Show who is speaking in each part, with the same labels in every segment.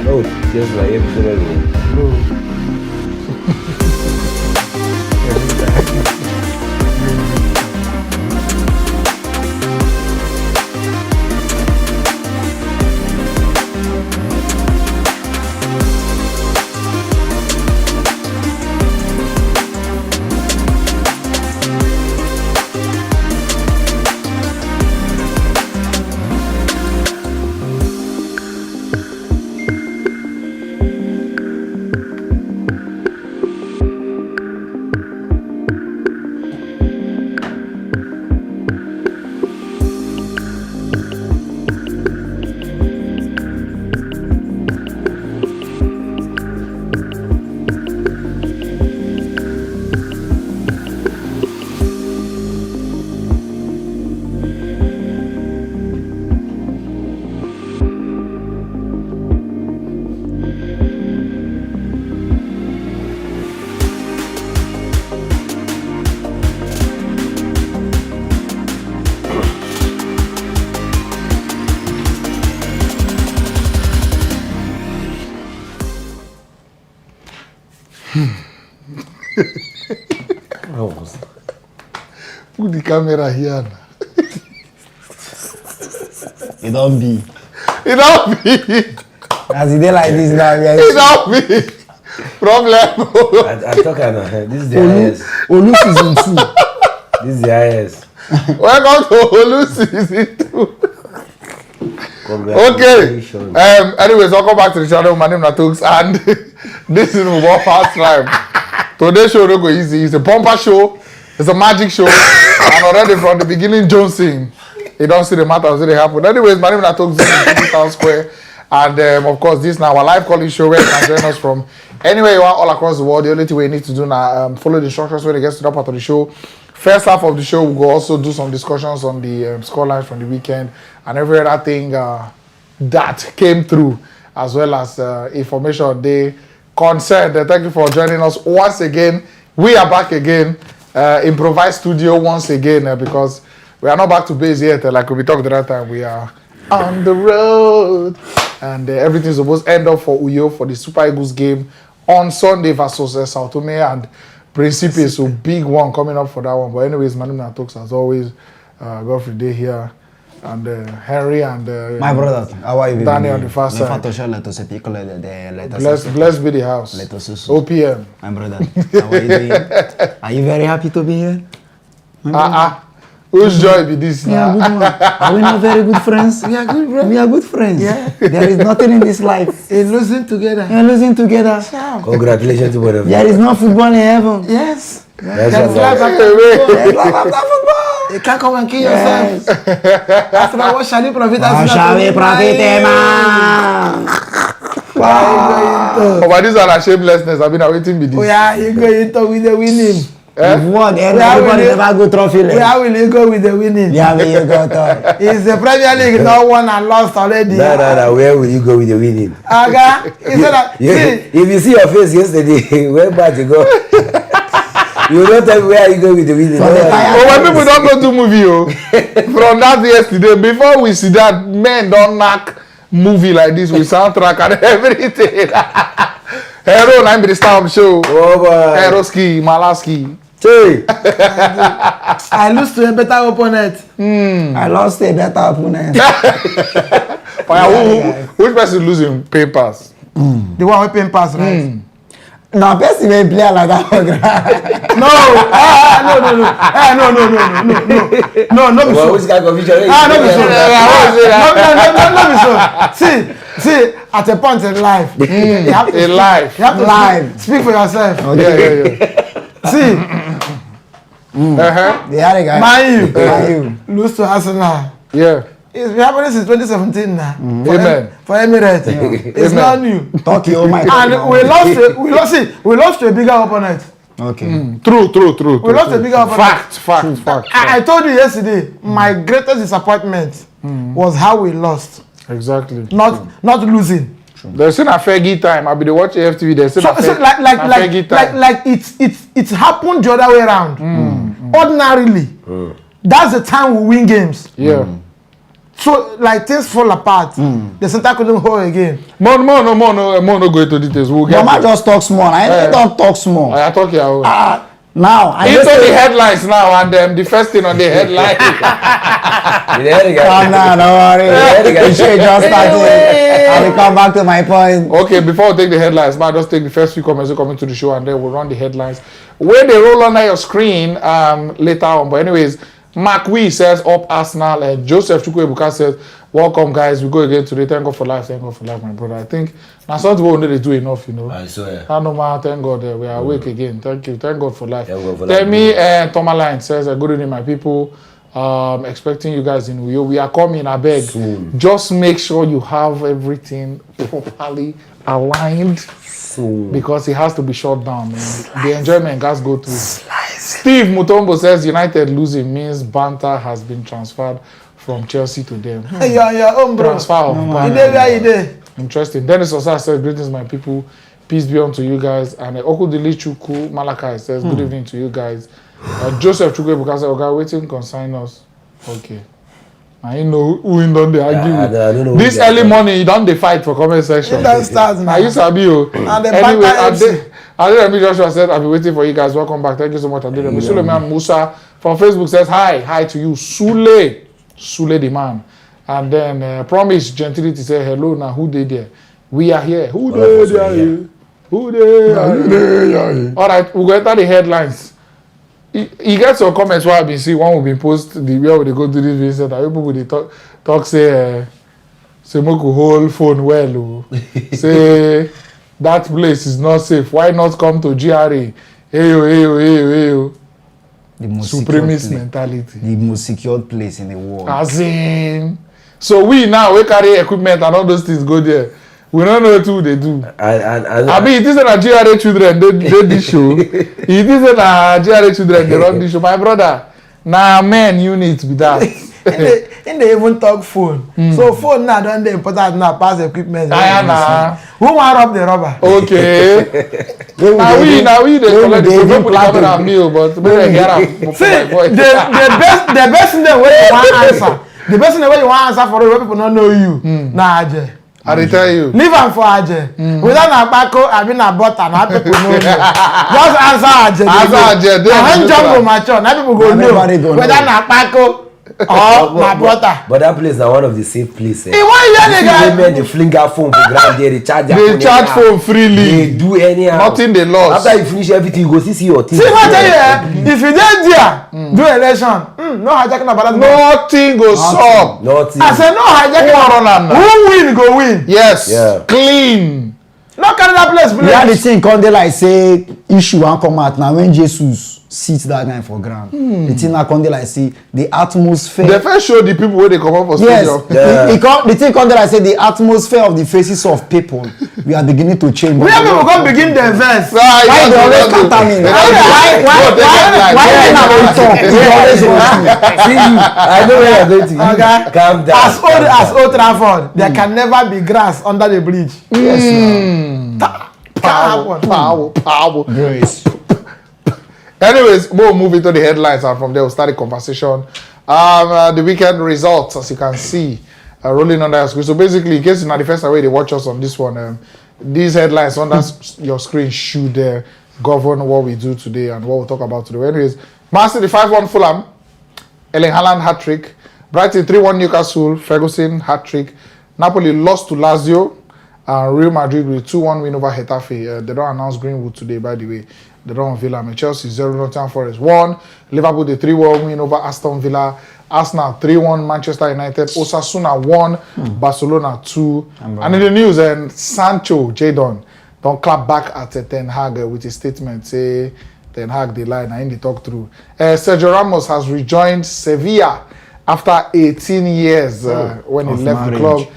Speaker 1: No, just like episode.
Speaker 2: Put the camera here now.
Speaker 3: It don't be.
Speaker 2: It don't be.
Speaker 3: As it dey like this now,
Speaker 2: It don't be. Problem.
Speaker 1: I talk about this is the highest.
Speaker 3: Olu season 2.
Speaker 1: This is the highest.
Speaker 2: Welcome to Olu season 2. Okay. Anyways, welcome back to the channel. My name is Natux, and this is Football Fast Time. Today's show don't go easy. It's a bumper show. It's a magic show. And already from the beginning, Jonesing. You don't see the matters that happen. Anyways, my name is Natux. This is Town Square. And of course, this is now our live calling show where you can join us from anywhere you are all across the world. The only thing we need to do now, follow the instructions when it gets to that part of the show. First half of the show, we'll also do some discussions on the scorelines from the weekend and every other thing that came through, as well as information they concerned. Thank you for joining us once again. We are back again, improvised studio once again, because we are not back to base yet. Like we talked the other time, we are on the road, and everything's supposed to end up for Uyo for the Super Eagles game on Sunday versus Sao Tome and Principe. So big one coming up for that one. But anyways, my name is Talks as always. Godfrey Day here, and Henry and
Speaker 3: my brother. How are you?
Speaker 2: Dani on the fast side. Blessed be the house. OPM.
Speaker 3: My brother. How are you doing? Are you very happy to be here?
Speaker 2: Whose joy be this now?
Speaker 3: Yeah, good one. Are we not very good friends?
Speaker 2: We are good, bro.
Speaker 3: We are good friends.
Speaker 2: Yeah.
Speaker 3: There is nothing in this life.
Speaker 2: We're losing together.
Speaker 3: We are losing together.
Speaker 1: Congratulations to both of you.
Speaker 3: There is no football in heaven.
Speaker 2: Yes.
Speaker 1: That's
Speaker 2: There's
Speaker 1: what
Speaker 2: life
Speaker 1: I'm
Speaker 2: after away.
Speaker 3: There's life after football.
Speaker 2: You can't come and kill yourself. After that, what shall you profit?
Speaker 3: How shall we profit, man?
Speaker 2: Oh, but this is a shamelessness. I've been awaiting with this.
Speaker 4: Oh yeah, you go into with the winning.
Speaker 3: You've won. Everybody never go trophy.
Speaker 4: Where will you go with the winning?
Speaker 3: Yeah, where you go to?
Speaker 4: Is the Premier League not won and lost already?
Speaker 1: No. Where will you go with the winning?
Speaker 4: Aga, is that
Speaker 1: If you see your face yesterday, where back you go? You don't tell me where you go with the winning.
Speaker 2: When people don't go to movie, from that yesterday, before we see that, men don't knock movie like this with soundtrack and everything. Hero, I'm the star of the show. Heroski, Malaski.
Speaker 1: Hey.
Speaker 4: I lose to a better opponent.
Speaker 3: I lost a better opponent.
Speaker 2: Which person losing papers?
Speaker 4: The one with paying pass, right?
Speaker 3: No, person may play like that.
Speaker 4: No, no,
Speaker 1: Well, which kind of vision?
Speaker 4: no, See, at a point in life, you have to speak for yourself.
Speaker 3: Okay.
Speaker 4: See,
Speaker 3: The other guy.
Speaker 4: Man U lose to Arsenal.
Speaker 2: Yeah.
Speaker 4: It's been happening since 2017 now.
Speaker 2: Amen.
Speaker 4: For Emirates. It's not new.
Speaker 3: Tokyo, my
Speaker 4: And we lost to a bigger opponent.
Speaker 3: Okay.
Speaker 2: True.
Speaker 4: We lost a bigger opponent.
Speaker 2: Fact.
Speaker 4: I told you yesterday, my greatest disappointment was how we lost.
Speaker 2: Exactly.
Speaker 4: Not losing.
Speaker 2: There's still a Fergie time. I'll be watching AFTV. There's still
Speaker 4: Fergie time. Like it's happened the other way around. Ordinarily, that's the time we win games.
Speaker 2: Yeah.
Speaker 4: So like things fall apart. The center couldn't hold again.
Speaker 2: More no go into details. We'll get
Speaker 3: Mama just talk small. I don't talk small.
Speaker 2: I talk here.
Speaker 3: Now I
Speaker 2: into the headlines now, and the first thing on the headline.
Speaker 3: Calm down, don't worry. The show just started. I will come back to my point.
Speaker 2: Okay, before we take the headlines, man, just take the first few comments coming to the show, and then we'll run the headlines. Where they roll under your screen later on. But anyways, Mark Wee says up Arsenal, and Joseph Chukwuebuka says, welcome guys, we go again today. Thank God for life, my brother. I think now some people only do enough, you know.
Speaker 1: I swear.
Speaker 2: I know, man, thank God we are awake again. Thank you, thank God for life.
Speaker 1: Tell
Speaker 2: me, Tomaline says, good evening, my people. Expecting you guys in Uyo. We are coming, I beg.
Speaker 1: Soon.
Speaker 2: Just make sure you have everything properly aligned.
Speaker 1: Soon.
Speaker 2: Because it has to be shut down, man. The enjoyment has to go through. Steve Mutombo says United losing means banter has been transferred from Chelsea to them.
Speaker 4: Hey, your own bro.
Speaker 2: Transfer of
Speaker 4: banter.
Speaker 2: Interesting. Dennis Osa says, greetings, my people. Peace be unto you guys. And Okudili Chuku Malakai says, good evening to you guys. Joseph Chukwuebuka says, okay, waiting, consign us. Okay. I know who in don't they argue with. This early morning, you don't fight for comment section.
Speaker 4: It does start now.
Speaker 2: I used to be you.
Speaker 4: And the
Speaker 2: anyway, Adiremi Joshua said, I've been waiting for you guys. Welcome back. Thank you so much, Adiremi. Suleiman Musa from Facebook says, hi to you, Sule the man. And then Promise Gentility said, hello, now who they there? We are here. Who they are here? Who they are here? All right, we'll go enter the headlines. You get some comments where I've been seeing. One will be post the where they go to this visit. And people will talk say Moku hold phone well. Say that place is not safe. Why not come to GRA? Hey.
Speaker 3: The most
Speaker 2: supremacist mentality.
Speaker 3: The most secured place in the world.
Speaker 2: As in, so we carry equipment and all those things go there. We don't know what they do. I mean, it is a GRA children, they this show. It is a GRA children, they run this show. My brother, now men unit with that.
Speaker 4: and they even talk phone. So phone now don't they important now pass equipment. Who want rob the rubber?
Speaker 2: Okay. now we they collect the people put camera on me, but maybe hear am.
Speaker 4: See, the best thing that way you want answer. The best thing that way you want answer for the people don't know you. Nah, Ajay.
Speaker 2: I tell you.
Speaker 4: Leave am for Ajay. Without na bako, I mean na butter, na people know you. Just answer Ajay.
Speaker 2: Answer Ajay.
Speaker 4: When Jungle mature, now people go know whether na bako or na butter.
Speaker 1: But that place is one of the safe places.
Speaker 4: He want hear the guy.
Speaker 1: Women they fling their phone for ground there, they charge
Speaker 2: phone freely.
Speaker 1: They do anyhow.
Speaker 2: Nothing they lost.
Speaker 1: After you finish everything, you go see your team.
Speaker 4: See what I tell you, if you dey there, do election, no hijacking about that.
Speaker 2: Nothing goes up.
Speaker 1: Nothing.
Speaker 4: I say no hijacking. Who win go win.
Speaker 2: Yes.
Speaker 1: Yeah.
Speaker 2: Clean.
Speaker 4: No carry that place.
Speaker 3: We had the thing come there like say issue and come out now when Jesus sits that guy for ground. The thing now come there like say the atmosphere.
Speaker 2: They first show the people where they come up for stadium.
Speaker 3: Yes. The thing come there like say the atmosphere of the faces of people we are beginning to change.
Speaker 4: Where people come begin the verse?
Speaker 3: Why they always contaminate? Why they not talk? They always rush.
Speaker 1: See you. I know where you're going to.
Speaker 4: Okay.
Speaker 1: Calm down.
Speaker 4: As Old Trafford, there can never be grass under the bridge.
Speaker 3: Yes,
Speaker 2: Power.
Speaker 3: Grace.
Speaker 2: Anyways, we'll move into the headlines and from there we'll start the conversation. The weekend results, as you can see, rolling on your screen. So basically, in case you're not the first way they watch us on this one, these headlines on your screen should govern what we do today and what we'll talk about today. Anyways, Man City 5-1 Fulham, Erling Haaland hat-trick, Brighton 3-1 Newcastle, Ferguson hat-trick, Napoli lost to Lazio, Real Madrid with 2-1 win over Getafe. They don't announce Greenwood today, by the way. They don't Villa. Chelsea 0, Nottingham Forest 1. Liverpool the 3-1 win over Aston Villa. Arsenal 3-1 Manchester United. Osasuna 1, Barcelona 2. And in the news, Sancho Jadon don't clap back at Ten Hag with a statement. Say Ten Hag the line and they talk through. Sergio Ramos has rejoined Sevilla after 18 years when he left the club.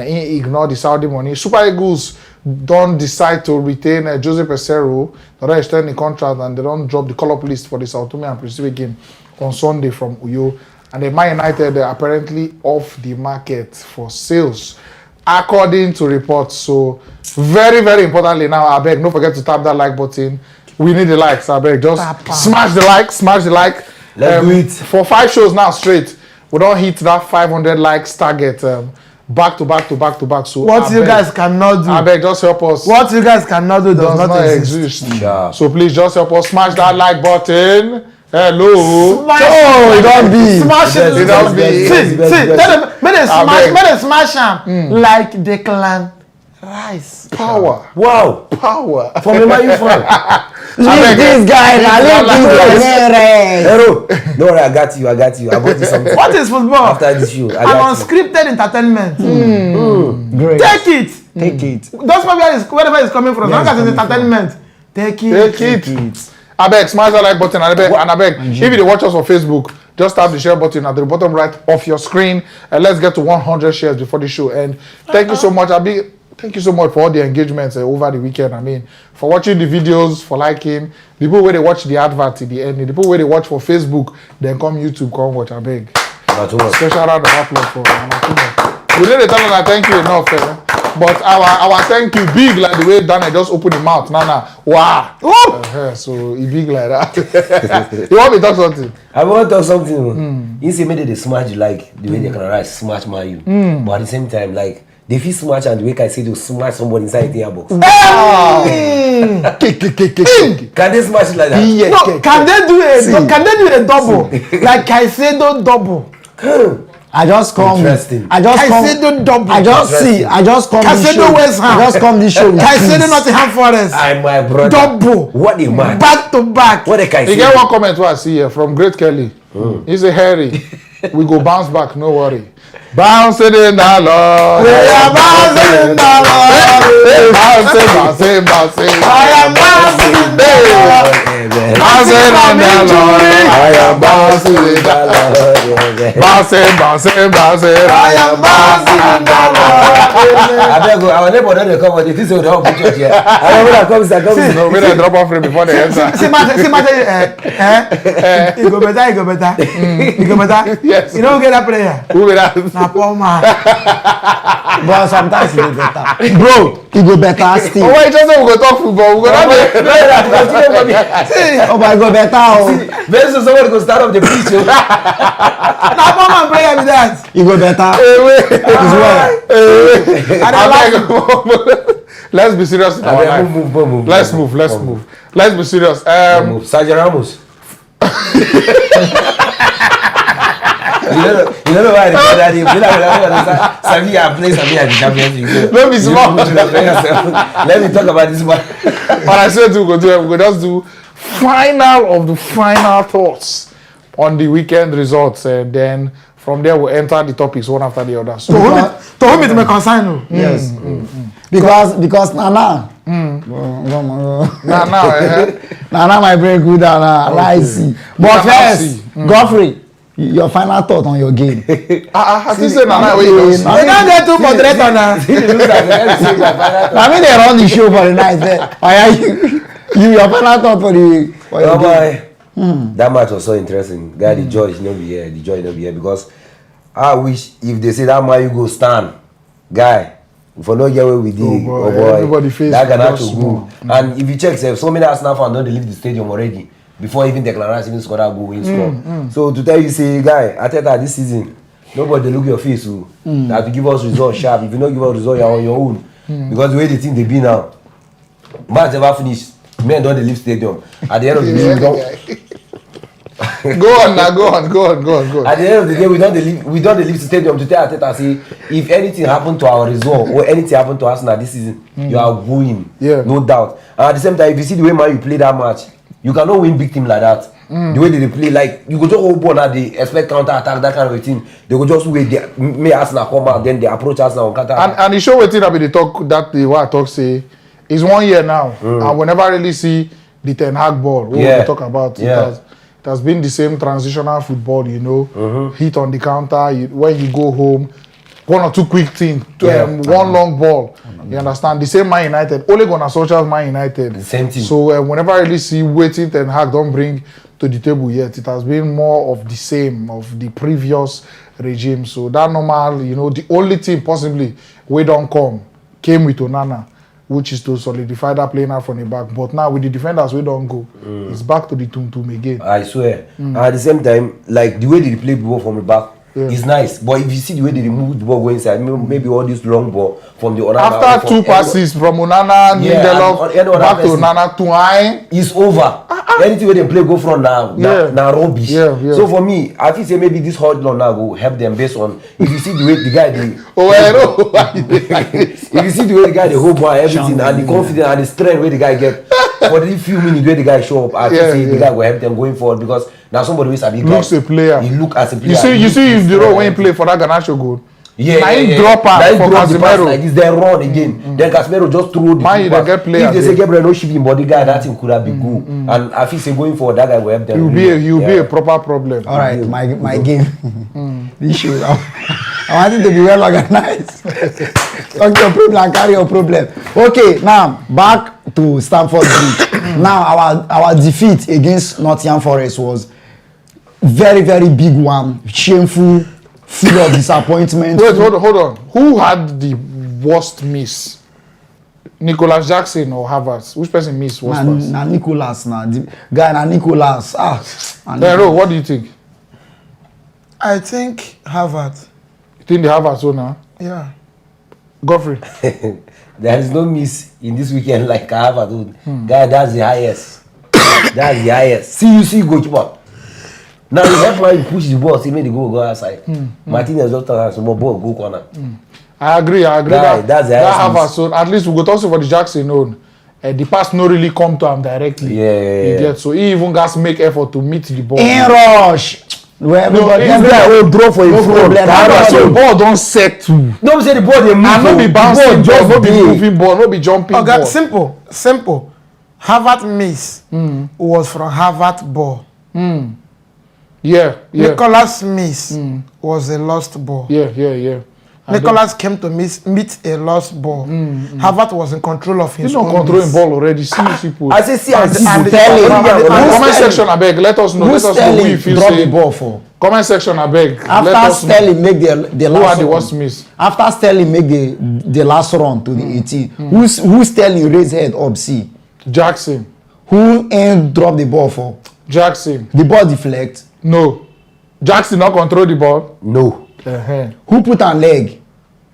Speaker 2: He ignored the Saudi money. Super Eagles don't decide to retain Jose Peseiro. They don't extend the contract and they don't drop the call-up list for the Sao Tome and Principe game on Sunday from Uyo. And the Man United are apparently off the market for sales, according to reports. So very, very importantly now, I beg, don't forget to tap that like button. We need the likes, I beg. Just smash the like.
Speaker 1: Let's do it.
Speaker 2: For 5 shows now straight. we don't hit that 500 likes target back to back. So
Speaker 4: what you guys cannot do,
Speaker 2: I beg, just help us.
Speaker 4: What you guys cannot do does not exist.
Speaker 1: Yeah.
Speaker 2: So please just help us smash that like button. Hello.
Speaker 4: Smash
Speaker 3: it don't be.
Speaker 4: Smash it.
Speaker 2: It don't be.
Speaker 4: See, make them smash am like the clan rice.
Speaker 2: Power.
Speaker 1: Wow.
Speaker 2: Power.
Speaker 1: From the Man U fan.
Speaker 3: Leave this guy now. Leave this guy.
Speaker 1: Hello. Don't worry, I got you. I got you something.
Speaker 4: What is football?
Speaker 1: After this show, I
Speaker 4: An
Speaker 1: got you.
Speaker 4: unscripted entertainment.
Speaker 3: Great.
Speaker 4: Take it.
Speaker 3: Take it.
Speaker 4: Don't matter wherever it's coming from. As long as it's entertainment, take it.
Speaker 2: Take it. I beg, smash that like button. And I beg, if you watch us on Facebook, just tap the share button at the bottom right of your screen. And let's get to 100 shares before the show. And thank you so much. Thank you so much for all the engagements over the weekend. I mean, for watching the videos, for liking. The people where they watch the advert at the end, the people where they watch for Facebook, then come YouTube, come watch. I beg. Special round of applause for Anatuma. We didn't tell them that thank you enough, but our thank you big like the way Dani just opened his mouth. Nah. Wow. So he big like that. You want me to talk something?
Speaker 1: I want to talk something. You see, maybe they smash you like the way they can write smash Man U. But at the same time, like, they feel smash and the way I say they smash somebody inside the box. Can they smash it like that?
Speaker 3: Yeah,
Speaker 4: No, can they do a double? Like I said, don't double.
Speaker 3: I just come.
Speaker 1: Interesting.
Speaker 3: I just come.
Speaker 4: Caicedo double.
Speaker 3: I just see. I just come.
Speaker 4: Caicedo West Ham.
Speaker 3: I just come this show.
Speaker 4: Caicedo Nottingham Forest.
Speaker 1: I'm my brother.
Speaker 4: Double.
Speaker 1: What a man.
Speaker 4: Back to back.
Speaker 1: What a Caicedo.
Speaker 2: You get one comment what I see here from Great Kelly. He say, Harry, we go bounce back, no worry. Bouncing in the Lord.
Speaker 4: We are bouncing in the Lord.
Speaker 2: Bouncing.
Speaker 4: I am bouncing in the Lord.
Speaker 2: Bouncing in the Lord. I am bouncing in the Lord. Bouncing.
Speaker 4: I am bouncing in the Lord.
Speaker 1: I beg you, our neighbor don't come with this. They don't put you here. I don't know what comes.
Speaker 2: No, we don't drop off before they enter.
Speaker 4: See, you go better.
Speaker 2: Yes.
Speaker 4: You don't get that player.
Speaker 2: Who will that?
Speaker 4: Na poor man.
Speaker 3: But sometimes it go better. Bro, it go better still.
Speaker 2: Oh, wait, just say we go talk football. We go not
Speaker 3: Oh my God, better. Oh.
Speaker 1: Very soon somebody go start up the pitch.
Speaker 4: Na poor man player be that.
Speaker 3: It go better.
Speaker 2: Let's be serious in our life.
Speaker 1: Move.
Speaker 2: Let's move. Let's be serious.
Speaker 1: Sergio Ramos. You don't know why they call that name. Sevilla plays Sevilla in the Champions League.
Speaker 2: Let me small.
Speaker 1: Let me talk about this one.
Speaker 2: But I said we go just do final of the final thoughts on the weekend results, and then from there we'll enter the topics one after the other. So
Speaker 4: To whom it may concern.
Speaker 3: Yes. Because Nana. Nana, my brain good. Nana, I see. But first, Godfrey. Your final thought on your game.
Speaker 2: I think say Nana wey you don see.
Speaker 4: They don't get two moderator now.
Speaker 3: I mean they run the show for the night. You your final thought for your game.
Speaker 1: That match was so interesting. Guy, the judge no be here. Because I wish if they say that man you go stand, guy. If I not get away with it, oh boy,
Speaker 2: everybody face
Speaker 1: that can have to
Speaker 2: just
Speaker 1: go. And if you check, so many Arsenal fans don't leave the stadium already before even Declan Rice even scored that goal win score. So to tell you, say, guy, Arteta this season, nobody look your face. That to give us results sharp. If you don't give us results, you're on your own. Because the way the team they be now, match never finished. Men don't leave stadium. At the end of the day, we don't.
Speaker 2: Go on.
Speaker 1: At the end of the day, we don't leave the stadium to tell Arteta, say, if anything happened to our result or anything happened to Arsenal this season, you are going, no doubt. And at the same time, if you see the way Man you play that match, you cannot win big team like that. The way they play, like you go just hold ball and they expect counter attack, that kind of a thing. They go just wait, they make Arsenal come out, then they approach Arsenal on counter attack.
Speaker 2: And the show waiting be the talk that the what I talk say is 1 year now, and we never really see the Ten Hag ball. What we talk about it has been the same transitional football, you know, hit on the counter. When you go home, one or two quick things, one long ball. You understand? The same Man United, only gonna such as Man United.
Speaker 1: The same thing.
Speaker 2: So whenever I really see waiting Ten Hag don't bring to the table yet, it has been more of the same of the previous regime. So that normal, you know, the only team possibly we don't came with Onana, which is to solidify that player from the back. But now with the defenders we don't go, it's back to the tum again.
Speaker 1: I swear. At the same time, like the way they play ball from the back, it's nice. But if you see the way they remove the ball going inside, maybe all this long ball from the Onana.
Speaker 2: After 2 passes from Onana, Lindelof, back to Onana, Tuai.
Speaker 1: It's over. Anything where they play go from now rubbish. So for me, I feel say maybe this hard now will help them based on if you see the way the guy if you see the way the guy the whole ball everything and the confidence and the strength where the guy get for the few minutes where the guy show up, I feel say the guy will help them going forward because now somebody who is a big guy.
Speaker 2: Looks a player.
Speaker 1: He look as a player.
Speaker 2: You see if the role when he play for that Garnacho goal.
Speaker 1: Now
Speaker 2: he drop out for Casemiro.
Speaker 1: Like this, then run again. Then Casemiro just throw the pass. If they say Gabriel no shipping body guy, that thing could have been good. And I feel say going forward, that guy will help them.
Speaker 2: He'll be a proper problem.
Speaker 3: All right, my game. This show. I want it to be well organized. Talk your problem, carry your problem. Okay, now back to Stamford Bridge. Now our defeat against Nottingham Forest was very, very big one, shameful, full of disappointment.
Speaker 2: Wait, hold on. Who had the worst miss? Nicholas Jackson or Havertz? Which person missed worst pass?
Speaker 3: Nicholas, Nicholas.
Speaker 2: What do you think?
Speaker 4: I think Havertz.
Speaker 2: You think they have a now?
Speaker 4: Yeah.
Speaker 2: Godfrey.
Speaker 1: There is no miss in this weekend like I have a dude. Guy, that's the highest. That's the highest. See goalkeeper. Now the help man push the ball, see me the go outside. Martinez just turn some more ball go corner.
Speaker 2: I agree.
Speaker 1: That's the
Speaker 2: that
Speaker 1: highest.
Speaker 2: have a so at least we go talk for the Jackson own. The pass no really come to him directly.
Speaker 1: Yeah.
Speaker 2: Get so he even got to make effort to meet the ball.
Speaker 3: In rush. Where everybody
Speaker 1: will draw for
Speaker 3: no problem.
Speaker 2: So ball don't set to.
Speaker 1: No say the ball they move.
Speaker 2: And no be bouncing ball, no be moving ball, no be jumping ball.
Speaker 4: Simple. Havertz miss was from Havertz ball.
Speaker 2: Yeah.
Speaker 4: Nicholas miss was a lost ball.
Speaker 2: Yeah.
Speaker 4: Nicholas came to meet a lost ball. Havertz was in control of his own.
Speaker 2: He's not controlling ball already. See people.
Speaker 1: I say
Speaker 3: and
Speaker 2: comment section abeg. Let us know. Let us know who you feel
Speaker 3: drop
Speaker 2: say.
Speaker 3: The ball for.
Speaker 2: Comment section abeg.
Speaker 3: After Sterling make the
Speaker 2: who
Speaker 3: last
Speaker 2: had the
Speaker 3: run.
Speaker 2: worst miss?
Speaker 3: After Sterling make the last run to the 18. Who Sterling raise head up see?
Speaker 2: Jackson.
Speaker 3: Who ain't drop the ball for?
Speaker 2: Jackson.
Speaker 3: The ball deflect.
Speaker 2: No. Jackson not control the ball.
Speaker 1: No.
Speaker 3: Who put on leg?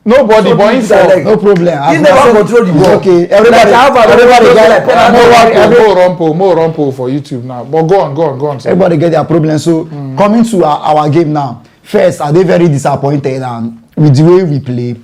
Speaker 2: Nobody, but he fall.
Speaker 3: No problem.
Speaker 1: He never control the ball.
Speaker 3: Okay, everybody
Speaker 2: more rumpo for YouTube now. But go on. Sir.
Speaker 3: Everybody get their problem. So coming to our game now. First, are they very disappointed and with the way we play?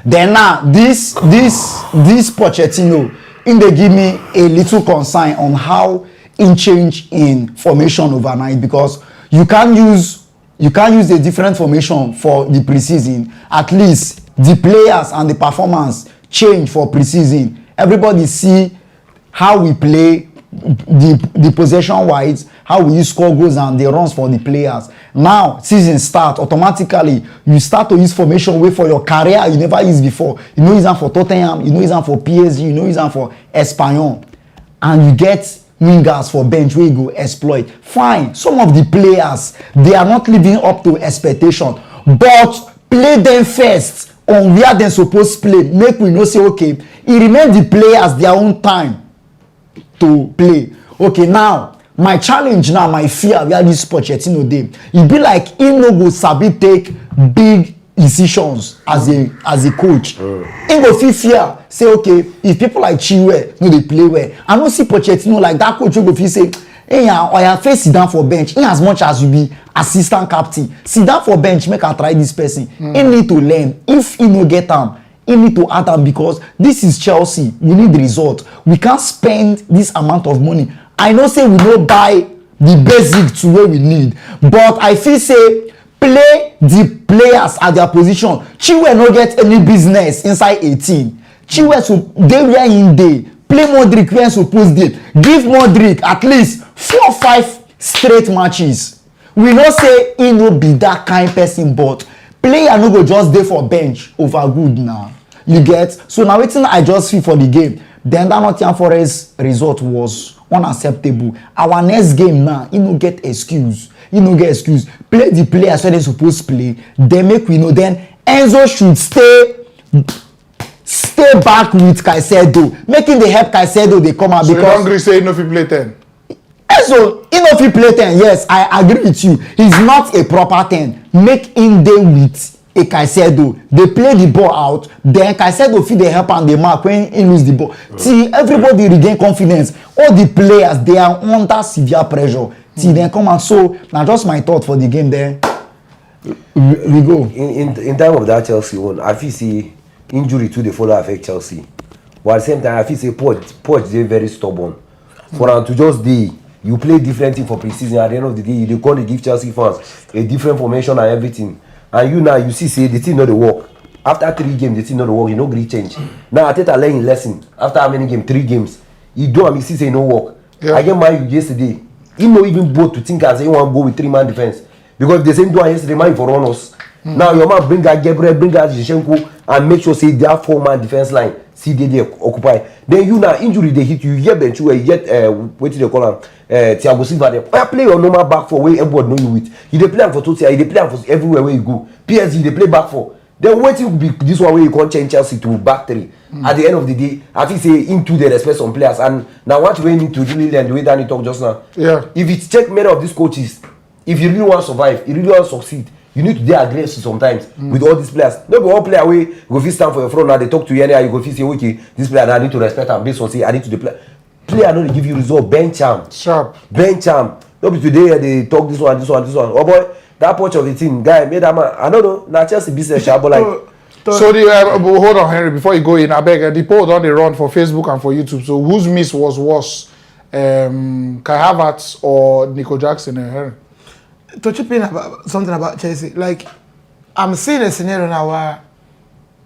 Speaker 3: Then now this Pochettino, they give me a little concern on how in change in formation overnight because you can't use a different formation for the preseason. At least the players and the performance change for preseason. Everybody see how we play, the possession wise, how we score goals and the runs for the players. Now season start automatically. You start to use formation way for your career you never used before. You know use them for Tottenham, you know use them for PSG, you know use them for Espanyol, and you get wingers for bench where you go exploit. Fine, some of the players they are not living up to expectation, but play them first on where they suppose play. Make we know say okay, it remain the players their own time to play. Okay, now my challenge now, my fear where this Pochettino dey, e be like he no go sabi take big decisions as a coach. He go feel fear say okay, if people like Chilwell no dey play well, I no see Pochettino like that coach wey go feel say hey oya face sit down for bench. In as much as you be assistant captain, sit down for bench make I try this person. He need to learn. If he no get am, he need to add am because this is Chelsea. We need result. We can't spend this amount of money. I know say we no buy the basic to where we need, but I feel say play the players at their position. Chilwell no get any business inside 18. Chilwell so dey where him dey. Play Modric where suppose dey. Give Modric at least 4 or 5 straight matches. We know say he no be that kind person, but player no go just dey for bench over good now. You get? So now wetin I just feel for the game. Then that Nottingham Forest result was unacceptable. Our next game now, he no get excuse. Play the players where they supposed to play. Then make we know. Then Enzo should stay back with Caicedo, making the help Caicedo they come out
Speaker 2: so
Speaker 3: because
Speaker 2: you don't agree say no fit play 10.
Speaker 3: Yes, so if he play 10, yes, I agree with you. He's not a proper 10. Make him there with a Caicedo. They play the ball out, then Caicedo feed the help and the mark when he lose the ball. See, everybody regain confidence. All the players, they are under severe pressure. See, then come and so, now just my thought for the game there. We go.
Speaker 1: In time of that Chelsea one, I feel see injury to the follow affect Chelsea. But at the same time, I feel say Poch they very stubborn. For them to just you play different thing for pre-season. At the end of the day, you go to give Chelsea fans a different formation and everything. And you now you see say the team not the work. After 3 games, the team not the work. You no great change. Now I take a learning lesson. After how many games? 3 games. You do and you see say no work. Yeah. I get Man U yesterday. He no even both to think and say you want to go with 3-man defense. Because they say do yesterday, Man U for run us. Now your man bring out Gabriel, bring out Zinchenko, and make sure say their 4-man defense line. See they occupy. Then you now injury they hit you. You get bench, you get what do they call him? Thiago Silva. They play your normal back for where everybody know you with. You they play for Totia, you they play for everywhere where you go. PSG they play back for. Then waiting be this one where you can't change Chelsea to back 3. At the end of the day, I think say into the respect some players. And now what we need to really learn the way Dani talk just now. Yeah. If it's check many of these coaches, if you really want to survive, you really want to succeed, you need to be aggressive sometimes with all these players. Not be one player way go fit stand for your front now. They talk to you anyhow. You go fit say okay, this player I need to respect and based on say I need to the play. Player don't give you result. Bench am. Sharp. Bench am. Not be today they talk this one. Oh boy, that punch of the team guy made that man. I don't know. Now Chelsea business sharp, but like.
Speaker 2: So the hold on, Henry. Before you go in, I beg. The poll on the run for Facebook and for YouTube. So whose miss was worse, Kai Havertz or Nico Jackson and Henry?
Speaker 4: To chip in about something about Chelsea, like I'm seeing a scenario now where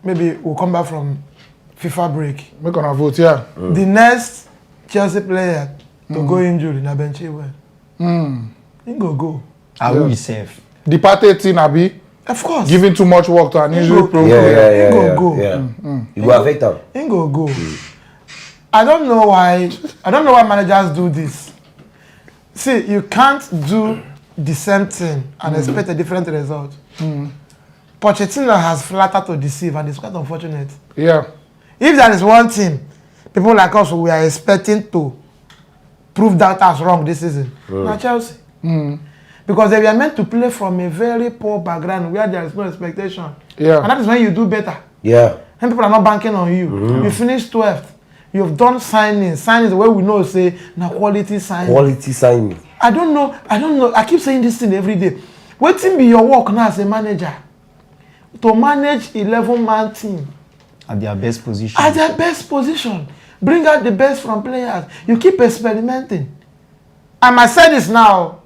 Speaker 4: maybe we'll come back from FIFA break.
Speaker 2: We're gonna vote, yeah.
Speaker 4: The next Chelsea player to go injured in a bench where he go.
Speaker 3: I will be safe.
Speaker 2: Departed in Abi.
Speaker 4: Of course.
Speaker 2: Giving too much work to an injury problem.
Speaker 1: Yeah.
Speaker 4: He
Speaker 1: go affect them.
Speaker 4: He go. I don't know why managers do this. See, you can't do the same thing and expect a different result. Pochettino has flattered to deceive, and it's quite unfortunate.
Speaker 2: Yeah.
Speaker 4: If there is one thing, people like us we are expecting to prove that as wrong this season, not Chelsea. Because they were meant to play from a very poor background where there is no expectation. Yeah. And that is when you do better.
Speaker 1: Yeah.
Speaker 4: And people are not banking on you. You finished 12th. You've done signings where we know say na quality signing.
Speaker 1: Quality signing.
Speaker 4: I don't know. I keep saying this thing every day. What be your work now as a manager? To manage 11-man team.
Speaker 3: At their best position.
Speaker 4: At their best position. Bring out the best from players. You keep experimenting. I must say this now.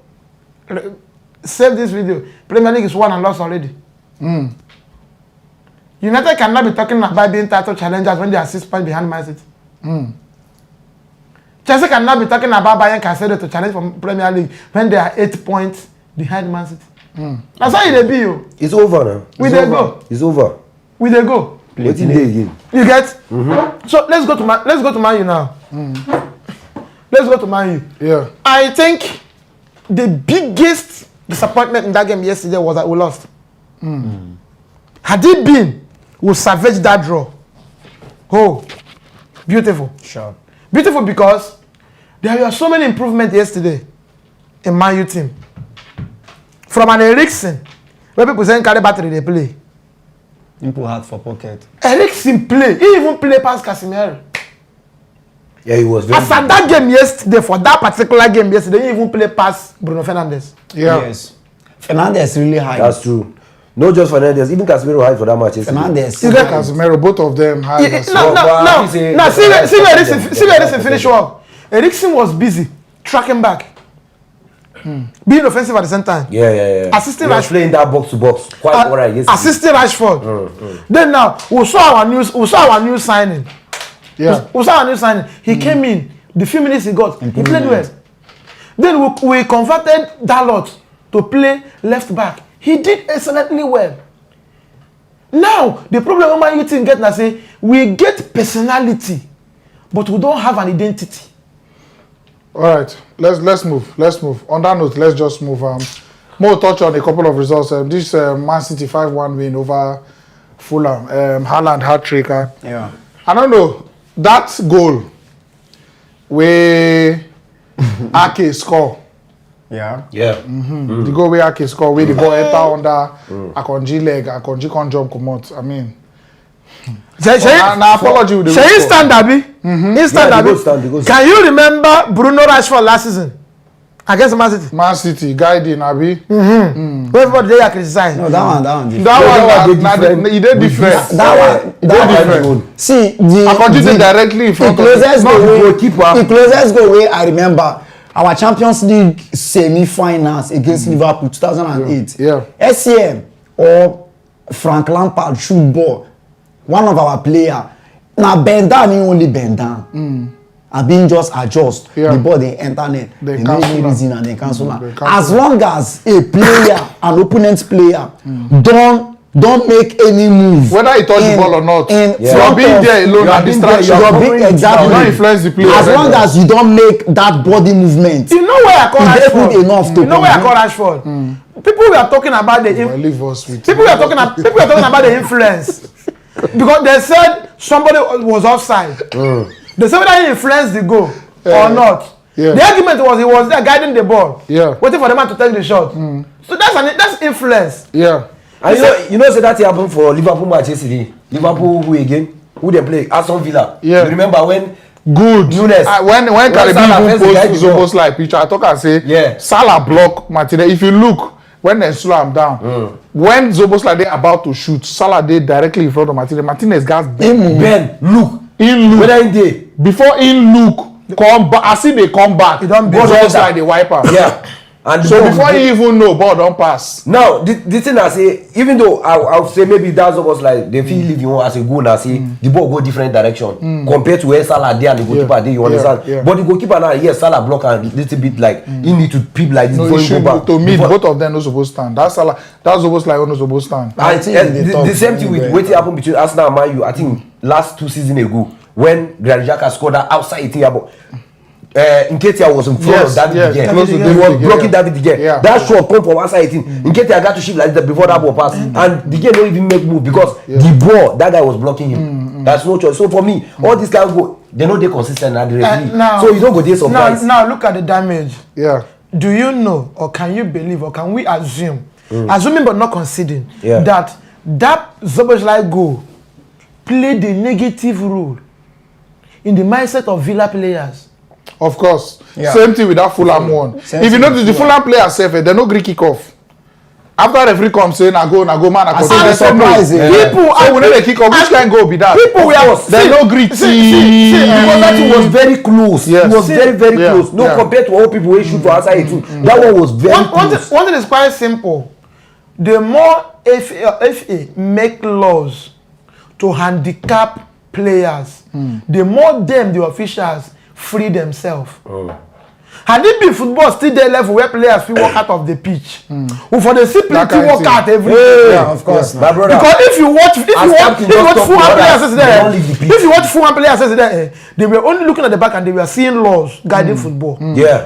Speaker 4: Save this video. Premier League is won and lost already. United cannot be talking about being title challengers when they are 6 points behind Man City. Chelsea cannot be talking about buying Caicedo to challenge for Premier League when they are 8 points behind Man City. That's how it be you.
Speaker 1: It's over now.
Speaker 4: We they go.
Speaker 1: It's over.
Speaker 4: We they go.
Speaker 1: Waiting day again.
Speaker 4: You get? So let's go to Man U now. Let's go to Man U.
Speaker 2: Yeah.
Speaker 4: I think the biggest disappointment in that game yesterday was that we lost. Had it been, we'll salvage that draw. Oh, beautiful.
Speaker 3: Sure.
Speaker 4: Beautiful because there were so many improvements yesterday in Man U team. From an Eriksen, where people saying carry battery they play.
Speaker 3: People hard for pocket.
Speaker 4: Eriksen play. He even play past Casemiro.
Speaker 1: Yeah, he was very
Speaker 4: as at that game yesterday, for that particular game yesterday, he even play past Bruno Fernandes.
Speaker 2: Yeah.
Speaker 3: Yes. Fernandes really high.
Speaker 1: That's true. Not just Fernandes, even Casemiro high for that match yesterday.
Speaker 3: Fernandes.
Speaker 2: Casemiro, both of them high.
Speaker 4: No. See where Eriksen finish work. Eriksen was busy tracking back. Being offensive at the same time.
Speaker 1: Yeah.
Speaker 4: Assisting
Speaker 1: Rashford. Playing that box to box. Quite alright yesterday.
Speaker 4: Assisting Rashford. Then now we saw our new signing.
Speaker 2: Yeah.
Speaker 4: We saw our new signing. He came in. The few minutes he got, he played well. Then we converted Dalot to play left back. He did excellently well. Now the problem Man U team get now say we get personality, but we don't have an identity.
Speaker 2: All right, let's move. On that note, let's just move. More touch on a couple of results. This Man City 5-1 win over Fulham. Haaland hat-trick.
Speaker 3: Yeah.
Speaker 2: I don't know that goal where Ake score.
Speaker 3: Yeah.
Speaker 2: The goal where Ake score, where the ball enter under Akonji leg, Akonji can't jump come out. I mean,
Speaker 4: Now
Speaker 2: apology with the
Speaker 4: Shall instant Derby? Instant Derby. Can you remember Bruno Rashford last season against Man City?
Speaker 2: Man City guiding Abi.
Speaker 4: Everybody they are criticized.
Speaker 3: No, that one different.
Speaker 2: That one he did different.
Speaker 3: That one. See,
Speaker 2: Akonji did directly in front of
Speaker 3: the closest goal way I remember. Our Champions League semi-finals against Liverpool 2008.
Speaker 2: Yeah.
Speaker 3: SCM or Frank Lampard shoot ball. One of our player. Now bend down, he only bend down. And being just adjust. The ball they enter net. They make reason and they cancel. As long as a player, an opponent player, don't make any move.
Speaker 2: Whether he touch the ball or not. From being there alone and distraction.
Speaker 3: Exactly.
Speaker 2: You don't influence the player.
Speaker 3: As long as you don't make that body movement.
Speaker 4: You know where I call Rashford?
Speaker 3: Enough to
Speaker 4: you know where I call Rashford? People were talking about the people were talking about the influence. Because they said somebody was offside. They said whether he influenced the goal or not. The argument was he was there guiding the ball. Waiting for the man to take the shot. So that's influence.
Speaker 1: And you know, say that happened for Liverpool match yesterday. Liverpool who again? Who they play? Aston Villa. You remember when?
Speaker 2: Good.
Speaker 1: Nunes.
Speaker 2: When Caribbean post Zobos like picture, I talk and say, Salah block Martinez. If you look, when they slow him down, when Zobos like they about to shoot, Salah they directly in front of Martinez. Martinez gas
Speaker 1: Ben, look. Whether in day.
Speaker 2: Before in look, come back. I see they come back.
Speaker 4: He don't
Speaker 2: just like the wiper. And so before you even know, ball don't pass.
Speaker 1: Now, the thing I say, even though I'll say maybe that's almost like they feel leave you as a goal and say the ball go different direction compared to where Salah there and the goalkeeper there, you understand? But the goalkeeper now, yes, Salah block and a little bit like he need to peep like this before you go back.
Speaker 2: To me, both of them not supposed to stand. That's almost like not supposed to stand.
Speaker 1: The same thing with what happened between Arsenal and Man U, I think last 2 seasons ago, when Granit Xhaka scored that outside thing about Nketiah was in front of David De Gea. He was blocking David De Gea. That shot come from outside 18. Nketiah got to shift like that before that ball pass. And De Gea don't even make move because the ball, that guy was blocking him. That's no choice. So for me, all these guys go, they know they're consistent at the referee. So you don't go there surprise.
Speaker 4: Now look at the damage. Do you know or can you believe or can we assume, assuming but not conceding, that Szoboszlai goal played a negative role in the mindset of Villa players?
Speaker 2: Of course. Same thing with that Fulham one. If you notice, the Fulham players say they no Greek kick off. After referee comes saying, I go, man, I continue. People, I will not kick off. Which can go be that?
Speaker 1: People were
Speaker 2: they no Greek.
Speaker 1: Because that thing was very close. It was very close. No, compared to all people who shoot for outside too. That one was very close.
Speaker 4: One thing is quite simple. The more FA make laws to handicap players, the more the officials free themselves. Had it been football still there level where players feel walk out of the pitch, for the simple walk out every day.
Speaker 3: Of course,
Speaker 1: my brother.
Speaker 4: Because if you watch Fulham players there, they were only looking at the back and they were seeing laws guiding football.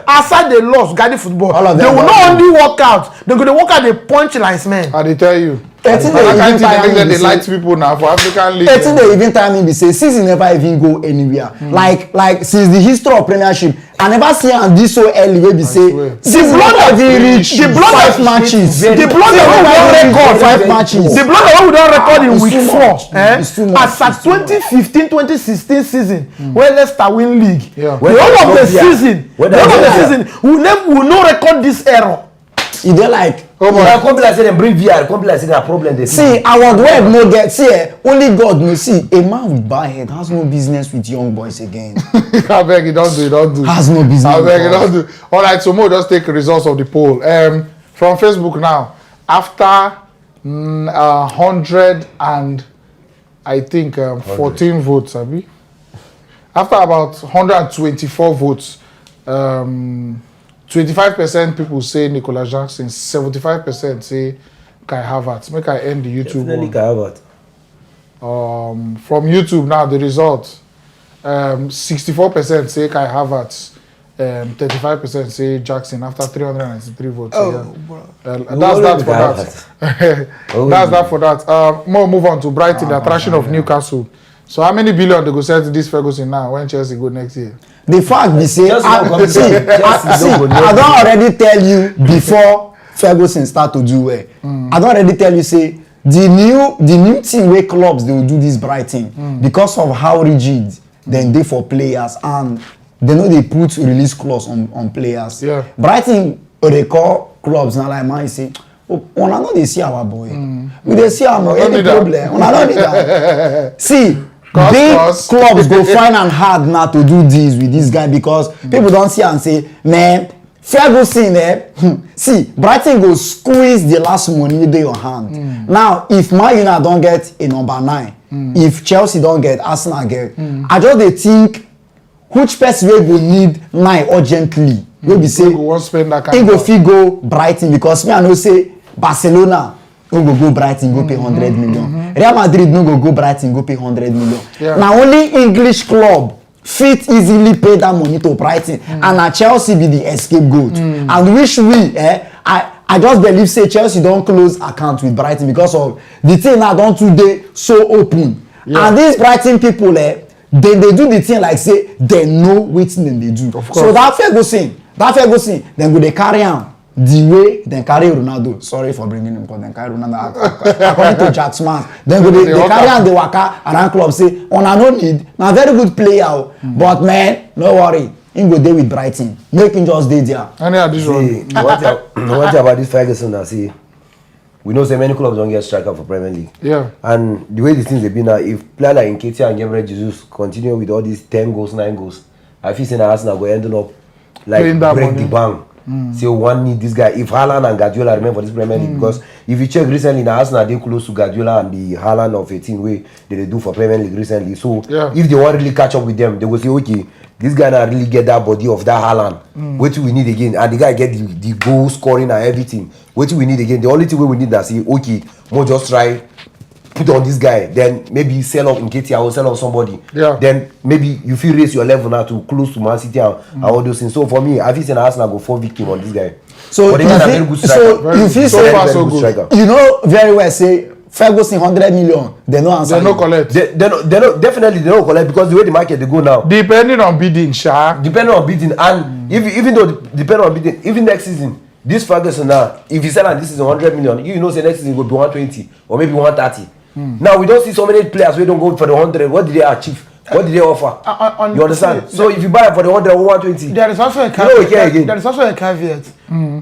Speaker 4: Aside the laws guiding football, they will not only walk out, they're going to walk out the punchlines, man.
Speaker 2: I tell you. They light people now for African League.
Speaker 3: They even time me say season never even go anywhere. Like since the history of Premiership, I never see and this so early wey be say
Speaker 4: the blood of the blood
Speaker 3: 5 matches.
Speaker 4: The blood of we don record
Speaker 3: 5 matches.
Speaker 4: The blood of we don record in week 4. As at 2015-2016 season, when Leicester win league, the whole of the season, we will not record this error.
Speaker 3: E dey like
Speaker 1: come be like say dem bring VR, come be like say na problem dey
Speaker 3: see our web no get only God know. See a man with bad head has no business with young boys again.
Speaker 2: Abeg you don't do
Speaker 3: has no business.
Speaker 2: Abeg you don't do. Alright, so we'll just take results of the poll from Facebook now. After 100 and I think 14 votes, abi, after about 124 votes, 25% people say Nicolas Jackson, 75% say Kai Havertz. Make I end the YouTube one.
Speaker 1: Kai Havertz.
Speaker 2: From YouTube now, the result. 64% say Kai Havertz. 35% say Jackson after 393 votes. That's that for that. That's that for that. More move on to Brighton, the attraction of Newcastle. So how many billion they go sell to this Ferguson now when Chelsea go next year?
Speaker 3: The fact be say, I don't already tell you before Ferguson start to do well. I don't already tell you say the new thing where clubs they will do this Brighton because of how rigid then they for players and they know they put release clause on players.
Speaker 2: Yeah.
Speaker 3: Brighton they call clubs now like man say, oh, on I know they see our boy. We they see our boy any problem. On I don't need that. See. Big clubs go find and hard now to do this with this guy because people don't see and say, man, Ferguson, see, Brighton go squeeze the last money in your hand. Now, if Man United don't get a number 9, if Chelsea don't get, Arsenal get, I just they think which person will need 9 urgently. Will be say,
Speaker 2: won't spend that kind
Speaker 3: he go fit go Brighton because me I know say Barcelona. No go Brighton, go pay 100 million. Real Madrid no go Brighton, go pay 100 million.
Speaker 2: Yeah.
Speaker 3: Now only English club fit easily pay that money to Brighton, and now Chelsea be the escape goat. And which we, I just believe say Chelsea don't close account with Brighton because of the thing now don't today so open. Yeah. And these Brighton people, they do the thing like say they know what thing they do. So that Ferguson, then go they carry on. The way then carry Ronaldo, sorry for bringing him, because then carry Ronaldo according to Jack Smart. Then go they carry and they waka around club say, on a no need, now very good player, but man, no worry, him go there with Brighton, make him just stay there.
Speaker 2: Any addition?
Speaker 1: One thing about this Ferguson, I see, we know so many clubs don't get striker for Premier League.
Speaker 2: Yeah. And
Speaker 1: the way the things have been now, if player like Nketiah and Gabriel Jesus continue with all these 10 goals, 9 goals, I feel saying Arsenal go ending up like break the bank. So one need this guy. If Haaland and Guardiola remain for this Premier League, because if you check recently, now Arsenal they close to Guardiola and the Haaland of 18 way they do for Premier League recently. So if they want really catch up with them, they will say, okay, this guy now really get that body of that Haaland. What do we need again? And the guy get the goal scoring and everything. What do we need again? The only thing we need that say, okay, we'll just try put on this guy, then maybe sell off Nketiah or sell off somebody. Yeah. Then maybe you feel raise your level now to close to Man City and all those things. So for me, I feel saying Arsenal go 4 victim on this guy.
Speaker 3: So
Speaker 1: but they got a very good striker.
Speaker 3: So you feel so far so good. You know very well say Ferguson 100 million. They no answer.
Speaker 2: They no collect.
Speaker 1: They no definitely they don't collect because the way the market they go now.
Speaker 2: Depending on bidding, Sha.
Speaker 1: Depending on bidding, and even though depending on bidding, even next season. This Ferguson now, if he sell and this is 100 million, you know say next season will be 120 or maybe 130. Now we don't see so many players who don't go for the 100. What did they achieve? What did they offer? You understand? So if you buy for the 100 or 120,
Speaker 4: there is also a caveat. There is also a caveat.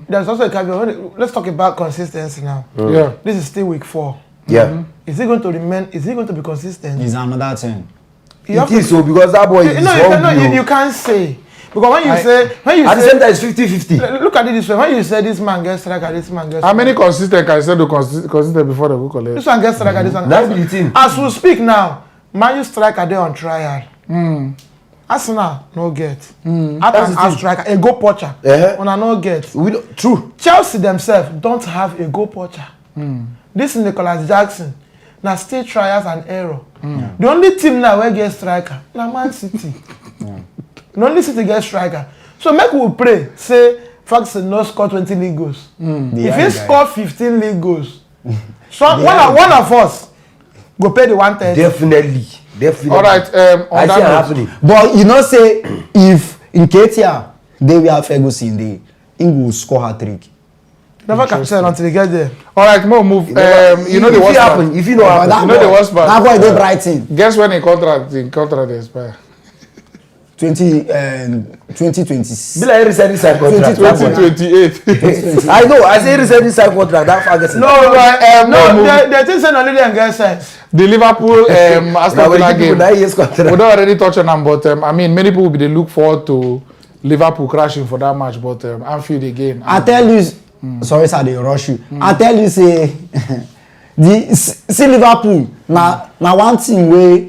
Speaker 4: There is also a caveat. Let's talk about consistency now. Yeah. This is still week 4.
Speaker 1: Yeah.
Speaker 4: Is he going to remain? Is he going to be consistent?
Speaker 3: It's another thing.
Speaker 1: It is so because that boy is
Speaker 4: you can't say. Because when you
Speaker 1: at the same time it's 50-50.
Speaker 4: Look at it this way. When you say this man gets striker, this man gets.
Speaker 2: How many consistent can you say to consistent before the book collect?
Speaker 4: This one gets striker, this one.
Speaker 1: That's the thing.
Speaker 4: As we speak now, Man U striker they on trial. Arsenal no get. As striker a goal poacher. On a no get.
Speaker 1: True.
Speaker 4: Chelsea themselves don't have a goal poacher. This is Nicholas Jackson. Now still trials and error. The only team now where get striker na Man City. The only City get striker. So make we pray say Ferguson no score 20 league goals. If he score 15 league goals, so one of us go pay the 130.
Speaker 1: Definitely.
Speaker 2: All right.
Speaker 1: I see it happening.
Speaker 3: But you know say if Nketiah they will have Ferguson they will score hat-trick.
Speaker 4: Never can say until they get there.
Speaker 2: All right, more move. You know the worst part.
Speaker 1: If you know happen,
Speaker 2: you know the worst part.
Speaker 3: That boy dey Brighton.
Speaker 2: Guess when the contract expire?
Speaker 3: 2026.
Speaker 1: Be like recently signed contract.
Speaker 2: 2028.
Speaker 1: I know. I say recently signed contract. That Ferguson.
Speaker 4: No, they think say only them get sense.
Speaker 2: The Liverpool Aston Villa game.
Speaker 1: 9 years contract.
Speaker 2: We don't already touch on them, but I mean, many people will be look forward to Liverpool crashing for that match, but Anfield again.
Speaker 3: I tell you, sorry, sir, they rush you. I tell you, say, see Liverpool. Now one thing where.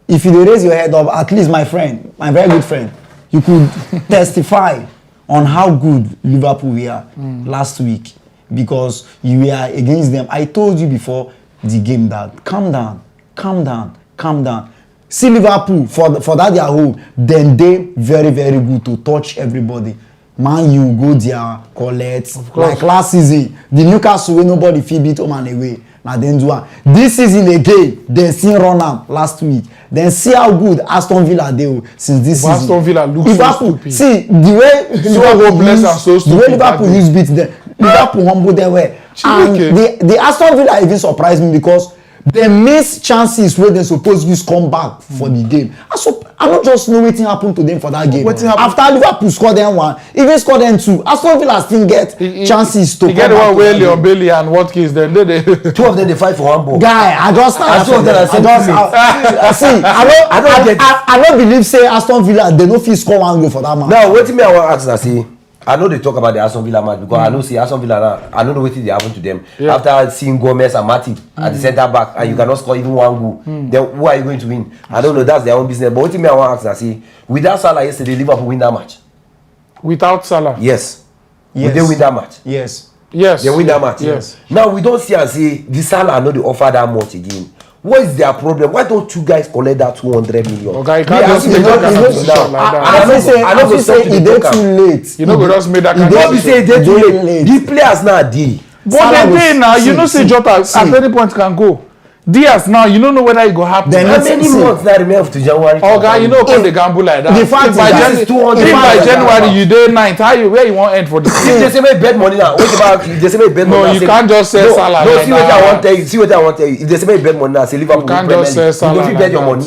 Speaker 3: If you raise your head up, at least my friend, my very good friend, you could testify on how good Liverpool were last week because you were against them. I told you before the game that calm down. See Liverpool for that their home, then they very very good to touch everybody. Man, you go there, collect like last season. The Newcastle where nobody fit beat home and away. Now then do one. This season again, they see run am last week. Then see how good Aston Villa dey since this season.
Speaker 2: Aston Villa looks so stupid.
Speaker 3: See the way Liverpool use beat them. Liverpool humble them well. And the Aston Villa even surprised me because they miss chances where they supposed use come back for the game. I don't just know wetin happen to them for that game. After Liverpool score them 1, even score them 2, Aston Villa still get chances to come back.
Speaker 2: You get the one where Leon Bailey and Watkins, then they
Speaker 1: 2 of them they fight for one ball.
Speaker 3: Guy, I don't believe say Aston Villa they no fit score 1 goal for that match.
Speaker 1: Now wetin me I wan ask na say I know they talk about the Aston Villa match because I know say Aston Villa now, I don't know what they happen to them. Yeah. After seeing Gomez and Matip at the centre back and you cannot score even 1 goal, then who are you going to win? I don't know, that's their own business. But what me I want to ask is, without Salah yesterday, Liverpool win that match?
Speaker 2: Without Salah?
Speaker 1: Yes. Would they win that match?
Speaker 3: Yes.
Speaker 1: They win that match?
Speaker 2: Yes.
Speaker 1: Now we don't see and say, the Salah know they offer that much again. What is their problem? Why don't you guys collect that 200 million?
Speaker 2: Okay, you can't just make that kind of decision like that.
Speaker 3: I know say it dey too late.
Speaker 2: You know, go just make that kind of decision.
Speaker 1: Don't be say it dey too late. The players now dey.
Speaker 2: But the day now, you know say Jota at any point can go. Diaz now, you don't know whether it go happen.
Speaker 1: How many months now remain up to January?
Speaker 2: Okay, you know come the gamble like that.
Speaker 3: The fact
Speaker 2: if by January you dey 9th, where you want end for the season?
Speaker 1: If they say make bet money now, what about if they say make bet money?
Speaker 2: No, you can't just say Salah.
Speaker 1: No, see what I want tell you. See what I want tell you. If they say make bet money now, say Liverpool win Premier League. You go fit bet your money.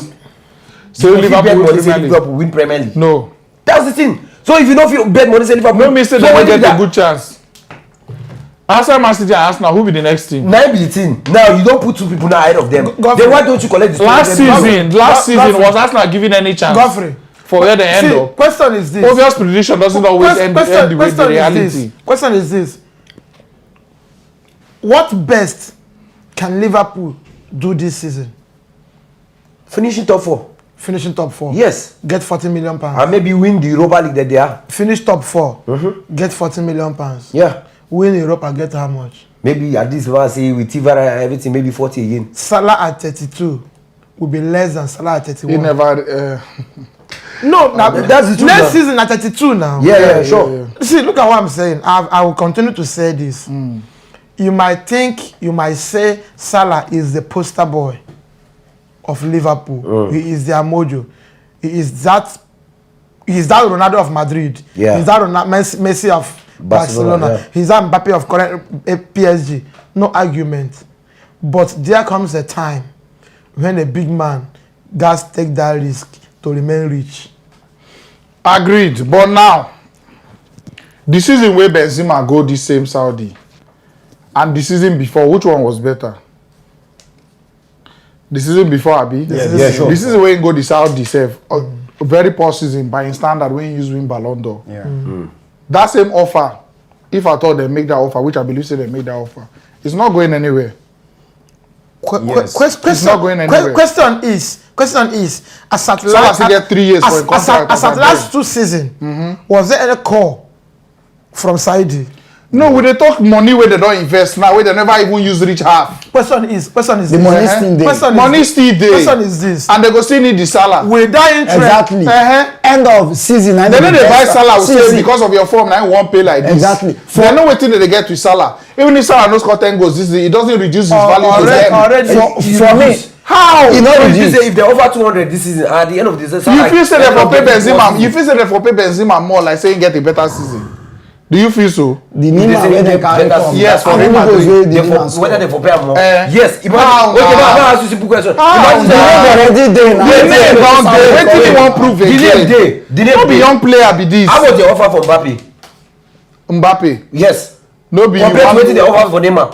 Speaker 2: So
Speaker 1: Liverpool win Premier League.
Speaker 2: No,
Speaker 1: that's the thing. So if you don't feel bet money, say Liverpool.
Speaker 2: No, Mister, they get a good chance. After Man City and Arsenal, who be the next team?
Speaker 1: Now be the team. Now you don't put 2 people now ahead of them. Then why don't you collect the
Speaker 2: last season was Arsenal given any chance?
Speaker 4: Godfrey.
Speaker 2: For where they end up.
Speaker 4: Question is this.
Speaker 2: Obvious prediction doesn't always end with the reality.
Speaker 4: Question is this. What best can Liverpool do this season?
Speaker 1: Finishing top 4.
Speaker 4: Finishing top 4.
Speaker 1: Yes.
Speaker 4: Get 40 million pounds.
Speaker 1: And maybe win the Europa League that they are.
Speaker 4: Finish top 4. Get 40 million pounds.
Speaker 1: Yeah.
Speaker 4: Win Europa, get how much?
Speaker 1: Maybe at this one say with Tivara everything, maybe 40 again.
Speaker 4: Salah at 32 will be less than Salah at 31.
Speaker 2: He never.
Speaker 4: No, now
Speaker 1: that's the truth.
Speaker 4: Next season at 32 now.
Speaker 1: Yeah, sure.
Speaker 4: Yeah. See, look at what I'm saying. I will continue to say this. You might say Salah is the poster boy of Liverpool. He is their mojo. He is that Ronaldo of Madrid.
Speaker 1: Yeah.
Speaker 4: He is that Messi of Barcelona. Yeah. He's that Mbappe of PSG. No argument. But there comes a time when a big man does take that risk to remain rich.
Speaker 2: Agreed. But now, the season where Benzema go this same Saudi and the season before, which one was better? The season before, Abi?
Speaker 1: Yeah, sure.
Speaker 2: The season where he go the Saudi self, a very poor season by standard when he win Ballon d'Or.
Speaker 3: Yeah.
Speaker 2: That same offer, if I thought they make that offer, which I believe say they make that offer, it's not going anywhere.
Speaker 4: It's
Speaker 2: not going anywhere.
Speaker 4: Question is, as at
Speaker 2: last, get 3 years for a contract.
Speaker 4: As at last 2 seasons, was there any call from Saudi?
Speaker 2: No, we dey talk money where they don't invest now, where they never even use reach half.
Speaker 4: Question is
Speaker 3: the money still there.
Speaker 2: Money still there.
Speaker 4: Question is this.
Speaker 2: And they go still need the Salah.
Speaker 4: With that interest.
Speaker 3: Exactly. End of season.
Speaker 2: They know they buy Salah say because of your form, now you won't pay like this.
Speaker 3: Exactly.
Speaker 2: They know what thing they get with Salah. Even if Salah no score 10 goals, it doesn't reduce his value to them.
Speaker 4: Already.
Speaker 3: For me, how?
Speaker 1: You know, if they offer 200 this season, at the end of the season,
Speaker 2: you feel say they for pay Benzema. You feel say they for pay Benzema more, like saying get a better season. Do you feel so?
Speaker 3: The Nima when they carry come.
Speaker 2: Yes, for
Speaker 1: me, whether they for pay more. Yes. Imagine. Okay, now ask you a simple question. Imagine
Speaker 3: already there now.
Speaker 2: The name down there. Wetin you wan prove again?
Speaker 1: The name
Speaker 2: no be young player be this.
Speaker 1: How about the offer for
Speaker 2: Mbappe?
Speaker 1: Yes.
Speaker 2: No be.
Speaker 1: Compared to wetin they offer for Neymar.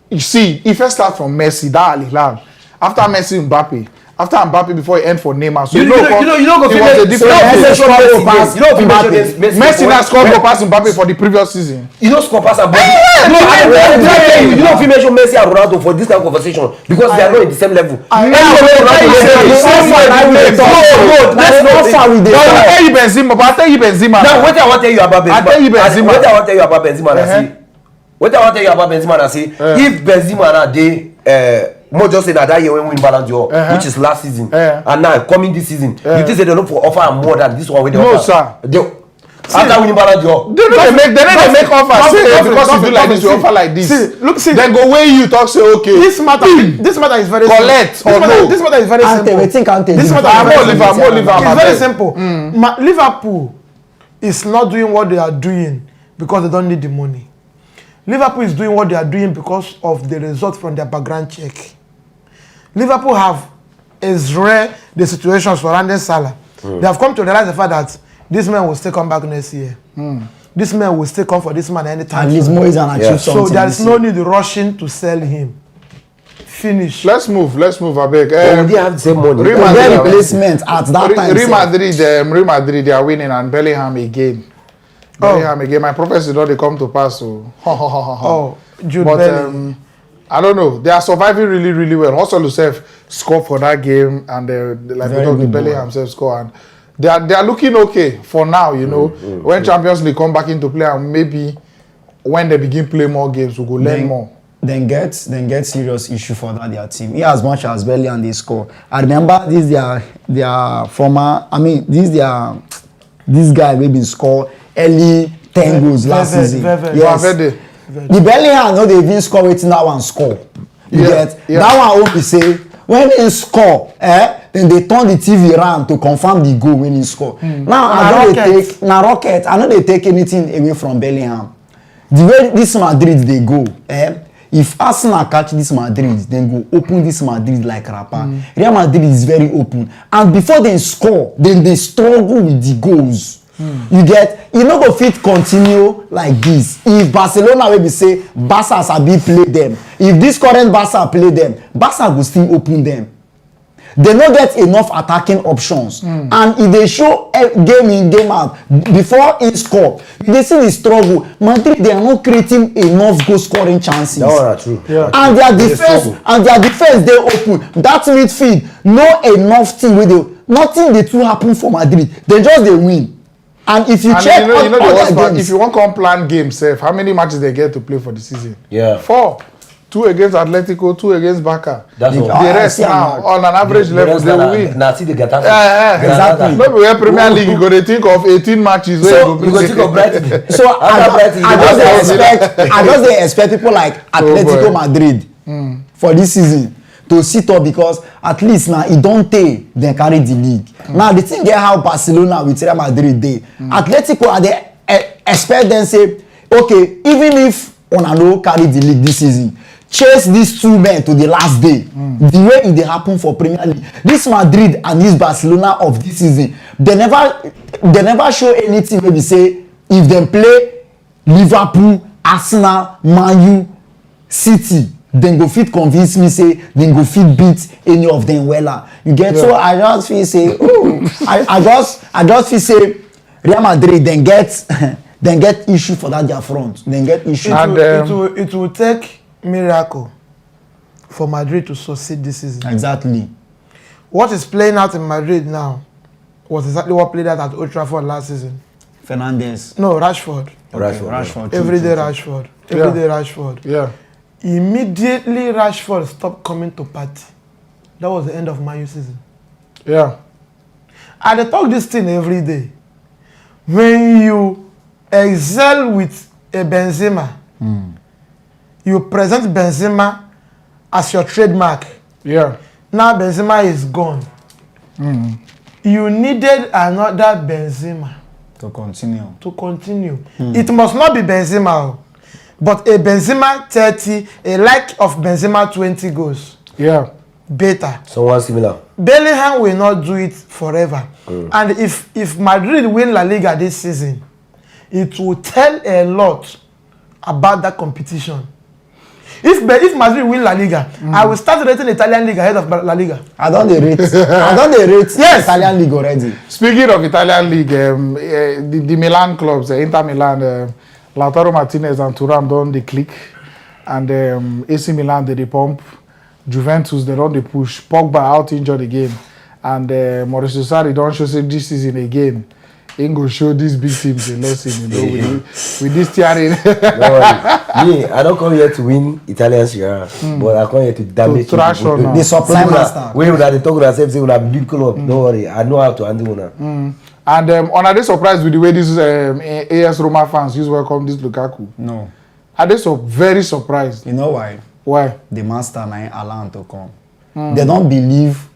Speaker 2: You see, if I start from Messi, that Al Hilal. After Messi, Mbappe. After Mbappe, before he end for Neymar. So
Speaker 1: you know go
Speaker 2: it was a different Messi that scored go pass Mbappe for the previous season.
Speaker 1: You know score pass Mbappe. You know if you mention Messi and Ronaldo for this kind of conversation because they are not in the same level.
Speaker 2: I tell you Benzema.
Speaker 1: Now what I want to tell you about Benzema.
Speaker 2: I tell you Benzema.
Speaker 1: What I want to tell you about Benzema na say if Benzema na dey more just say that year when we win Ballon d'Or, which is last season, and now coming this season, you think they don't offer more than this one?
Speaker 2: No, sir.
Speaker 1: After winning Ballon d'Or.
Speaker 2: They don't make offers. Because you do like this, you offer like this.
Speaker 4: See.
Speaker 2: Then go where you talk, say, okay.
Speaker 4: This matter is very
Speaker 2: collect
Speaker 4: simple.
Speaker 2: or no.
Speaker 4: This matter is very simple. This matter is very simple. Liverpool is not doing what they are doing because they don't need the money. Liverpool is doing what they are doing because of the result from their background check. Liverpool have as rare the situation surrounding Salah. They have come to realize the fact that this man will still come back next year. This man will still come for this man anytime.
Speaker 3: And he's more than achieve something.
Speaker 4: So there is no need rushing to sell him. Finish.
Speaker 2: Let's move, Abeg.
Speaker 1: We didn't have the same money.
Speaker 3: Real Madrid replacement at that time.
Speaker 2: Real Madrid, they are winning, and Bellingham again. My prophecy don't they come to pass. So.
Speaker 4: Jude
Speaker 2: but
Speaker 4: Bellingham.
Speaker 2: I don't know. They are surviving really, really well. Also, Lucef scored for that game, and like we talked, Bellingham himself score, and they are looking okay for now. You know, when Champions League come back into play, and maybe when they begin play more games, we go learn more.
Speaker 3: Then get serious issue for that their team. Yeah, as much as Bellingham they score. I remember this their former. I mean, this guy we been score early 10 goals last season. Yes. The Bellingham no they even score waiting that one score. You get that one only say when he score, then they turn the TV around to confirm the goal when he score. Now I know they take rocket. I know they take anything away from Bellingham. The way this Madrid they go, if Arsenal catch this Madrid, then go open this Madrid like rapper. Real Madrid is very open, and before they score, then they struggle with the goals. You get, you no go fit continue like this. If Barcelona will be say Barca sabi play them, if this current Barca play them, Barca go still open them. They no get enough attacking options, and if they show game in game out before he score, they see the struggle. Madrid they are not creating enough goal scoring chances.
Speaker 1: That's true. Yeah.
Speaker 3: And their defense they open. That midfield no enough thing with they nothing they too happen for Madrid. They just they win. And if you check games,
Speaker 2: if you want to come plan games, how many matches they get to play for the season?
Speaker 1: Yeah.
Speaker 2: 4. 2 against Atletico, 2 against Barca.
Speaker 1: That's
Speaker 2: the
Speaker 1: all.
Speaker 2: rest now, on an average level, they will win.
Speaker 1: Now see the Getafe.
Speaker 3: Exactly.
Speaker 2: Maybe we have Premier League, you go to think of 18 matches.
Speaker 1: So you go think of Brighton.
Speaker 3: So I just expect people like Atletico Madrid for this season to sit up, because at least now it don't take them carry the league. Now the thing get how Barcelona with Real Madrid they Atletico they expect them say, okay, even if Onano carry the league this season, chase these 2 men to the last day. The way it happen for Premier League. This Madrid and this Barcelona of this season, they never show anything where we say if they play Liverpool, Arsenal, Man U, City, then go fit convince me say then go fit beat any of them wella. You get so I just feel say I just feel say Real Madrid then get issue for that their front. Then get issue.
Speaker 4: It will take miracle for Madrid to succeed this season.
Speaker 3: Exactly.
Speaker 4: What is playing out in Madrid now was exactly what played out at Old Trafford last season.
Speaker 3: Fernandes.
Speaker 4: No, Rashford.
Speaker 3: Rashford.
Speaker 4: Everyday Rashford. Everyday Rashford.
Speaker 2: Yeah.
Speaker 4: Immediately Rashford stopped coming to party. That was the end of Man U season.
Speaker 2: Yeah.
Speaker 4: And they talk this thing every day. When you excel with a Benzema, you present Benzema as your trademark.
Speaker 2: Yeah.
Speaker 4: Now Benzema is gone. You needed another Benzema
Speaker 3: To continue.
Speaker 4: It must not be Benzema, but a Benzema 30, a like of Benzema 20 goals.
Speaker 2: Yeah.
Speaker 4: Better.
Speaker 1: Someone similar.
Speaker 4: Bellingham will not do it forever. And if Madrid win La Liga this season, it will tell a lot about that competition. If Madrid win La Liga, I will start rating Italian league ahead of La Liga.
Speaker 3: I don't rate yes. Italian league already.
Speaker 2: Speaking of Italian league, the Milan clubs, Inter Milan, Lautaro Martinez and Thuram don dey click, and AC Milan they pump. Juventus they don dey push. Pogba out injured again, and Mauricio Sarri don show say this season again he go show these big teams a lesson, with this tearing.
Speaker 1: Me, I don't come here to win Italian Serie A, but I come here to damage people.
Speaker 3: The supply master.
Speaker 1: We would have talked to ourselves, say we have big club. Don't worry, I know how to handle one.
Speaker 2: And are they surprised with the way these AS Roma fans use welcome this Lukaku?
Speaker 3: No.
Speaker 2: Are they very surprised?
Speaker 3: You know why?
Speaker 2: Why?
Speaker 3: The master na Alan to come. They don't believe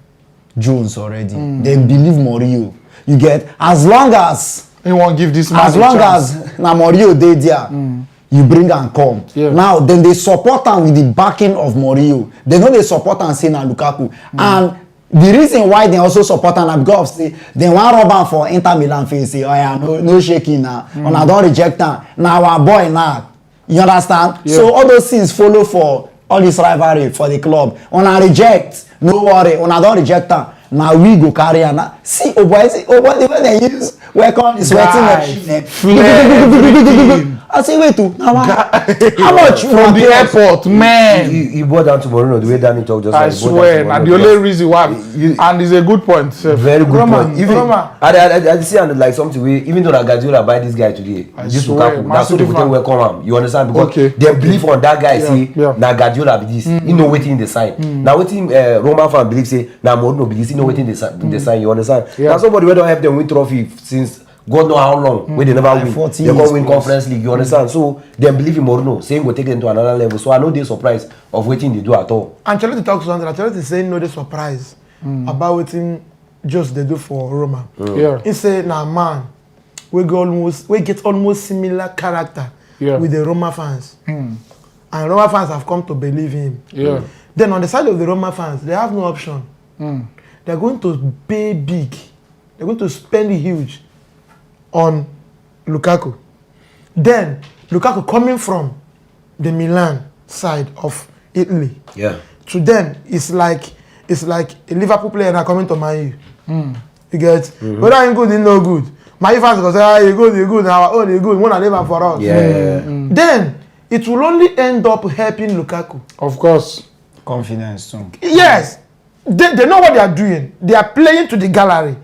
Speaker 3: Jones already. They believe Mourinho. You get, as long as
Speaker 2: he won't give this man
Speaker 3: as long as na Mourinho dey there, you bring and come.
Speaker 2: Yeah.
Speaker 3: Now then they support am with the backing of Mourinho. They know they support am say na Lukaku. And the reason why they also support am na because say they wan rub am for Inter Milan face say, oh yeah, no shaking na. Una don reject am. Na our boy now. You understand? Yeah. So all those things follow for all this rivalry for the club. Una reject, no worry. Una don reject am. Now we go carry am. See, oh boy, the way they use welcome the sweating machine. I say, wait, now how much
Speaker 2: from the airport, man?
Speaker 1: You brought down to Mourinho the way Dani talk just.
Speaker 2: I swear, and the only reason why, and it's a good point.
Speaker 1: Very good point. Even I see and like something we even though Guardiola buy this guy today, this Lukaku, that's what they will welcome him. You understand? Because they believe on that guy. Say na Guardiola be this. You know waiting the sign. Now waiting Roma fan believe say na Mourinho be this. You know waiting the sign. You understand? Now somebody we don't have them win trophy since God know how long when they never win. They can't win Conference League. You understand? So they believe in Mourinho, saying we'll take them to another level. So I know they're surprised of waiting they do at all.
Speaker 4: Ancelotti talks something. Ancelotti saying no, they surprised about waiting just they do for Roma. He say nah man, we get almost similar character with the Roma fans, and Roma fans have come to believe him. Then on the side of the Roma fans, they have no option. They're going to pay big. They're going to spend huge on Lukaku. Then Lukaku coming from the Milan side of Italy. To them, it's like a Liverpool player now coming to Man U. You get whether I'm good, it's no good. My fans go say, ah, you good, now our own you good, one and never for us. Then it will only end up helping Lukaku.
Speaker 2: Of course.
Speaker 3: Confidence too.
Speaker 4: Yes. They know what they are doing. They are playing to the gallery.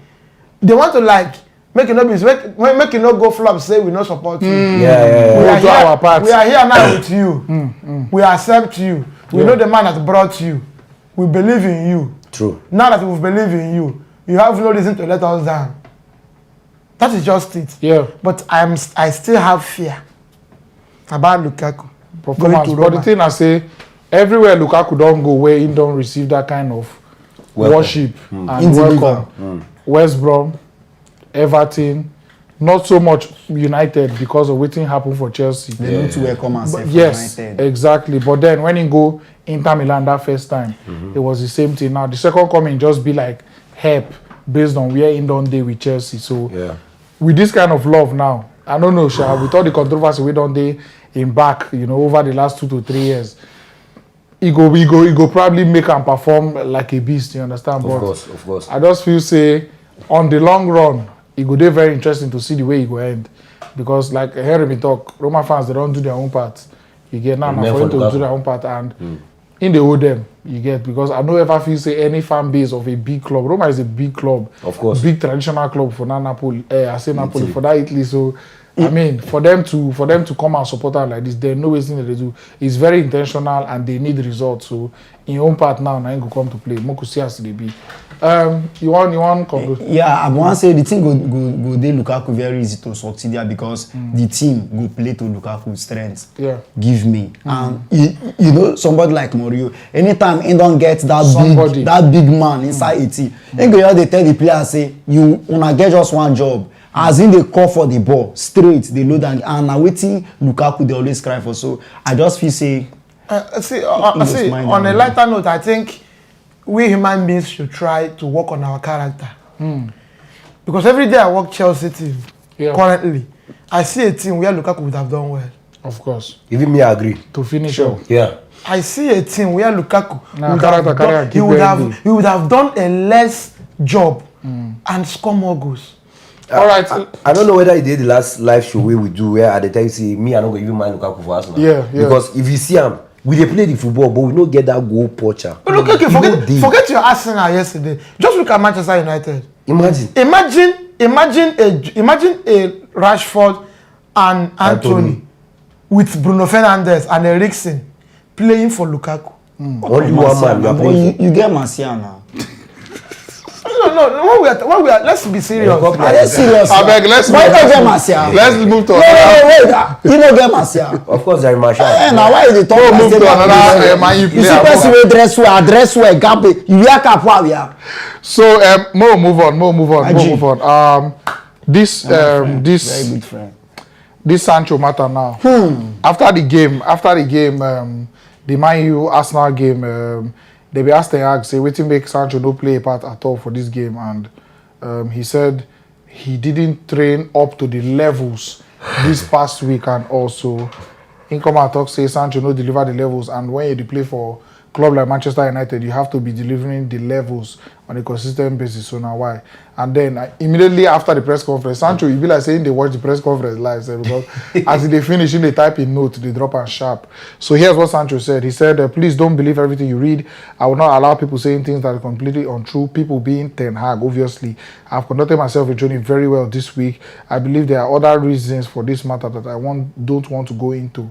Speaker 4: They want to like make it not go flop, say we not support you. We are here now with you. We accept you. We know the man that brought you. We believe in you.
Speaker 1: True.
Speaker 4: Now that we believe in you, you have no reason to let us down. That is just it. But I still have fear about Lukaku.
Speaker 2: Performance. But the thing I say, everywhere Lukaku don't go where he don't receive that kind of worship and welcome. West Brom, Everton, not so much United because of waiting happened for Chelsea.
Speaker 3: They need to welcome us.
Speaker 2: Yes, exactly. But then when he go Inter Milan that first time, it was the same thing. Now the second coming just be like help based on where he don't day with Chelsea. So with this kind of love now, I don't know, Sha, with all the controversy we don't day in back, you know, over the last 2 to 3 years. He go probably make and perform like a beast, you understand?
Speaker 1: Of course.
Speaker 2: I just feel say on the long run, it go be very interesting to see the way it go end. Because like Henry been talk, Roma fans they don't do their own part. You get now for them to do their own part and in the owe them, you get, because I don't ever feel say any fan base of a big club. Roma is a big club. Of course. Big traditional club for Napoli, I say Napoli for that Italy. So I mean, for them to come and support them like this, there's no thing that they do. It's very intentional and they need results. So in your own part now go come to play. Moku see as they be. You want conclude?
Speaker 3: Yeah, I want to say the thing go dey Lukaku very easy to succeed there because the team go play to Lukaku's strengths. Give me. And you know somebody like Mourinho, anytime he don't get that big man inside a team, he go they tell the player say you wanna get just one job. As in they call for the ball straight, they load and now waiting Lukaku they always cry for. So I just feel say
Speaker 4: see on a lighter note, I think we human beings should try to work on our character. Because every day I work Chelsea team currently, I see a team where Lukaku would have done well.
Speaker 2: Of course.
Speaker 1: Even me agree.
Speaker 2: To finish up.
Speaker 4: I see a team where Lukaku would have done a less job and score more goals.
Speaker 2: All right.
Speaker 1: I don't know whether he did the last live show we do where at the time say me I don't go even mind Lukaku for us now. Because if you see him, we dey play the football but we don't get that goal poacher.
Speaker 4: But look, forget your Arsenal yesterday. Just look at Manchester United. Imagine a Rashford and Anthony with Bruno Fernandes and Eriksen playing for Lukaku.
Speaker 1: Only one man.
Speaker 3: You get Martial now.
Speaker 4: When we are, let's be serious.
Speaker 3: Let's serious.
Speaker 2: I beg, let's move to
Speaker 3: No, you know get Martial.
Speaker 1: Of course, very much.
Speaker 3: Now why you talk?
Speaker 2: Move to another Man U
Speaker 3: player. You see person wey dress well, gap. You wear cap we are.
Speaker 2: So move on. This
Speaker 3: very good friend.
Speaker 2: This Sancho matter now. After the game, the Man U Arsenal game, they be asked Ten Hag say wetin make Sancho no play a part at all for this game, and he said he didn't train up to the levels this past week, and also in come and talk say Sancho no deliver the levels, and when you dey play for club like Manchester United, you have to be delivering the levels on a consistent basis. So now why? And then immediately after the press conference, Sancho, you be like saying they watch the press conference live, say, because as they finish, they type in note, they drop and sharp. So here's what Sancho said. He said, please don't believe everything you read. I will not allow people saying things that are completely untrue. People being Ten Hag, obviously. I've conducted myself in training very well this week. I believe there are other reasons for this matter that I don't want to go into.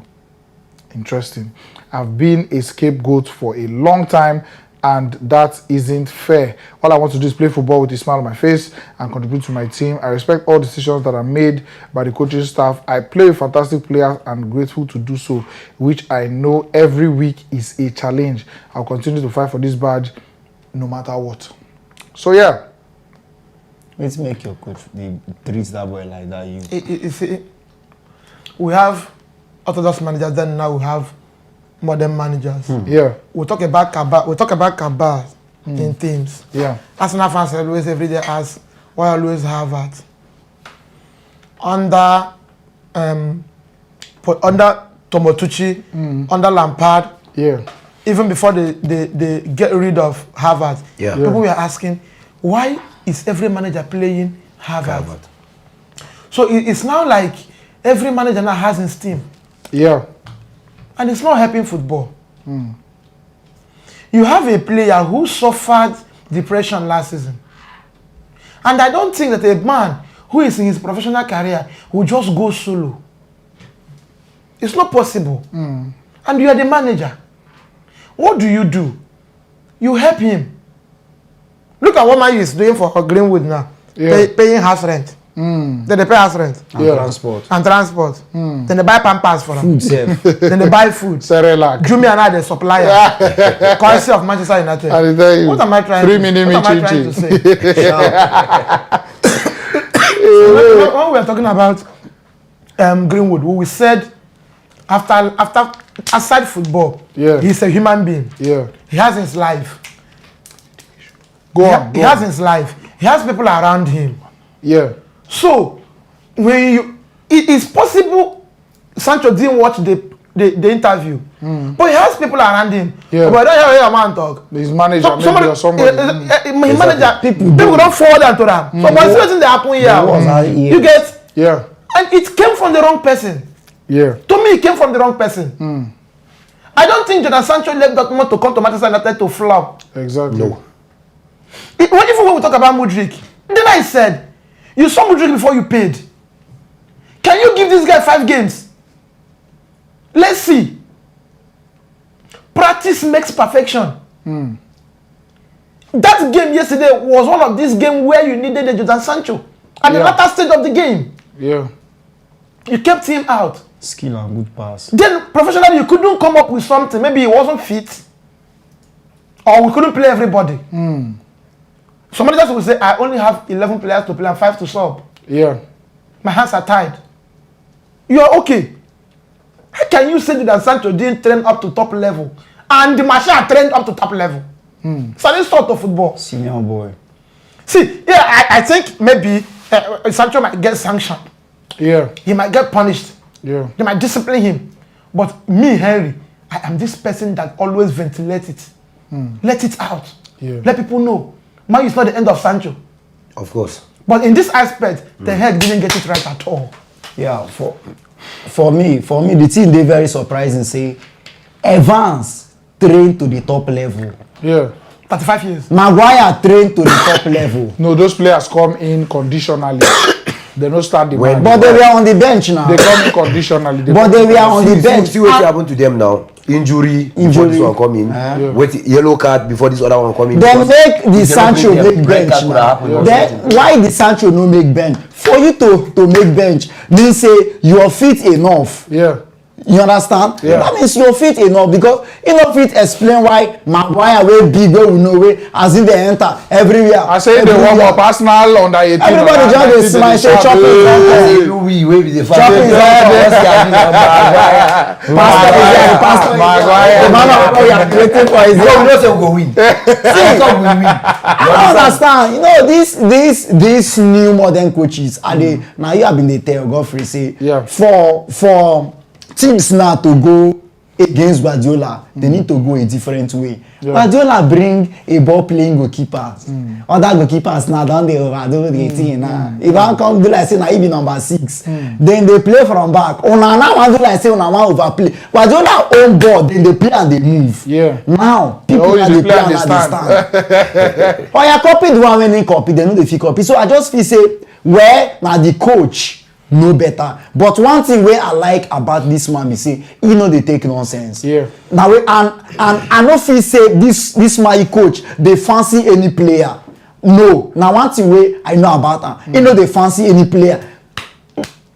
Speaker 2: Interesting. I've been a scapegoat for a long time, and that isn't fair. All I want to do is play football with a smile on my face and contribute to my team. I respect all decisions that are made by the coaching staff. I play with fantastic players and grateful to do so, which I know every week is a challenge. I'll continue to fight for this badge no matter what. So yeah.
Speaker 3: Let's make your coach treat that boy like that. You
Speaker 4: see, we have Orthodox managers, then now we have modern managers.
Speaker 2: Yeah.
Speaker 4: We talk about Kabal in teams.
Speaker 2: Yeah.
Speaker 4: Arsenal fans always every day ask why always Harvard. Under Tomotucci, under Lampard, even before they get rid of Harvard, people were asking why is every manager playing Harvard? So it's now like every manager now has his team.
Speaker 2: Yeah.
Speaker 4: And it's not helping football. You have a player who suffered depression last season. And I don't think that a man who is in his professional career will just go solo. It's not possible. And you are the manager. What do? You help him. Look at what Man U is doing for Greenwood now. Paying house rent. Then they pay house rent. And transport. Then they buy Pampers for them. Then they buy food. Jumia and I, the supplier. Currency of Manchester United. What am I trying to say? So when we are talking about Greenwood, we said aside football, he's a human being. He has his life. He has his life. He has people around him. So, when it is possible Sancho didn't watch the interview, but he has people around him. But I don't hear a man talk.
Speaker 2: His manager, or somebody.
Speaker 4: His manager, people don't forward that to them. So, what's something that happened here? You get? And it came from the wrong person. To me, it came from the wrong person. I don't think Jadon Sancho left Dortmund to come to Manchester United to flop.
Speaker 2: Exactly.
Speaker 1: No.
Speaker 4: Even when we talk about Mudryk, then I said, you saw Mudryk before you paid. Can you give this guy 5 games? Let's see. Practice makes perfection. That game yesterday was one of these games where you needed the Jadon Sancho at the latter stage of the game. You kept him out.
Speaker 3: Skill and good pass.
Speaker 4: Then professionally, you couldn't come up with something. Maybe he wasn't fit, or we couldn't play everybody. Some managers will say, I only have 11 players to play and 5 to sub. My hands are tied. You are okay. How can you say that Sancho didn't train up to top level and the machine trained up to top level? So this sort of football.
Speaker 3: Senior boy.
Speaker 4: See, I think maybe Sancho might get sanctioned. He might get punished. They might discipline him. But me, Henry, I am this person that always ventilates it. Let it out. Let people know. Man, it's not the end of Sancho.
Speaker 1: Of course.
Speaker 4: But in this aspect, Ten Hag didn't get it right at all.
Speaker 3: For me, the team they very surprising. Say, Evans trained to the top level.
Speaker 4: 35 years.
Speaker 3: Maguire trained to the top level.
Speaker 2: No, those players come in conditionally. They don't start the
Speaker 3: But they were on the bench now.
Speaker 2: They come in conditionally.
Speaker 3: But they were on the bench.
Speaker 1: See what happened to them now. injury before this one come in. Wait, yellow card before this other one come in.
Speaker 3: Then make the Sancho make bench. Then why the Sancho no make bench? For you to make bench means say you are fit enough.
Speaker 2: Yeah.
Speaker 3: You understand?
Speaker 2: Yeah.
Speaker 3: That means you're fit enough because you know fit explain why Maguire way big way we know way as if they enter everywhere.
Speaker 2: I say they warm up Arsenal under 18.
Speaker 3: Everybody just dey smile say chopping is on.
Speaker 1: We be the
Speaker 3: Chopping is on. Pastor, the man we are creating for his.
Speaker 1: No, we don't say we go win. We win.
Speaker 3: I don't understand. You know these new modern coaches are they now you have been dey tell Godfrey say for teams now to go against Guardiola, they need to go a different way. Yeah. Guardiola bring a ball playing goalkeeper. Other goalkeepers now don't they overdo the thing now. If I come do like say now he be number 6, then they play from back. Onana want do like say Onana want overplay. Guardiola own ball, then they play and they move.
Speaker 2: Yeah.
Speaker 3: Now people that they play and they stand. Or you copy the one when they copy, they know they fit copy. So I just feel say where now the coach no better. But one thing wey I like about this man be say he no dey take nonsense.
Speaker 2: Yeah.
Speaker 3: Now and I no feel say this my coach dey fancy any player. No. Now one thing wey I know about am, he no dey fancy any player.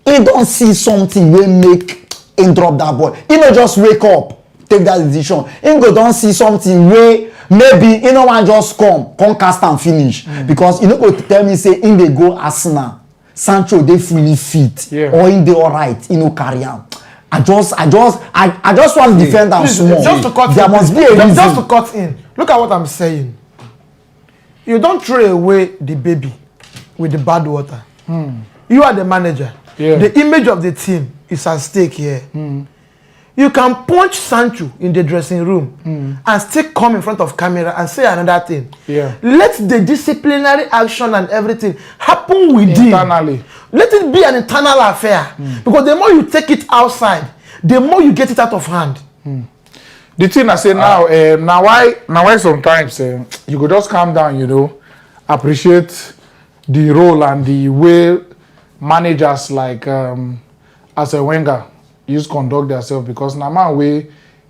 Speaker 3: He don see something wey make him drop that ball. He no just wake up take that decision. He go don see something wey maybe he no wan just come cast am finish. Because he no go tell me say him dey go Arsenal. Sancho they fully fit or in the alright, you know, carry am. I just want to defend them small.
Speaker 4: Just to cut
Speaker 3: there
Speaker 4: in,
Speaker 3: must be a reason.
Speaker 4: Just to cut in. Look at what I'm saying. You don't throw away the baby with the bad water. You are the manager. The image of the team is at stake here. You can punch Sancho in the dressing room and still come in front of camera and say another thing. Let the disciplinary action and everything happen within.
Speaker 2: Internally.
Speaker 4: Let it be an internal affair. Because the more you take it outside, the more you get it out of hand.
Speaker 2: The thing I say now why sometimes you could just calm down, you know, appreciate the role and the way managers like as a Wenger use conduct themselves, because na man way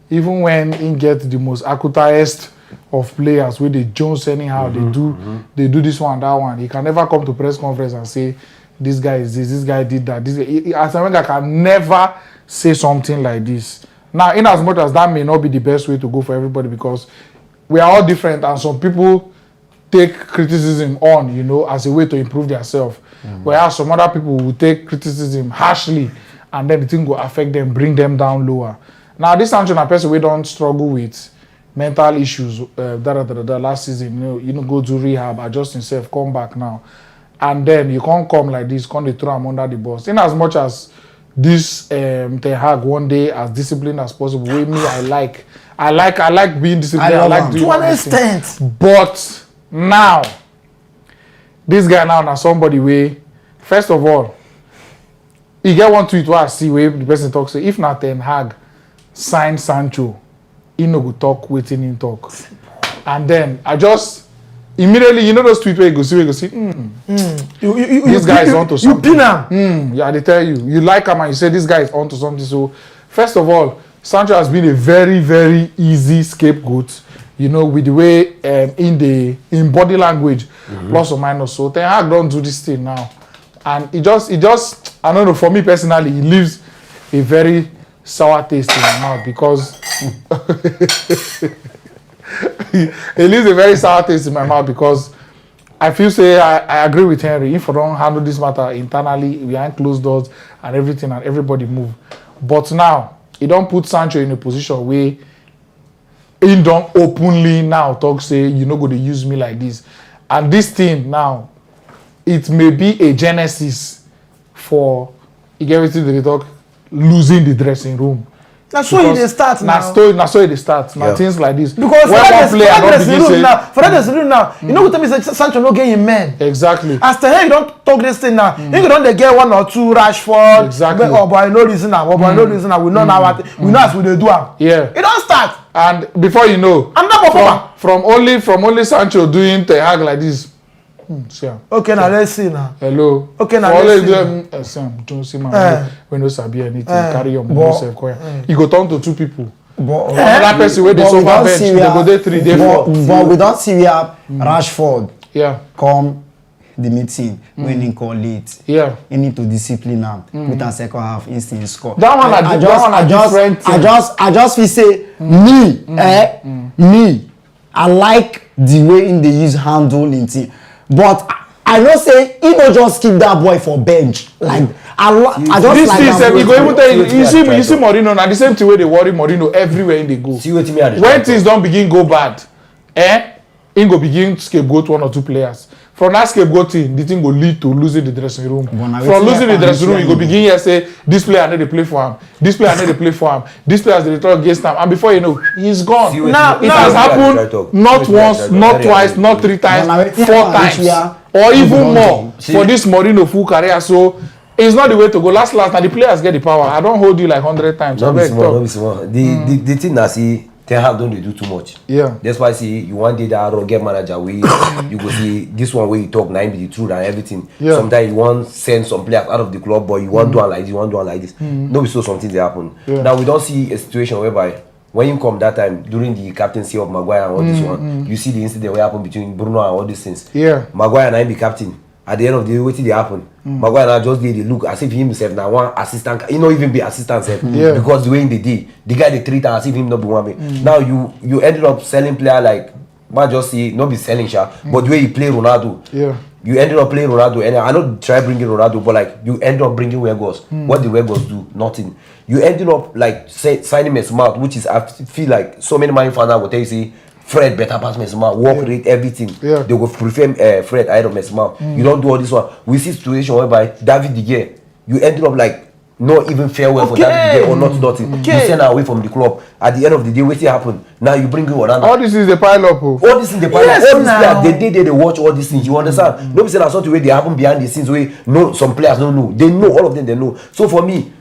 Speaker 2: even when he get the most acutest of players where they jones anyhow, they do this one, that one, he can never come to press conference and say this guy is this guy did that, this guy, as a Wenger can never say something like this. Now, in as much as that may not be the best way to go for everybody, because we are all different and some people take criticism on, you know, as a way to improve themselves, whereas some other people will take criticism harshly and then the thing will affect them, bring them down lower. Now, this Sancho na person we don't struggle with mental issues last season, you know, go to rehab, adjust himself, come back now. And then you can't come like this, can't throw him under the bus. In as much as this Ten Hag one day as disciplined as possible, with me, I like being disciplined. I like doing
Speaker 4: to an extent.
Speaker 2: But now, this guy now somebody way, first of all, he get one tweet where I see where the person talks, say, if not Ten Hag sign Sancho, he no go talk, waiting in talk. And then I just immediately, you know those tweets where you go see, this guy is onto something.
Speaker 4: You pin him.
Speaker 2: Yeah, they tell you. You like him and you say this guy is onto something. So, first of all, Sancho has been a very, very easy scapegoat, you know, with the way in body language, plus or minus. So, Ten Hag don't do this thing now. And it just, I don't know, for me personally, it leaves a very sour taste in my mouth because it leaves a very sour taste in my mouth because I feel I agree with Henry. If I don't handle this matter internally, behind closed doors and everything, and everybody move. But now, he don't put Sancho in a position where he don't openly now talk, say, you know, go to use me like this. And this thing now, it may be a genesis for, you get everything they talk, losing the dressing room.
Speaker 4: That's why they start now.
Speaker 2: That's why they start. Now things like this.
Speaker 4: Because for that dressing room now, you know what I mean? Sancho no getting men.
Speaker 2: Exactly.
Speaker 4: As the hell you don't talk this thing now. You don't get one or two Rashford.
Speaker 2: Exactly.
Speaker 4: Oh boy, no reason now. Oh boy, no reason now. We know now we know as we do.
Speaker 2: Yeah.
Speaker 4: It don't start.
Speaker 2: And before you know,
Speaker 4: I'm not
Speaker 2: from only Sancho doing Ten Hag like this.
Speaker 4: Okay, now let's see now.
Speaker 2: Hello.
Speaker 4: Okay, now let's see.
Speaker 2: Don't see my when no sabi anything. Carry your money yourself. You go turn to two people. Another person where they so far bench, they go there 3 days.
Speaker 3: But we don't see where Rashford come the meeting when he call late.
Speaker 2: Yeah.
Speaker 3: He need to discipline him with a second half instant score.
Speaker 2: That one
Speaker 3: I just feel say me, I like the way in they use handling thing. But I know say he don't just keep that boy for bench. Like I just
Speaker 2: this
Speaker 3: like
Speaker 2: that. You go even tell you see Mourinho now the same thing way they worry Mourinho everywhere they go. When things don't begin go bad, he go begin scapegoat 1 or 2 players. From that scapegoating, the thing will lead to losing the dressing room. From losing the dressing room, you go begin here say, this player need to play for him. This player need to play for him. This player has the return against him. And before you know, he's gone. Now, it has happened not once, not twice, not 3 times, 4 times. Or even more for this Mourinho full career. So, it's not the way to go. Last, and the players get the power. I don't hold you like 100 times.
Speaker 1: No be small. The thing I see, Ten Hag don't do too much.
Speaker 2: Yeah.
Speaker 1: That's why I see you want that rugged manager where you go see this one where you talk 9 be the truth and everything.
Speaker 2: Yeah.
Speaker 1: Sometimes you want send some players out of the club, but you want do one like this, you want do one like this. No, we saw something that happen. Yeah. Now we don't see a situation whereby when you come that time during the captaincy of Maguire and all this one, you see the incident where happened between Bruno and all these things.
Speaker 2: Yeah.
Speaker 1: Maguire and I be captain. At the end of the day, what did happen? Maguire now just did the look as if himself now one assistant, he not even be assistant self because the way in the day, the guy they treat as if him not be one. Now you ended up selling player like, man just see not be selling but the way you play Ronaldo, you ended up playing Ronaldo, and I don't try bringing Ronaldo, but like you ended up bringing Weghorst. What the Weghorst do? Nothing. You ended up like signing Mesmouth, which is I feel like so many Man fans will tell you say Fred better pass Mesmouth, work rate, everything. They will prefer Fred ahead of Mesmouth. You don't do all this one. We see situation whereby David De Gea, you ended up like not even farewell for David De Gea or not nothing. You send her away from the club. At the end of the day, what happen? Now you bring in Orlando.
Speaker 2: All this is the pile up.
Speaker 1: All this is the pile up. All these players, they watch all these things. You understand? Nobody say that's not the way they happen behind the scenes where no some players don't know. They know, all of them they know. So for me,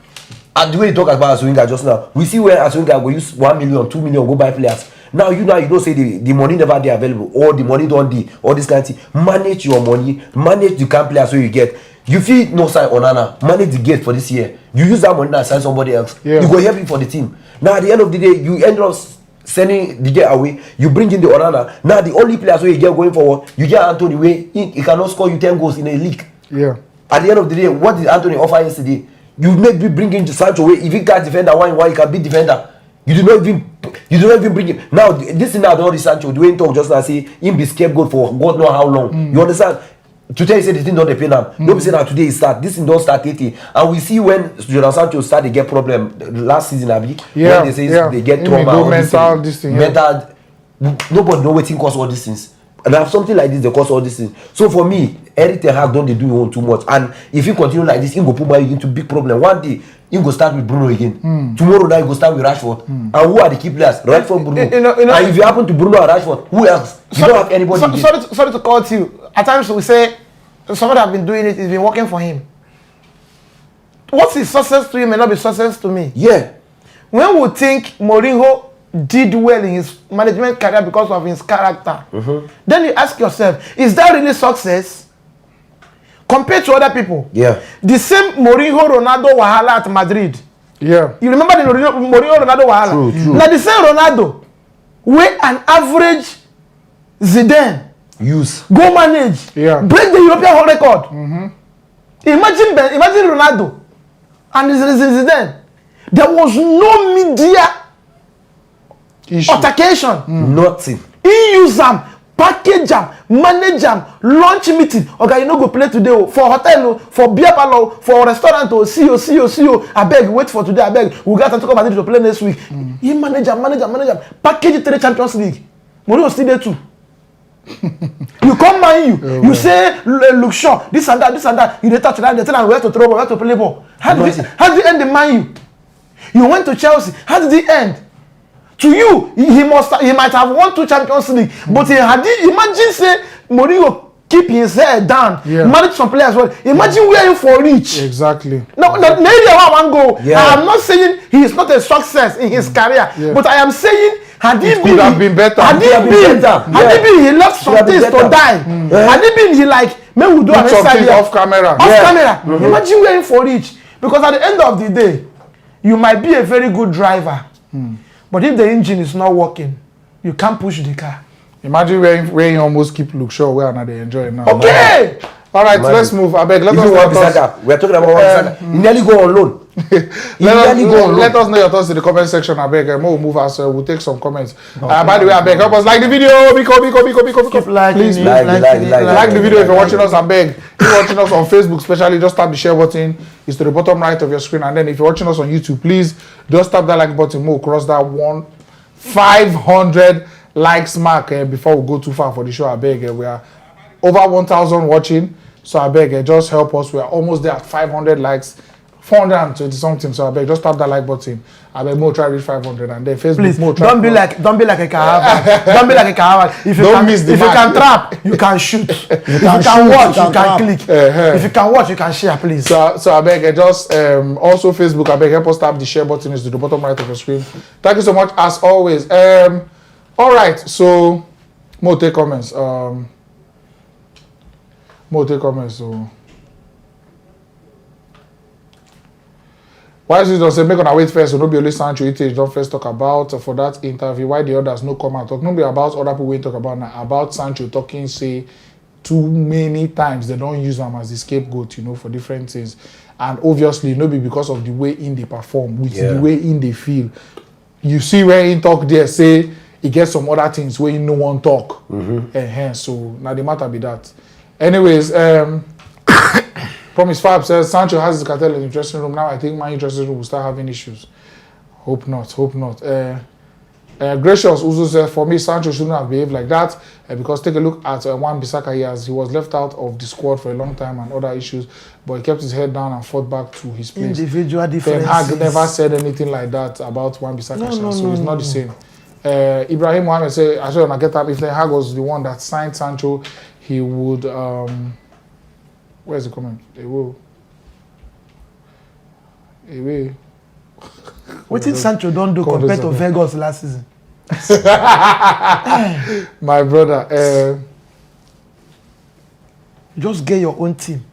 Speaker 1: and the way you talk about Aswinga just now, we see where Aswinga go use 1 million, 2 million, go buy players. Now you don't say the money never there available or the money don't be all this kind of thing. Manage your money, manage the camp players so you get. You feel no sign Onana, manage the gate for this year. You use that money and sign somebody else. You go help him for the team. Now at the end of the day, you end up sending the get away. You bring in the Onana. Now the only players where you get going forward, you get Anthony where he cannot score you 10 goals in a league. At the end of the day, what did Anthony offer yesterday? You make me bring in Sancho where if he can't defender why he can be defender. You do not even bring him. Now this thing now the Sancho the way he talk just now say him be scapegoat for God know how long. You understand? Today he said the thing don't depend on. Nobody say now today he start. This thing don't start 80. And we see when Jordan Sancho start they get problem last season when they say they get trauma
Speaker 2: mental this thing.
Speaker 1: Mental nobody know what thing cause all these things. And have something like this they cause all these things. So for me, Ten Hag don't they do own too much. And if you continue like this, he go put you into big problem. One day he go start with Bruno again. Tomorrow night he go start with Rashford. And who are the key players? Rashford, Bruno. And if you happen to Bruno and Rashford, who else? You don't have anybody.
Speaker 4: Sorry to cut you. At times we say somebody have been doing it, it's been working for him. What is success to him may not be success to me.
Speaker 1: Yeah.
Speaker 4: When we think Mourinho did well in his management career because of his character, then you ask yourself, is that really success? Compared to other people.
Speaker 1: Yeah.
Speaker 4: The same Mourinho Ronaldo Wahala at Madrid.
Speaker 2: Yeah.
Speaker 4: You remember the Mourinho Ronaldo Wahala?
Speaker 1: True.
Speaker 4: Now the same Ronaldo, where an average Zidane
Speaker 1: Use.
Speaker 4: go manage, break the European world record. Imagine Ronaldo and Zidane. There was no media altercation.
Speaker 1: Nothing.
Speaker 4: He use them, package them, manage them, launch meeting. Okay, you know go play today for hotel, for beer parlor, for restaurant, see you. I beg, wait for today. I beg, we got to come Madrid to play next week. He manage them. Package 3 Champions League. Mourinho still there too. You come man you say look sure this and that. You touch that. They tell him where to throw ball, where to play ball. How did he end the man you went to Chelsea. How did he end? To you, he might have won 2 Champions League, but imagine say Mourinho keep his head down, manage some players well. Imagine where he for reach.
Speaker 2: Exactly.
Speaker 4: Now, maybe I want to go. I am not saying he is not a success in his career, but I am saying had he been better, he left some things to die. Had he been maybe we do
Speaker 2: something off camera.
Speaker 4: Imagine where he for reach, because at the end of the day, you might be a very good driver. But if the engine is not working, you can't push the car.
Speaker 2: Imagine where you almost keep look sure where now they enjoy it now.
Speaker 4: Okay.
Speaker 2: All right, let's move. I beg. Let us
Speaker 1: we're talking about Wan-Bissaka. He nearly go on loan.
Speaker 2: Let us know your thoughts in the comment section. I beg. We'll move us. We'll take some comments. By the way, I beg, help us like the video. Keep liking.
Speaker 4: Please
Speaker 2: like the video if you're watching us. I beg. If you're watching us on Facebook, especially, just tap the share button. It's to the bottom right of your screen. And then if you're watching us on YouTube, please just tap that like button. We'll cross that 500 likes mark before we go too far for the show. I beg. We are over 1,000 watching. So I beg, just help us. We are almost there at 500 likes, 420 something. So I beg, just tap that like button. I beg, more try reach 500, and then Facebook.
Speaker 4: Please,
Speaker 2: more
Speaker 4: don't be like a Kahava. Don't be like a Kahava. If you can trap, you can shoot. If you can watch, you can click. If you can watch, you can share. Please.
Speaker 2: So I beg, just also Facebook. I beg, help us tap the share button. Is to the bottom right of your screen. Thank you so much as always. All right, so more take comments. So why is it don't say make on wait first? So no be only Sancho Ite don't first talk about for that interview. Why the others no come and talk? No be about other people we talk about now. About Sancho talking say too many times they don't use him as the scapegoat, for different things. And obviously no be because of the way in they perform, which is the way in they feel. You see where in talk there say he gets some other things where no one talk. So now the matter be that. Anyways, Promise Fab says Sancho has his cartel in the dressing room. Now I think my dressing room will start having issues. Hope not. Gracious also says for me Sancho shouldn't have behaved like that because take a look at Wan-Bissaka. He was left out of the squad for a long time and other issues, but he kept his head down and fought back to his place.
Speaker 4: Individual differences.
Speaker 2: Ten Hag never said anything like that about Wan-Bissaka, so it's not the same. Ibrahim Mohammed said, I should get up if Ten Hag was the one that signed Sancho, he would where's the comment? He will.
Speaker 4: What did Sancho don't do compared to Vegas last season?
Speaker 2: My brother.
Speaker 4: Just get your own team.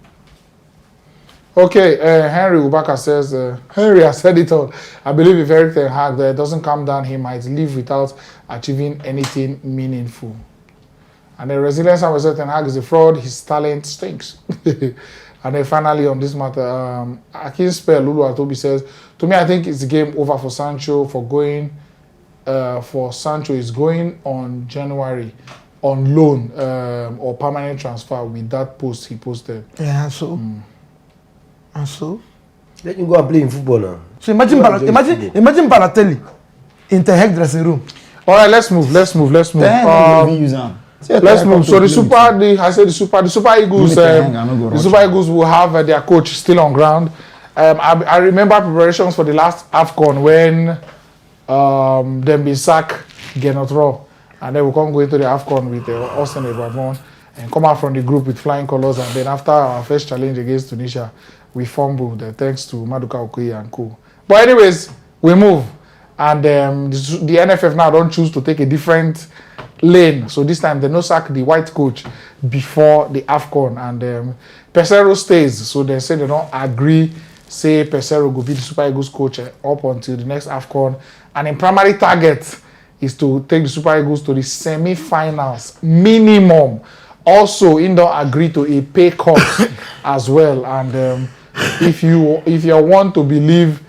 Speaker 2: Okay, Henry Ubaka says, Henry has said it all. I believe if Eric Ten Hag doesn't calm down, he might leave without achieving anything meaningful. And the resilience I was saying, Ten Hag is a fraud, his talent stinks. And then finally on this matter, Akin Spell Lulu Atobi says, to me I think it's game over for Sancho is going on January on loan or permanent transfer with that post he posted.
Speaker 4: Yeah, so. And so?
Speaker 1: Let him go and play in football now.
Speaker 4: So imagine Balotelli in the Hag dressing room.
Speaker 2: All right, let's move. Let's move. So the Super Eagles. The Super Eagles will have their coach still on ground. I remember preparations for the last AFCON when them be sack Gernot Raw, and then we come go into the AFCON with Austin Ebavon and come out from the group with flying colours, and then after our first challenge against Tunisia, we fumbled thanks to Maduka Okoye and co. But anyways, we move, and the NFF now don't choose to take a different lane. So this time they no sack the white coach before the AFCON, and Pesero stays. So they say they don't agree. Say Pesero will be the Super Eagles coach up until the next AFCON, and in primary target is to take the Super Eagles to the semi-finals minimum. Also, he don't agree to a pay cut as well, and if you want to believe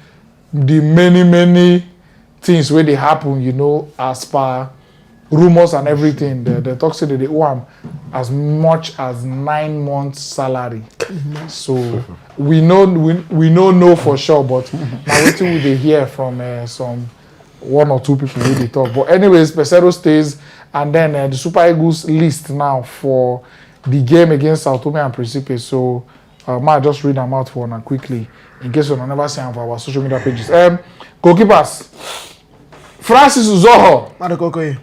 Speaker 2: the many things where they happen, as per rumors and everything, the talk say that they owe him as much as 9 months salary. So we know for sure, but now wait till we hear from some 1 or 2 people who they talk. But anyways, Pesero stays, and then the Super Eagles list now for the game against Sao Tome and Principe. So might just read them out for now quickly in case you never see them for our social media pages. Goalkeepers. Francis Uzoho.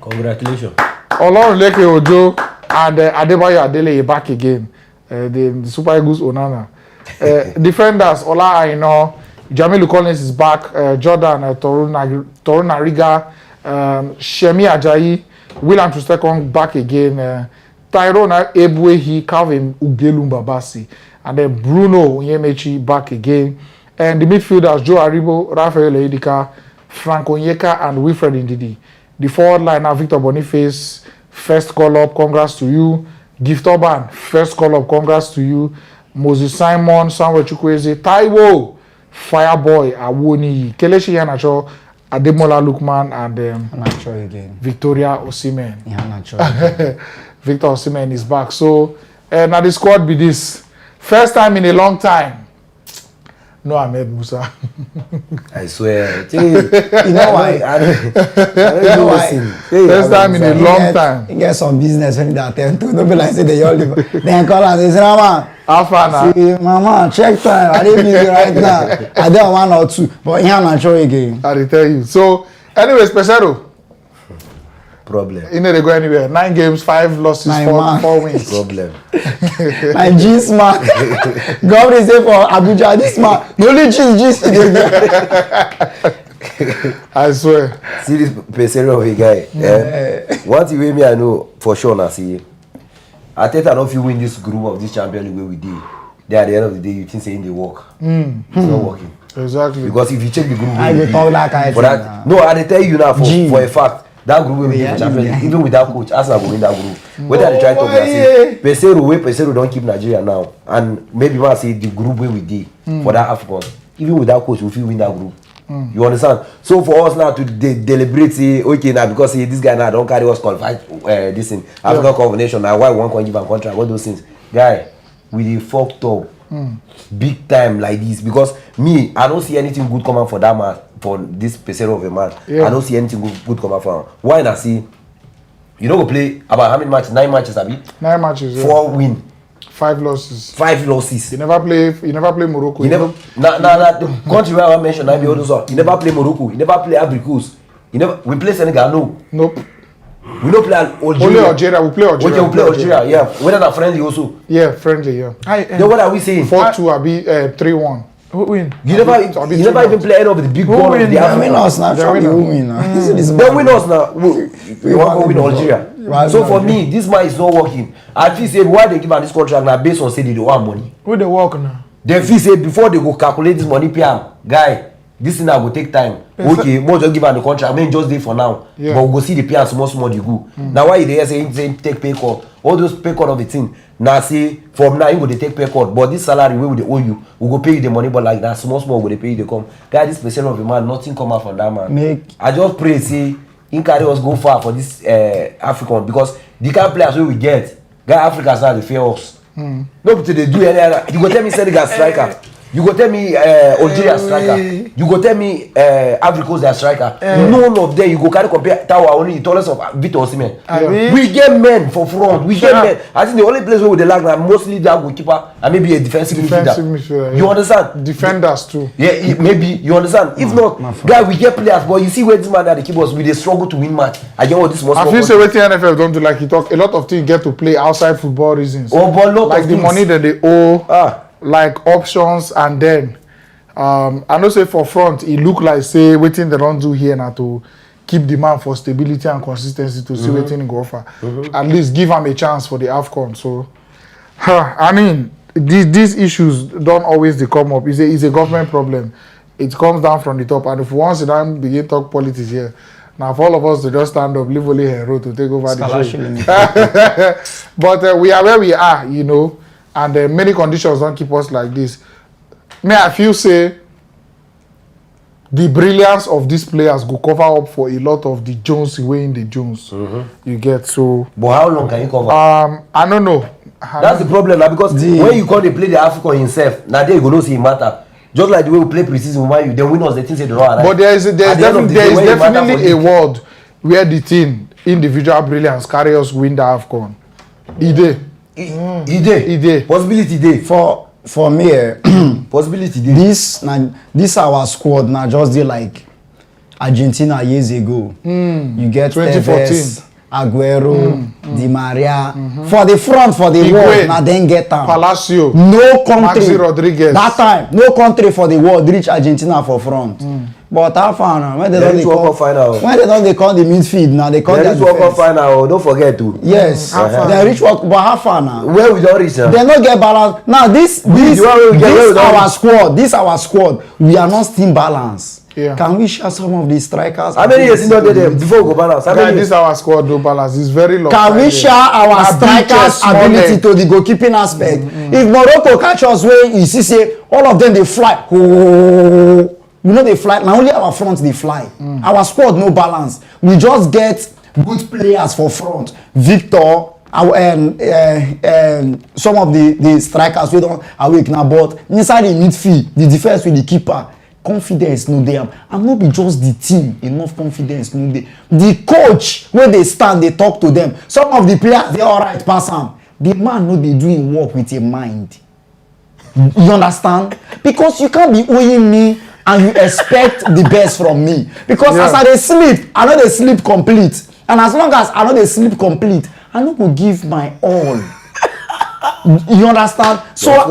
Speaker 1: Congratulations.
Speaker 2: Olorunleke Ojo and Adebayo Adele back again. The Super Eagles Onana. Defenders, Ola Aino, Jamilu Collins is back, Jordan Torunariga, Shemi Ajayi, William Trustekong back again, Tyrone Ebuehi, Calvin Ugelum Babasi, and then Bruno Onyemechi back again. And the midfielders, Joe Aribo, Rafael Edika, Frank Onyeka and Wilfred Ndidi. The forward line now, Victor Boniface, first call up, congrats to you. Gift Orban, first call up, congrats to you. Moses Simon, Samuel Chukwueze, Taiwo, Fireboy, Awoni, Kelechi Iheanacho, Ademola Lookman, and Victoria Osimhen. Victor Osimhen is back. So, now the squad be this. First time in a long time. No Ahmed Musa.
Speaker 1: I swear.
Speaker 3: You know why?
Speaker 1: I don't listen.
Speaker 2: First time in a long time.
Speaker 3: You get some business when they attend to. Don't be like say they all live. Then call and say, Mama.
Speaker 2: Afana.
Speaker 3: See, Mama, check time. I dey busy right now. I dey 1 or 2. But here I'm not sure again.
Speaker 2: I tell you. So, anyways, Pesero.
Speaker 1: Problem.
Speaker 2: You know they go anywhere. 9 games, 5 losses, 4 wins.
Speaker 1: Problem.
Speaker 3: And G's man. Godfrey say for Abuja, this man. The only G's.
Speaker 2: I swear.
Speaker 1: See this Pesero of a guy. One thing me I know for sure now see. I think I don't feel win this group of this Champions League where we did. Then at the end of the day, you think saying they work. It's not working.
Speaker 2: Exactly.
Speaker 1: Because if you check the group,
Speaker 3: I will talk that kind of thing.
Speaker 1: No, I tell you now for a fact. That group will be the Champions League. Even without coach, Arsenal will win that group. Whether they try to say Pesero don't keep Nigeria now, and maybe want to say the group where we did for that AFCON. Even without coach, we will win that group. You understand? So for us now to deliberate, say okay now because this guy now don't carry us qualified this thing African combination now why one can give a contract all those things, guy, we fucked up big time like this because me I don't see anything good coming for that man. For this Pesero of a man, I don't see anything good come out from him. Why not see? You don't go play about how many matches? 9 matches, Abi?
Speaker 2: 9 matches.
Speaker 1: 4 win,
Speaker 2: 5 losses.
Speaker 1: 5 losses.
Speaker 2: You never play Morocco.
Speaker 1: You never. The country where I mentioned, I be all those. You never play Morocco. You never play Ivory Coast. You never. We play Senegal. No.
Speaker 2: Nope.
Speaker 1: We don't play Algeria.
Speaker 2: Only Algeria. We play Algeria.
Speaker 1: Okay, we play Algeria. Yeah. Whether not friendly also.
Speaker 2: Yeah, friendly. Yeah.
Speaker 1: Then what are we saying?
Speaker 2: 4-2. Abi 3-1.
Speaker 4: Who win?
Speaker 1: You never even play any of the big one of the
Speaker 3: African. Win us now. They win now.
Speaker 1: They win us now. We want to win Algeria. So for me, this man is not working. I feel say why they give am this contract now based on say they don't want money.
Speaker 4: Who they work now?
Speaker 1: They feel say before they go calculate this money PM, guy, this thing now go take time. Okay, more just give am the contract. I mean just dey for now. Yeah. But we go see the PM small they go. Now why they say take pay cut? All those pay cut of the thing. Now say from now you go they take pay cut, but this salary we will owe you, we go pay you the money, but like that small go they pay you the come. Guy, this percent of the man, nothing come out from that man. I just pray say he carry us go far for this African because the kind of players we get, guy Africans now they fear us. No, but they do any other. You go tell me Senegal striker. You go tell me Algeria striker. You go tell me Ivory Coast their striker. None of them you go carry compare Tower only the tallest of Victor Osimhen. We get men for front. We get men. I think the only place where we lack now mostly that goalkeeper and maybe a defensive midfielder. Yeah. You understand?
Speaker 2: Defenders too.
Speaker 1: Yeah, maybe you understand. If not, guy, we get players, but you see where this man that the keep us, we they struggle to win match. I get what this was.
Speaker 2: I feel say wetin NFF don't do like he talk. A lot of things get to play outside football reasons.
Speaker 1: Oh, but lot
Speaker 2: like
Speaker 1: of
Speaker 2: the
Speaker 1: things.
Speaker 2: money that they owe. Like options and then I know say for front it look like say waiting they don't do here now to keep the man for stability and consistency to see waiting he go offer. At least give him a chance for the AFCON. So I mean these issues don't always they come up. It's a government problem. It comes down from the top, and if once you don't begin talk politics here, now for all of us to just stand up, leave only a road to take over the show. But we are where we are, you know. And many conditions don't keep us like this. May I feel say the brilliance of these players go cover up for a lot of the Jones way in the Jones. You get so.
Speaker 1: But how long can you cover?
Speaker 2: I don't know.
Speaker 1: That's the problem now because when you come to play the African himself, now there you go no see it matter. Just like the way we play preseason, when you then win us the things they don't arrive.
Speaker 2: But there is definitely a world where the team individual brilliance carry us win the AFCON. Ide.
Speaker 1: Possibility day.
Speaker 3: For me,
Speaker 1: possibility day.
Speaker 3: This our squad now just did like Argentina years ago. You get 2014. Aguero, Di Maria. For the front, for the world, now then get them.
Speaker 2: Palacio.
Speaker 3: No country.
Speaker 2: Maxi Rodriguez.
Speaker 3: That time, no country for the world reach Argentina for front. But how far now? When they don't call the midfield now, they call the defense.
Speaker 1: Final. Don't forget to.
Speaker 3: Yes. They reach work, but how far now?
Speaker 1: Where we don't reach now?
Speaker 3: They don't get balance. Now this our squad, we are not still balanced.
Speaker 2: Yeah.
Speaker 3: Can we share some of the strikers?
Speaker 1: How many years you not there before we go balance? How many
Speaker 2: This our squad do balance. It's very long.
Speaker 3: Can we share our strikers' ability to the goalkeeping aspect? If Morocco catch us where you see say all of them they fly. Oh, you know they fly. Now only our front they fly. Our squad no balance. We just get good players for front. Victor. Some of the strikers we don't awake now, but inside the midfield, the defense with the keeper, confidence no there. And not be just the team, enough confidence no there. The coach, when they stand, they talk to them. Some of the players, they all right, pass them. The man no be doing work with a mind. You understand? Because you can't be owing me and you expect the best from me. Because as I dey sleep, I know they sleep complete. And as long as I know they sleep complete, I no go give my all. You understand? So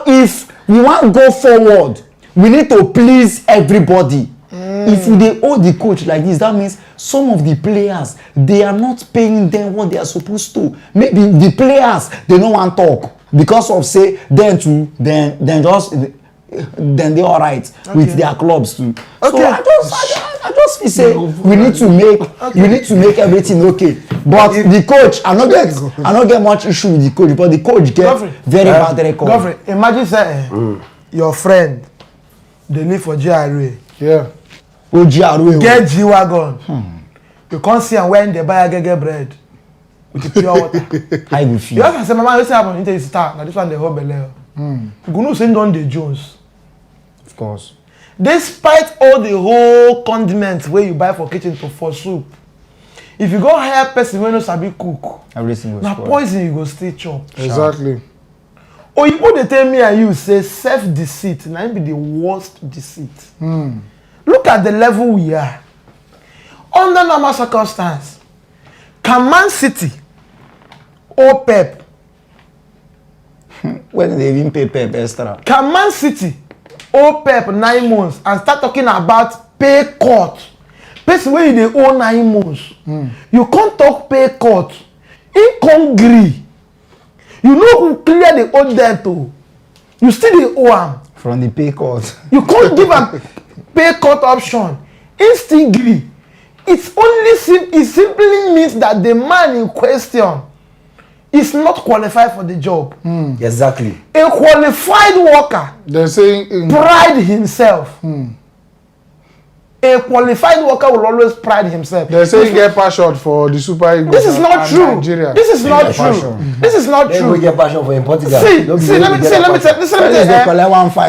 Speaker 3: if we want go forward, we need to please everybody. If we dey hold the coach like this, that means some of the players they are not paying them what they are supposed to. Maybe the players they no wan talk because of say then too then they alright with their clubs too. So I just feel say we need to make everything okay. But the coach, I not get much issue with the coach, but the coach get Godfrey, very bad record.
Speaker 4: Godfrey, imagine say your friend they live for GRA.
Speaker 2: Yeah.
Speaker 3: Oh GRA.
Speaker 4: Get G-Wagon. You can't see and when they buy a gege bread with the pure water.
Speaker 3: I will feel.
Speaker 4: You have to say, Mama, you say I'm into the start. Now this one they hold belly. You go no send on the Jones.
Speaker 3: Of course.
Speaker 4: Despite all the whole condiments where you buy for kitchen for soup, if you go hire person wey no sabi cook,
Speaker 3: everything was
Speaker 4: na poison you go still chop.
Speaker 2: Exactly.
Speaker 4: Oyibo dey tell me and you say self-deceit na be the worst deceit. Look at the level we are. Under normal circumstance, can Man City or Pep?
Speaker 3: When they even pay Pep extra.
Speaker 4: Can Man City or Pep 9 months and start talking about pay cut? Person wey you dey owe 9 months, you can't talk pay cut. He can't gree. You know who clear the old debt to. You still dey owe am.
Speaker 3: From the pay cut.
Speaker 4: You can't give am pay cut option. He still gree. It simply means that the man in question is not qualified for the job.
Speaker 1: Exactly.
Speaker 4: A qualified worker
Speaker 2: They're saying
Speaker 4: pride himself. A qualified worker will always pride himself.
Speaker 2: They're saying get passion for the Super Eagles.
Speaker 4: This is not true.
Speaker 2: Nigeria.
Speaker 4: This is not true. This is not
Speaker 1: Then
Speaker 4: true.
Speaker 1: we get passion for in Portugal.
Speaker 4: See, let me tell you.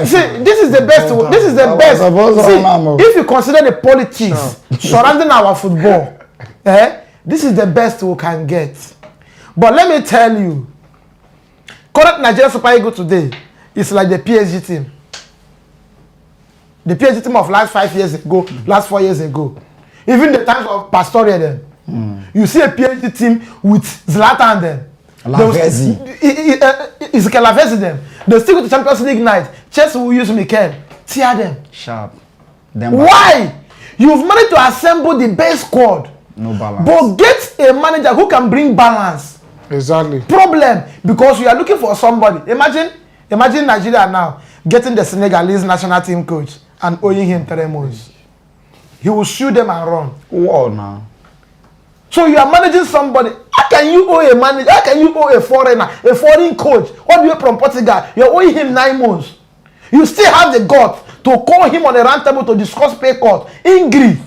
Speaker 4: See, this is the best. This is the best. See, if you consider the politics surrounding our football, this is the best we can get. But let me tell you, current Nigeria Super Eagles today is like the PSG team. The PSG team of last 5 years ago, last 4 years ago. Even the times of Pastoria then. You see a PSG team with Zlatan then. It's Lavezzi them. They still go to Champions League night. Chelsea will use Mikel. Tear them.
Speaker 3: Sharp.
Speaker 4: Why? You've managed to assemble the best squad.
Speaker 3: No balance.
Speaker 4: But get a manager who can bring balance.
Speaker 2: Exactly.
Speaker 4: Problem because you are looking for somebody. Imagine Nigeria now getting the Senegalese national team coach and owing him 3 months. He will shoot them and run.
Speaker 3: Wow, now.
Speaker 4: So you are managing somebody. How can you owe a manager? How can you owe a foreigner, a foreign coach? What do you from Portugal? You're owing him 9 months. You still have the guts to call him on a round table to discuss pay cut. Ingrid.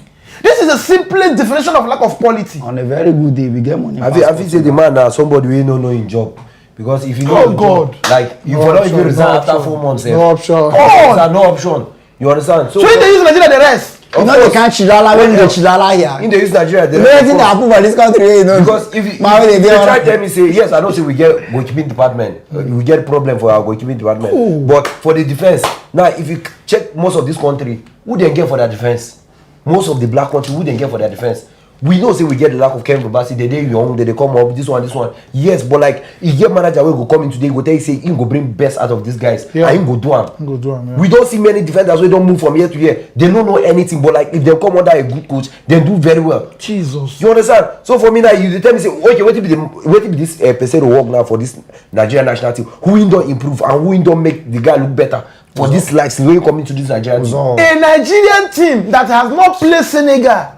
Speaker 4: This is the simplest definition of lack of quality.
Speaker 3: On a very good day, we get money.
Speaker 1: I feel say the man now somebody we don't know in job. Because if you know
Speaker 4: God.
Speaker 1: Job, like you no not even resign after 4 months.
Speaker 2: No option.
Speaker 1: No option. You understand?
Speaker 4: So if they use Nigeria the rest.
Speaker 3: You know they can't chidala when they chidala here.
Speaker 1: In the use Nigeria,
Speaker 3: the everything that happen for this country, you know.
Speaker 1: Because if you try to tell me say yes, I don't say we get goalkeeping department, we get problem for our goalkeeping department. But for the defense, now if you check most of this country, who they get for their defense? Most of the black country, who they get for their defense? We know say we get the lack of Kevin Babasi, they young, they come up, this one. Yes, but like if your manager will go come in today, go tell you say he go bring best out of these guys. Yeah. And he go do am. Yeah. We don't see many defenders who don't move from here to here. They don't know anything, but like if they come under a good coach, they do very well.
Speaker 4: Jesus.
Speaker 1: You understand? So for me now, you tell me say, okay, what if this person work now for this Nigerian national team? Who in don't improve and who in don't make the guy look better for this like the way you come into this Nigerian team.
Speaker 4: A Nigerian team that has not played Senegal,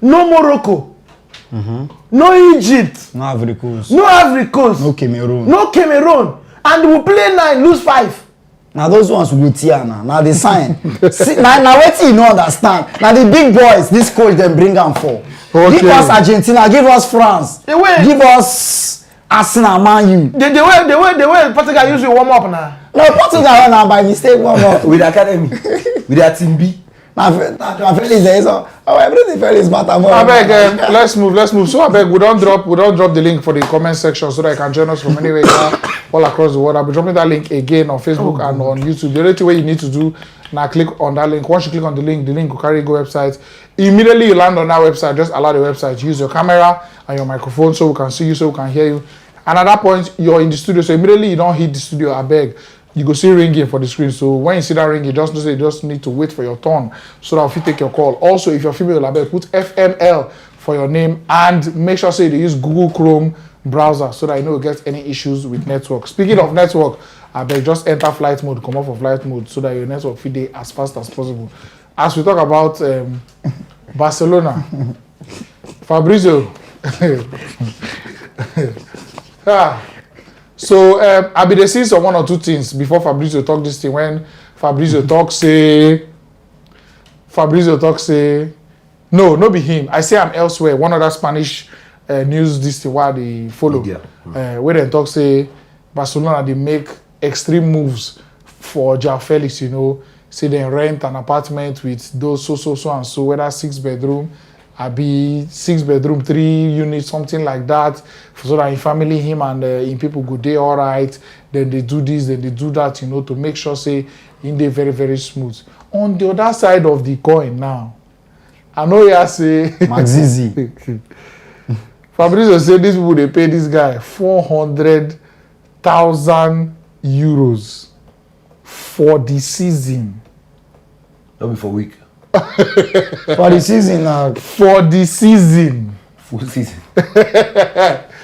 Speaker 4: no Morocco, no Egypt,
Speaker 3: No Ivory Coast.
Speaker 4: no Ivory Coast,
Speaker 3: No Cameroon.
Speaker 4: no Cameroon, and we play 9, lose 5.
Speaker 3: Now those ones will tear now. Now they sign. See, now wait till you no understand. Now the big boys, this coach them bring them for.
Speaker 2: Okay.
Speaker 3: Give us Argentina, give us France,
Speaker 4: The way-
Speaker 3: give us Arsenal, Man U.
Speaker 4: The way Portugal usually warm up now.
Speaker 3: No, Portugal now by mistake one more.
Speaker 1: With academy, with their team B.
Speaker 3: Now Felix there is all. Oh, everything Felix matter more.
Speaker 2: I beg, let's move. So I beg, we don't drop the link for the comment section so that you can join us from anywhere all across the world. I'll be dropping that link again on Facebook and on YouTube. The only thing you need to do now, click on that link. Once you click on the link will carry you go website. Immediately you land on that website, just allow the website to use your camera and your microphone so we can see you, so we can hear you. And at that point, you're in the studio. So immediately you don't hit the studio, I beg. You go see ringing for the screen. So when you see that ringing, you just need to wait for your turn so that if you take your call. Also, if you're female, I beg, put FML for your name and make sure say they use Google Chrome browser so that you know get any issues with network. Speaking of network, I beg just enter flight mode, come off of flight mode so that your network feed day as fast as possible. As we talk about Barcelona, Fabrizio. So I be dey see some one or two things before Fabrizio talk this thing. When Fabrizio talk say no be him. I say I'm elsewhere. One other Spanish news this thing why they follow. Where they talk say Barcelona they make extreme moves for João Felix. You know, say they rent an apartment with those so and so, whether 6 bedroom. I be 6 bedroom, 3 units, something like that, so that in family him and in people go there all right. Then they do this, then they do that, you know, to make sure say in they very very smooth. On the other side of the coin now, I know you say
Speaker 3: Maxizi.
Speaker 2: Fabrizio say these people they pay this guy 400,000 euros for the season.
Speaker 1: Not be for week.
Speaker 3: For the season now.
Speaker 2: For the season.
Speaker 1: Full season.
Speaker 2: You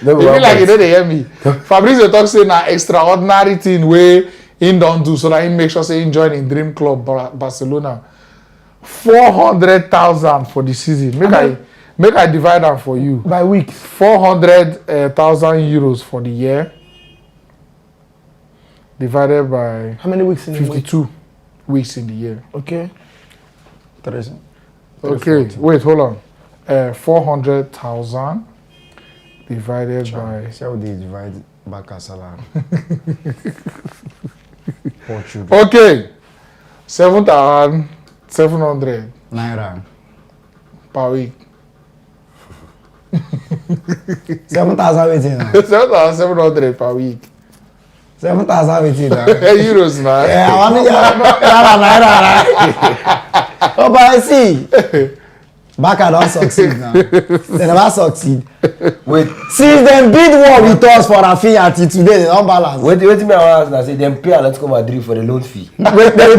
Speaker 2: feel like you know they hear me. Fabrizio talk say na extraordinary thing wey he don do so that he make sure say he join in dream club Barcelona. 400,000 for the season. Make I divide am for you.
Speaker 4: By week.
Speaker 2: 400,000 euros for the year. Divided by
Speaker 4: How many weeks in the week?
Speaker 2: 52 weeks in the year.
Speaker 4: Okay.
Speaker 2: Okay, wait, hold on. 400,000 divided by.
Speaker 3: See how they divide back a salary.
Speaker 2: Okay, 7,700
Speaker 3: Naira.
Speaker 2: per week.
Speaker 3: 7,000 waiting now.
Speaker 2: 7,700 per week.
Speaker 3: 7,000 waiting now.
Speaker 2: Euros now.
Speaker 3: Yeah, I want to Naira. Oh, but I see. Baka don't succeed now. They never succeed.
Speaker 1: Wait.
Speaker 3: Since them bid war with us for Rafinha until today, they don't balance.
Speaker 1: Wait me I want to ask now. Say them pay Atletico Madrid for the loan fee.
Speaker 3: Wait, they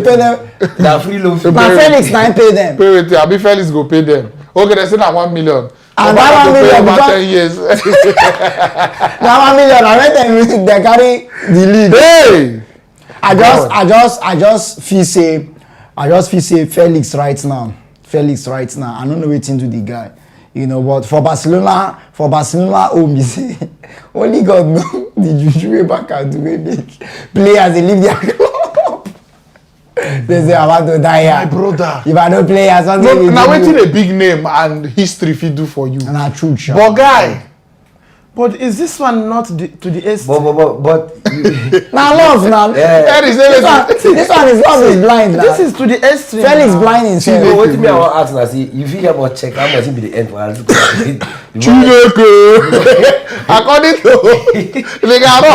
Speaker 3: pay them.
Speaker 1: Na free loan fee.
Speaker 3: Now Felix now pay them.
Speaker 2: Pay with Abi Felix go pay them. Okay, they say na 1 million.
Speaker 3: And that 1 million
Speaker 2: over
Speaker 3: because
Speaker 2: 10 years.
Speaker 3: that 1 million, I let them they carry the lead.
Speaker 2: Hey!
Speaker 3: I just feel say Felix right now. I don't know wetin do the guy. You know, but for Barcelona, home, you say, only God know the juju way back and do it. Players, they leave their club. They say, I want to die here.
Speaker 2: My brother.
Speaker 3: If I don't play, I something.
Speaker 2: Now wetin a big name and history fit do for you.
Speaker 3: And I true.
Speaker 2: But guy,
Speaker 4: But is this one not to the extent?
Speaker 1: But
Speaker 3: Now love now.
Speaker 2: This
Speaker 3: This one is love is blind now.
Speaker 4: This is to the extreme.
Speaker 3: Felix
Speaker 4: now.
Speaker 3: blind himself.
Speaker 1: what me I want ask now, see, if you help us check how much it be the end for Atletico Madrid.
Speaker 2: Chineke. According to Ligaro.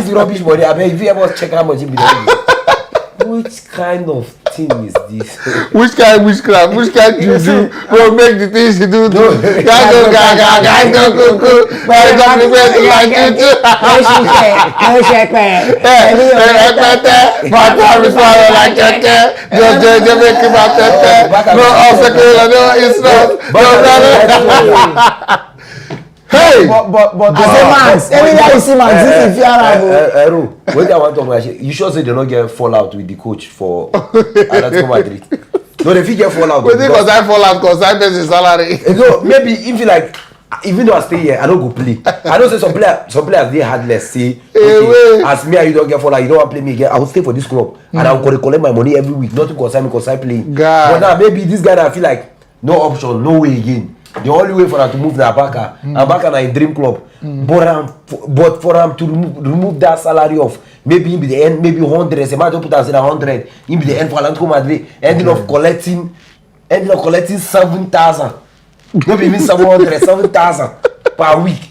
Speaker 1: This rubbish money. I mean, if you help us check how much it be the end. Which kind of thing is this?
Speaker 2: Which kind juju will make the things you do? Guys go go. My time is like that. Just make him out that. No obstacle, no it's not. Hey!
Speaker 4: But
Speaker 3: as a man, everywhere you see man, this is Fiara.
Speaker 1: Wait, I want to talk. You sure say they don't get fallout with the coach for Atletico Madrid? No, they fit get fallout.
Speaker 2: Wait, because I fall out because I pay his salary.
Speaker 1: No, maybe if you like, even though I stay here, I don't go play. I don't say some players they heartless say, okay, as me and you don't get fallout, you don't want to play me again. I will stay for this club and I will collect my money every week. Not to concern me because I play. But now maybe this guy I feel like no option, no way again. The only way for them to move to Abaka, Abaka na a dream club. But for them to remove that salary of maybe in the end, maybe 100. Say, man, don't put us in 100. In the end for Atletico Madrid, ending up collecting 7,000. Not even 7,000 per week.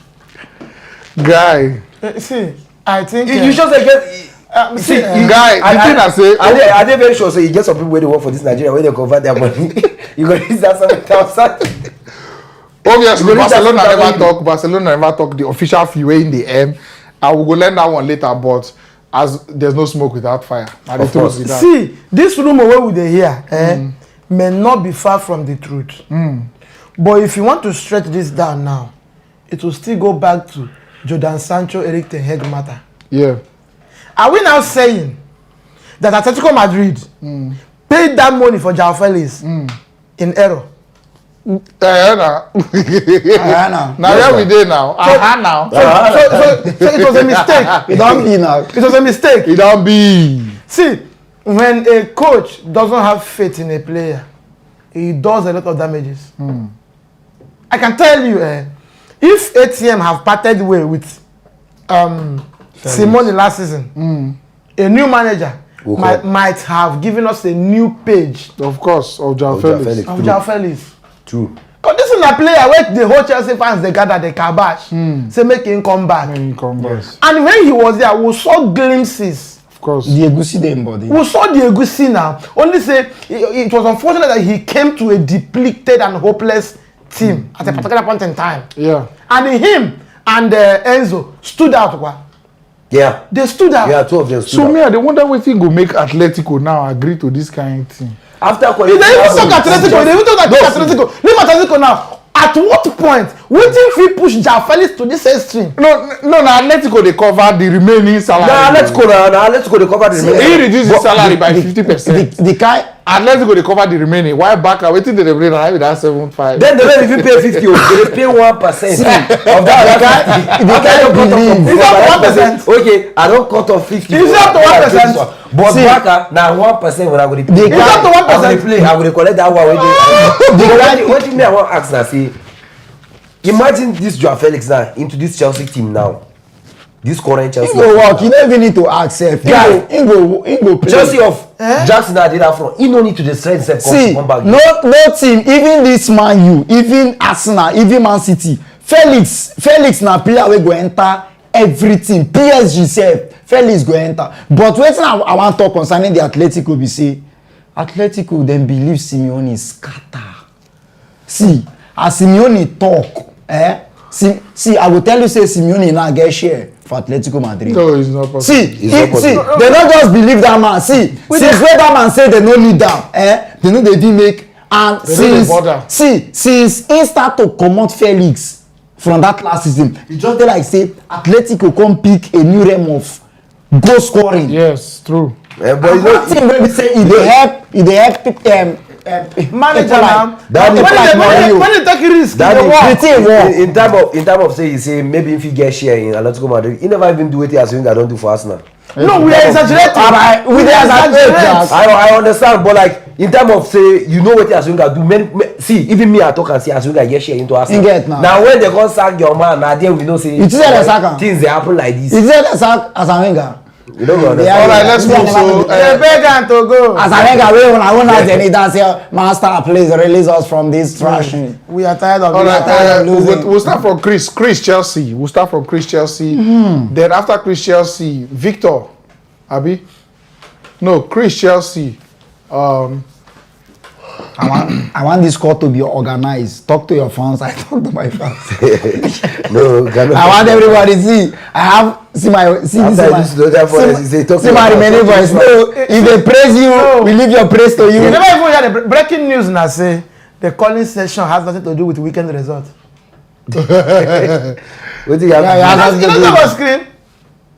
Speaker 2: Guy.
Speaker 4: See, I think
Speaker 1: you just get. See,
Speaker 2: guy, the thing I say,
Speaker 1: are they very sure? So you get some people where they work for this Nigeria where they convert their money. You got use that 7,000.
Speaker 2: Obviously, Barcelona never talk the official fee way in the end. I will go learn that one later, but as there's no smoke without fire.
Speaker 4: See, this rumor where we they hear may not be far from the truth. But if you want to stretch this down now, it will still go back to Jordan Sancho, Eric Ten Hag matter.
Speaker 2: Yeah.
Speaker 4: Are we now saying that Atletico Madrid paid that money for João Felix in error?
Speaker 2: Now where we dey now? So
Speaker 4: it was a mistake.
Speaker 3: It don't be now.
Speaker 4: It was a mistake.
Speaker 2: It don't be.
Speaker 4: See, when a coach doesn't have faith in a player, he does a lot of damages. I can tell you, if ATM have parted way with Simone last season, a new manager might have given us a new page.
Speaker 2: Of course, of João
Speaker 4: Felix.
Speaker 1: True.
Speaker 4: Because this is a player where the whole Chelsea fans they gather the kabash, say make him come back.
Speaker 2: Yes.
Speaker 4: And when he was there, we saw glimpses.
Speaker 2: Of course.
Speaker 3: The Egusi they embody.
Speaker 4: We saw the Egusi now. Only say it was unfortunate that he came to a depleted and hopeless team at a particular point in time.
Speaker 2: Yeah.
Speaker 4: And him and Enzo stood out.
Speaker 1: Yeah.
Speaker 4: They stood out.
Speaker 1: Yeah, two of them stood out.
Speaker 2: So me, I wonder what thing go make Atletico now agree to this kind of thing.
Speaker 1: After
Speaker 4: They even talk Atletico. Leave Atletico now. At what point, if we push João Felix to this extreme?
Speaker 2: No, Atletico they cover the remaining salary.
Speaker 1: Atletico they cover the remaining.
Speaker 2: He reduced his salary by 50%.
Speaker 3: The guy
Speaker 2: Atletico they cover the remaining. Why back? Waiting they bring with that 7.5.
Speaker 1: Then they don't even pay 50. They pay 1% of that.
Speaker 3: the guy believe.
Speaker 4: Is that 1%?
Speaker 1: Okay, I don't cut off 50.
Speaker 4: Is that 1%?
Speaker 1: But Baka now 1% when I go to play.
Speaker 4: Is that 1%?
Speaker 1: I will collect that one. What do you mean? I want to ask now? See, imagine this João Felix now into this Chelsea team now. This current Chelsea.
Speaker 3: He go work. You don't even need to accept. He go play.
Speaker 1: Chelsea of Jackson did that front. He no need to destroy himself.
Speaker 3: See,
Speaker 1: come back.
Speaker 3: no team, even this Man U, even Arsenal, even Man City. Felix na player wey go enter everything. PSG sef, Felix go enter. But wetin I wan talk concerning the Atletico be say, Atletico dem believe Simeone scatter. See, as Simeone talk, see, I go tell you say Simeone now get share for Atletico Madrid.
Speaker 2: No, it's not possible.
Speaker 3: See, they don't just believe that man. See, since when that man say they no need am, they no dey even make. And since he start to comot Felix from that last season, e just dey like say Atletico come pick a new realm of goal scoring.
Speaker 2: Yes, true.
Speaker 3: But you know, thing wey be say e dey help
Speaker 4: manager now. When they take risk,
Speaker 1: in time of say you say maybe if you get share in Atletico Madrid, he never even do it as Wenger don't do for Arsenal.
Speaker 4: No, we are exaggerating.
Speaker 1: I understand, but like in terms of say you know what Wenger do. See, even me I talk and see Wenger get share into Arsenal. Now when they go sack your man, now then we know say things they happen like this.
Speaker 3: Is that sack as a Wenger?
Speaker 1: You don't go understand.
Speaker 2: All right, let's move. So
Speaker 4: they beg and to go.
Speaker 3: As a Wenger, we won't have any dance here. Master, please release us from this thrashing.
Speaker 4: We are tired of
Speaker 2: losing. We'll start from Chris Chelsea. We'll start from Chris Chelsea. Then after Chris Chelsea, Victor, Abi? No, Chris Chelsea.
Speaker 3: I want this call to be organized. Talk to your fans. I talk to my fans. I want everybody to see. My remaining voice. No, if they praise you, we leave your praise to you.
Speaker 4: You never even heard the breaking news now say the calling session has nothing to do with weekend result.
Speaker 1: What do you have?
Speaker 4: You don't have a screen.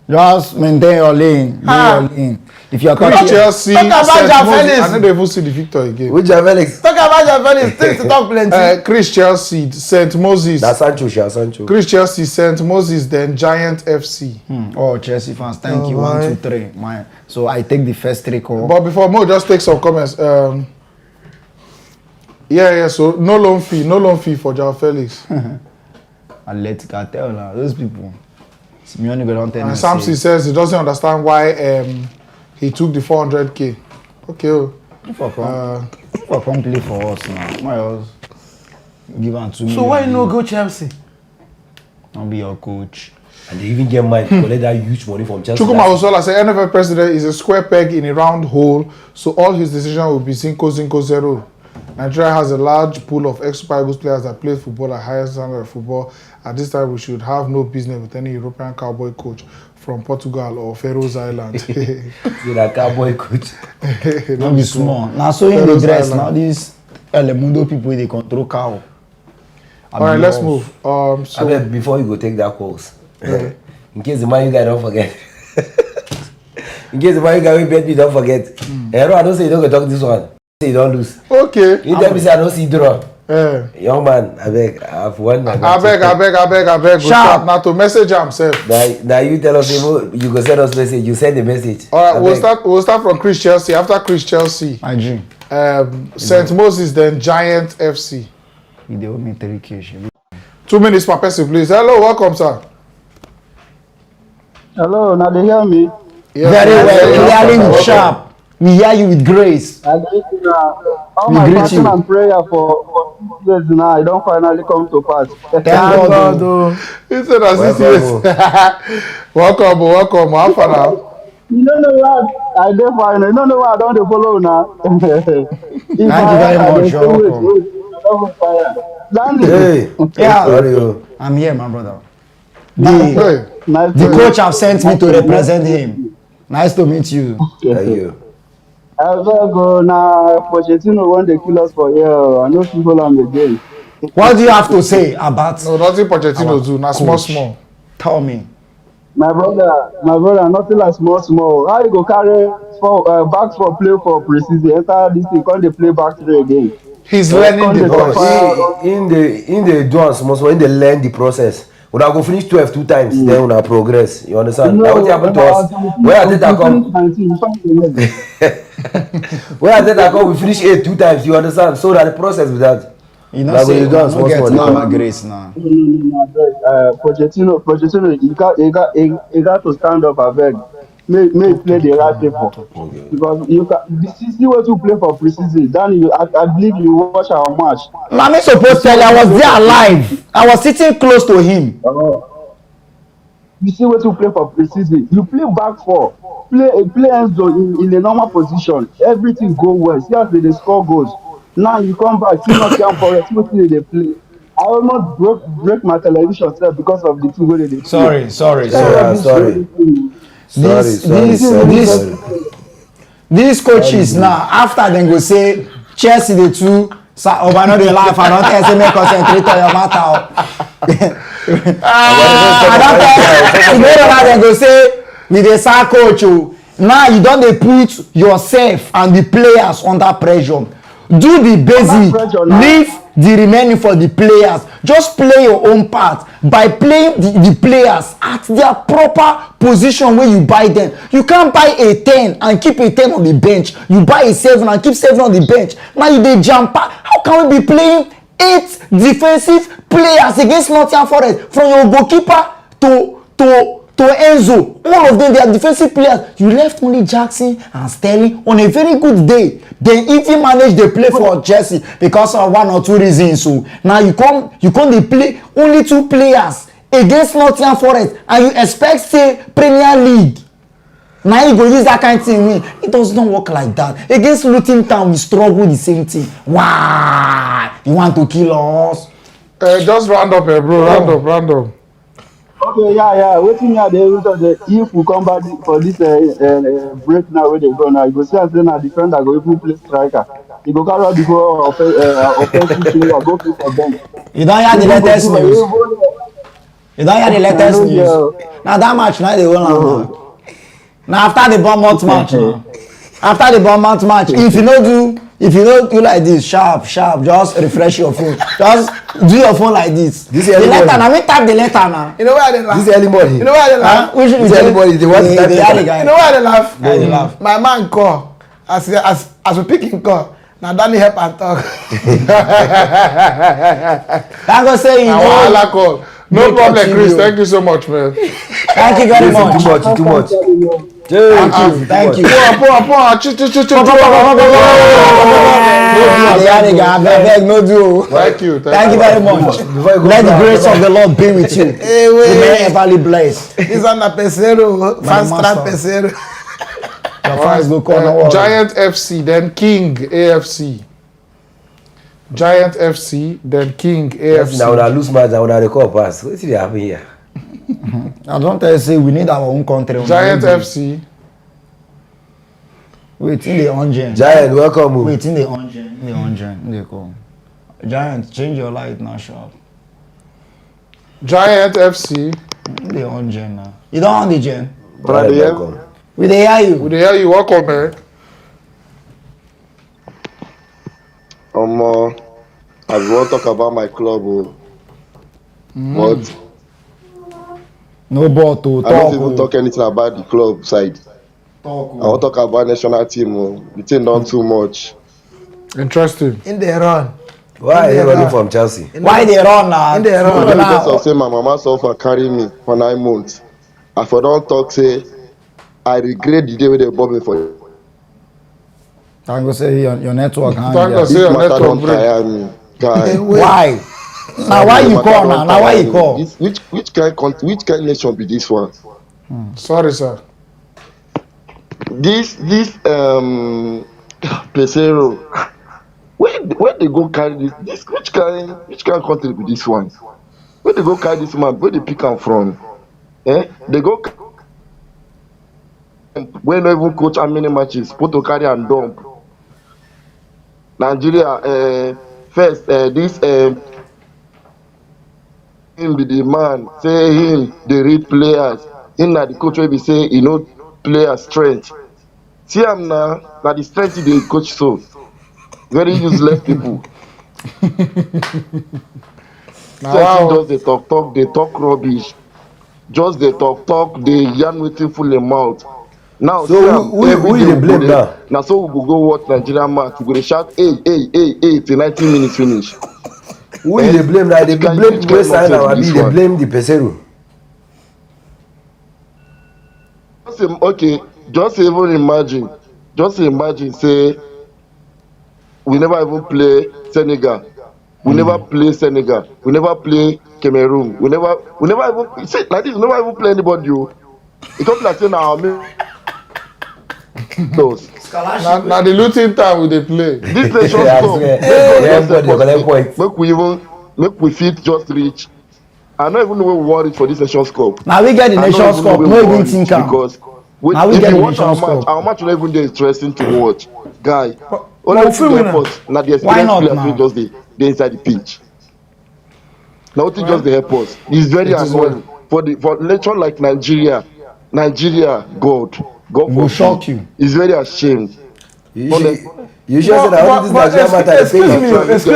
Speaker 3: Just maintain your lane. Your lane. If you're
Speaker 2: Chris Chelsea,
Speaker 4: talk about
Speaker 2: St.
Speaker 4: Joao
Speaker 2: Moses.
Speaker 4: Felix.
Speaker 2: I don't even see the victor again.
Speaker 1: Which Felix?
Speaker 4: Talk about your fellas. Things to talk plenty.
Speaker 2: Chris Chelsea, St. Moses.
Speaker 1: That's Sancho.
Speaker 2: Chris Chelsea, St. Moses, then Giant FC.
Speaker 3: Oh, Chelsea fans, thank you. 1, 2, 3. So I take the first 3 call.
Speaker 2: But before Mo, just take some comments. So no loan fee for Joao Felix.
Speaker 3: Atletico, tell now those people. Simeone go don't tell
Speaker 2: And
Speaker 3: me.
Speaker 2: Samson says he doesn't understand why he took the 400k. Okay.
Speaker 3: For come play for us now. Why else? Give am 2 million.
Speaker 4: So why no go Chelsea?
Speaker 3: I'll be your coach.
Speaker 1: And they even get mine to collect that huge money from Chelsea.
Speaker 2: Chukuma Osola said NFF president is a square peg in a round hole, so all his decisions will be 5-0. Nigeria has a large pool of ex-Super Eagles players that play football at highest standard of football. At this time, we should have no business with any European cowboy coach from Portugal or Faroes Island.
Speaker 1: See that cowboy coach.
Speaker 3: Don't be small. Now so in the dress, now these Elemundo people they control cow.
Speaker 2: All right, let's move. So
Speaker 1: Before you go take that course, in case the man you guys don't forget. In case the man you guys will bet me, don't forget. I don't say you don't go talk this one. Say you don't lose.
Speaker 2: okay.
Speaker 1: You tell me say I don't see draw. Young man, I have one.
Speaker 2: I beg.
Speaker 3: Sharp.
Speaker 2: Now to message himself.
Speaker 1: Now you tell us you go send us message. You send the message.
Speaker 2: All right, we'll start from Chris Chelsea. After Chris Chelsea,
Speaker 3: My dream.
Speaker 2: St. Moses, then Giant FC.
Speaker 3: They owe me 3K.
Speaker 2: 2 minutes per person, please. Hello, welcome, sir.
Speaker 5: Hello, now they hear me.
Speaker 2: Yes,
Speaker 3: Very
Speaker 2: yes,
Speaker 3: well.
Speaker 2: yes.
Speaker 3: Clearly with sharp. We hear you with grace.
Speaker 5: I greet you now. All
Speaker 3: We
Speaker 5: my
Speaker 3: greet
Speaker 5: passion
Speaker 3: you.
Speaker 5: and prayer for 2 years now, I don't finally come to pass.
Speaker 3: Thank God.
Speaker 2: He said, as this is. Welcome. How far now?
Speaker 5: You don't know what I did final. You don't know what I don't follow now. Thank
Speaker 3: you very much, you're welcome.
Speaker 5: Dani,
Speaker 1: Hey,
Speaker 3: Yeah.
Speaker 1: sorry.
Speaker 3: I'm here, my brother.
Speaker 2: Hey.
Speaker 5: nice
Speaker 3: The
Speaker 5: to
Speaker 3: coach have sent me to represent him. Nice to meet you.
Speaker 1: Thank you.
Speaker 5: I will go now. Pochettino want to kill us for here. I know people am again.
Speaker 3: What do you have to say about?
Speaker 2: No, nothing Pochettino do. Now
Speaker 3: coach.
Speaker 2: small.
Speaker 3: Tell me.
Speaker 5: My brother, nothing like small. How you go carry back for play for preseason? Enter this thing, can't they play back three again?
Speaker 2: He's learning the
Speaker 5: Conde-
Speaker 2: boys.
Speaker 1: In the do small in the learn the process. When I go finish 12 2 times, then when I progress. You understand? That's what happened to us. Where I did I come? Where I did I come? We finish 8 2 times. You understand? So that the process with that.
Speaker 3: You know,
Speaker 1: Like
Speaker 3: say
Speaker 1: when
Speaker 3: you
Speaker 1: you dance,
Speaker 3: don't
Speaker 1: what's
Speaker 3: get
Speaker 1: more,
Speaker 3: now
Speaker 1: you
Speaker 3: my
Speaker 1: know?
Speaker 3: grace now.
Speaker 5: Pochettino, he got to stand up a beg. May play the right people because you can see what you play for preseason. Dani, I believe you watch our match.
Speaker 3: Mami supposed tell you I was there alive. I was sitting close to him.
Speaker 5: You see what you play for preseason. You play back four, play Enzo in a normal position. Everything go well. See as they score goals. Now you come back, see not young for it. See they play. I almost break my television set because of the two way they play.
Speaker 3: Sorry. These coaches now after them go say Chelsea the two over no dey laugh. I don't tell say make concentrate on your matter. I don't tell you know them go say we dey sack coach o. Now you don dey put yourself and the players under pressure. Do the basic, leave the remaining for the players. Just play your own part by playing the players at their proper position where you buy them. You can't buy a 10 and keep a 10 on the bench. You buy a 7 and keep 7 on the bench. Now you dey jump. How can we be playing 8 defensive players against Nottingham Forest from your goalkeeper to Enzo? All of them, they are defensive players. You left only Jackson and Sterling on a very good day. Then even manage to play for Chelsea because of 1 or 2 reasons. So now you come they play only 2 players against Nottingham Forest and you expect say Premier League. Now you go use that kind of thing win. It does not work like that. Against Luton Town, we struggle the same thing. Why? You want to kill us?
Speaker 2: Just round up here, bro. Round up.
Speaker 5: Okay, yeah. Waiting here, if we come back for this break now, where they go now, you go see as say na defender go even play striker. He go carry out the whole offensive player, go play for bench.
Speaker 3: You don't hear the latest news. You don't hear the latest news. Now that match, now they will now. Now after the Bournemouth match, now. After the Bournemouth match, if you don't do like this, sharp, just refresh your phone. Just do your phone like this.
Speaker 1: This
Speaker 3: the letter now, we type the letter now.
Speaker 4: You know why they laugh?
Speaker 1: This early morning.
Speaker 4: You know why they laugh?
Speaker 3: Which
Speaker 1: This early morning, they want to type
Speaker 3: the
Speaker 1: letter.
Speaker 4: You know why they laugh?
Speaker 3: They laugh.
Speaker 4: My man call as we pick him call. Now Dani help and talk.
Speaker 3: I'm gonna say you know.
Speaker 2: Call. No problem, Chris. Thank you so much, man.
Speaker 3: Thank you very much.
Speaker 1: Too much.
Speaker 3: Thank you. No do.
Speaker 2: Thank you
Speaker 3: very much. Let the grace of the Lord be with you. May everly blessed.
Speaker 4: This one na Pesero, fast track Pesero.
Speaker 3: Your fans go corner.
Speaker 2: Giant FC, then King AFC. Giant FC, then King AFC.
Speaker 1: Now when I lose match, I wanna record pass. What did happen here?
Speaker 3: I don't tell you say we need our own country.
Speaker 2: Giant FC.
Speaker 3: Wait in the engine.
Speaker 1: Giant, welcome.
Speaker 3: Wait in the engine. They come. Giant, change your light now, sharp.
Speaker 2: Giant FC.
Speaker 3: In the engine now. You don't on the gen.
Speaker 2: Brother,
Speaker 1: Welcome.
Speaker 3: We dey hear you.
Speaker 2: We dey hear you. Welcome, man.
Speaker 6: I want to talk about my club, but
Speaker 3: No ball to
Speaker 6: I don't even talk anything about the club side. I want to talk about national team. The team done too much.
Speaker 2: Interesting.
Speaker 4: In the run.
Speaker 1: Why are you running from Chelsea?
Speaker 3: Why they run now?
Speaker 4: In the run.
Speaker 6: Because of say my mama suffer carry me for 9 months. I for don't talk say I regret the day when they bought me for you.
Speaker 3: I'm gonna say your network.
Speaker 2: Thank God.
Speaker 6: This
Speaker 2: Say your
Speaker 6: matter
Speaker 2: network
Speaker 6: don't
Speaker 2: break.
Speaker 6: tire me, guy.
Speaker 3: Why? Now why you call now? Now why you call?
Speaker 6: Which kind nation be this one?
Speaker 2: Sorry, sir.
Speaker 6: This Pesero, where they go carry this which kind country be this one? Where they go carry this man? Where they pick am from? They go where no even coach how many matches, put to carry and dump. Nigeria first this him be the man, say him they read players. Him na the coach wey be say he know player strength. See am na the strength he dey coach so. Very useless people.
Speaker 2: Now,
Speaker 6: Just they talk rubbish. Just they talk, they yarn wetin full im mouth. Now
Speaker 1: So who you dey blame now?
Speaker 6: Na so we go watch Nigeria match. We go dey shout hey till 90 minutes finish.
Speaker 1: Who you dey blame now? They blame the West Side and they blame the Pesero.
Speaker 6: Okay, just imagine say we never even play Senegal. We never play Senegal. We never play Cameroon. We never even see like this. We never even play anybody. You come like say now those.
Speaker 2: now the looting time we dey play.
Speaker 6: This nation cup. Make we fit just reach. I don't even know where we want it for this Nations Cup.
Speaker 3: Now we get the Nations Cup. No even think am.
Speaker 6: Because
Speaker 3: Now we
Speaker 6: if
Speaker 3: get
Speaker 6: you
Speaker 3: the
Speaker 6: watch
Speaker 3: Nations Cup.
Speaker 6: our match will even be interesting to watch, guy.
Speaker 4: But
Speaker 6: Only the help na the
Speaker 3: Why
Speaker 6: experienced
Speaker 3: not
Speaker 6: players
Speaker 3: now?
Speaker 6: wey just dey inside the pitch. Na wetin just dey help us. It's very annoying for nation like Nigeria. God
Speaker 3: Will
Speaker 6: forbid.
Speaker 3: shock you.
Speaker 6: It's very ashamed.
Speaker 1: You sure say that only this Nigeria matter is
Speaker 4: excuse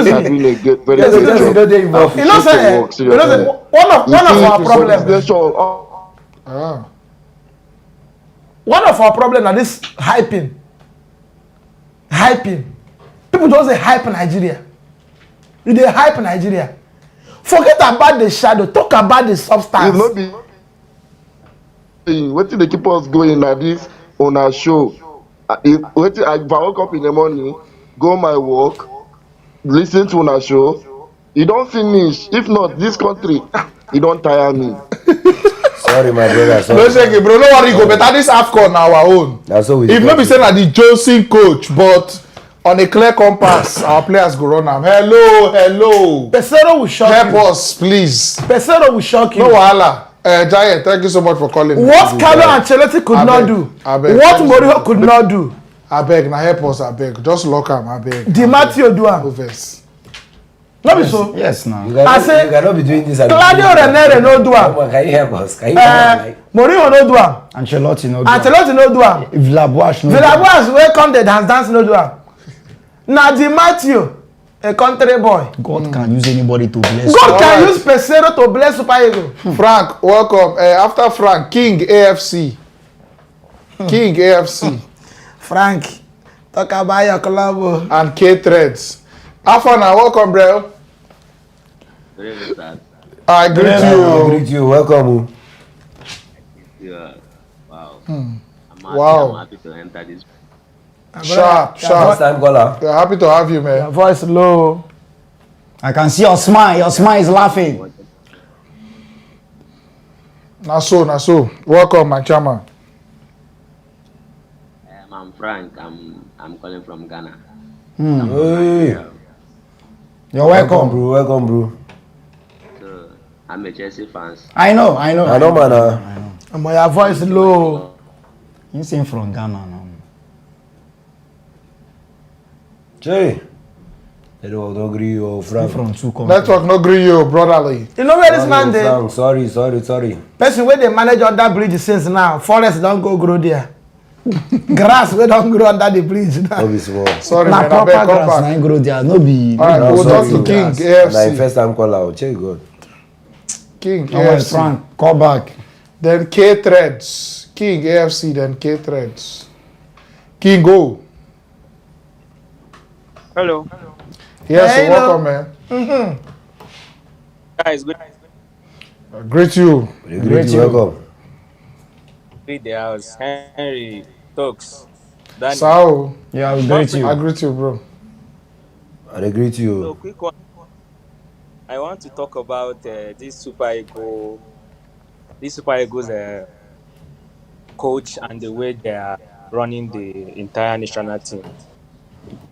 Speaker 1: paying?
Speaker 4: me.
Speaker 1: You know they involve.
Speaker 4: You know say one of our problem. One of our problem na this hyping. People just dey hype Nigeria. You dey hype Nigeria. Forget about the shadow. Talk about the substance.
Speaker 6: If no be wetin dey keep us going na this una show. If I wake up in the morning, go my work, listen to una show, e don finish. If not, this country, e don tire me.
Speaker 1: Sorry, my brother.
Speaker 2: No shake it, bro. No worry, go better. This AFCON na our own.
Speaker 1: That's what we
Speaker 2: If no be say na the Johnson coach, but on a clear compass, our players go run am. Hello.
Speaker 4: Pesero will shock
Speaker 2: Help
Speaker 4: you.
Speaker 2: us, please.
Speaker 4: Pesero will shock you.
Speaker 2: No wahala. Giant, thank you so much for calling.
Speaker 4: What Carlo Ancelotti could not do. What Mourinho could not do.
Speaker 2: I beg, now help us, I beg. Just lock him, I beg.
Speaker 4: Di Matteo do am. No be so.
Speaker 3: Yes, now.
Speaker 1: I say you cannot be doing this.
Speaker 4: Claudio Ranieri no do am.
Speaker 1: Can you help us? Can you help us?
Speaker 4: Mourinho no do am.
Speaker 3: Ancelotti no do am.
Speaker 4: Ancelotti no do am.
Speaker 3: Villas-Boas no do am.
Speaker 4: Villas-Boas wey come the dance no do am. Na Di Matteo, a country boy.
Speaker 3: God can use anybody to bless.
Speaker 4: God can use Pesero to bless Super Eagles.
Speaker 2: Frank, welcome. After Frank, King AFC. King AFC.
Speaker 4: Frank, talk about your club.
Speaker 2: And K Threads. Afana, welcome, bro. I greet you.
Speaker 1: I greet you. Welcome.
Speaker 7: Yeah. Wow.
Speaker 2: Wow.
Speaker 7: I'm happy to enter this.
Speaker 2: Sharp.
Speaker 1: First time caller.
Speaker 2: We're happy to have you, man.
Speaker 4: Your voice low.
Speaker 3: I can see your smile. Your smile is laughing.
Speaker 2: Naso. Welcome, my chairman.
Speaker 7: I'm Frank. I'm calling from Ghana.
Speaker 1: Hey.
Speaker 3: You're welcome,
Speaker 1: bro. Welcome, bro.
Speaker 7: So I'm a Chelsea fan.
Speaker 3: I know,
Speaker 1: man.
Speaker 4: Your voice low.
Speaker 3: You sing from Ghana now.
Speaker 1: Jay. Hello, don't agree you, Frank.
Speaker 3: From two countries.
Speaker 2: Network no gree you, brotherly.
Speaker 4: You know where this man dey?
Speaker 1: Sorry.
Speaker 4: Person wey dey manage under bridge since now. Forest don go grow there. Grass wey don grow under the bridge now.
Speaker 1: No be small.
Speaker 2: Sorry,
Speaker 3: Na
Speaker 2: man. I
Speaker 3: proper
Speaker 2: beg, come
Speaker 3: grass na
Speaker 2: back.
Speaker 3: im grow there. No be.
Speaker 2: All right,
Speaker 1: No,
Speaker 2: we'll talk
Speaker 1: sorry,
Speaker 2: to King
Speaker 1: Na
Speaker 2: AFC.
Speaker 1: first time caller. Check God.
Speaker 2: King
Speaker 3: No worries,
Speaker 2: AFC.
Speaker 3: Frank. Call back.
Speaker 2: Then K Threads. King AFC, then K Threads. King go.
Speaker 8: Hello.
Speaker 2: Yes,
Speaker 4: Hello.
Speaker 2: welcome, man.
Speaker 8: Guys, good.
Speaker 2: Greet you.
Speaker 1: Greet you. Welcome.
Speaker 8: Greet the house. Henry talks. Dani.
Speaker 2: Sao.
Speaker 3: Yeah, we greet you.
Speaker 2: I greet you, bro.
Speaker 1: I greet
Speaker 8: So
Speaker 1: you.
Speaker 8: quick one. I want to talk about this Super Eagles coach and the way they are running the entire national team.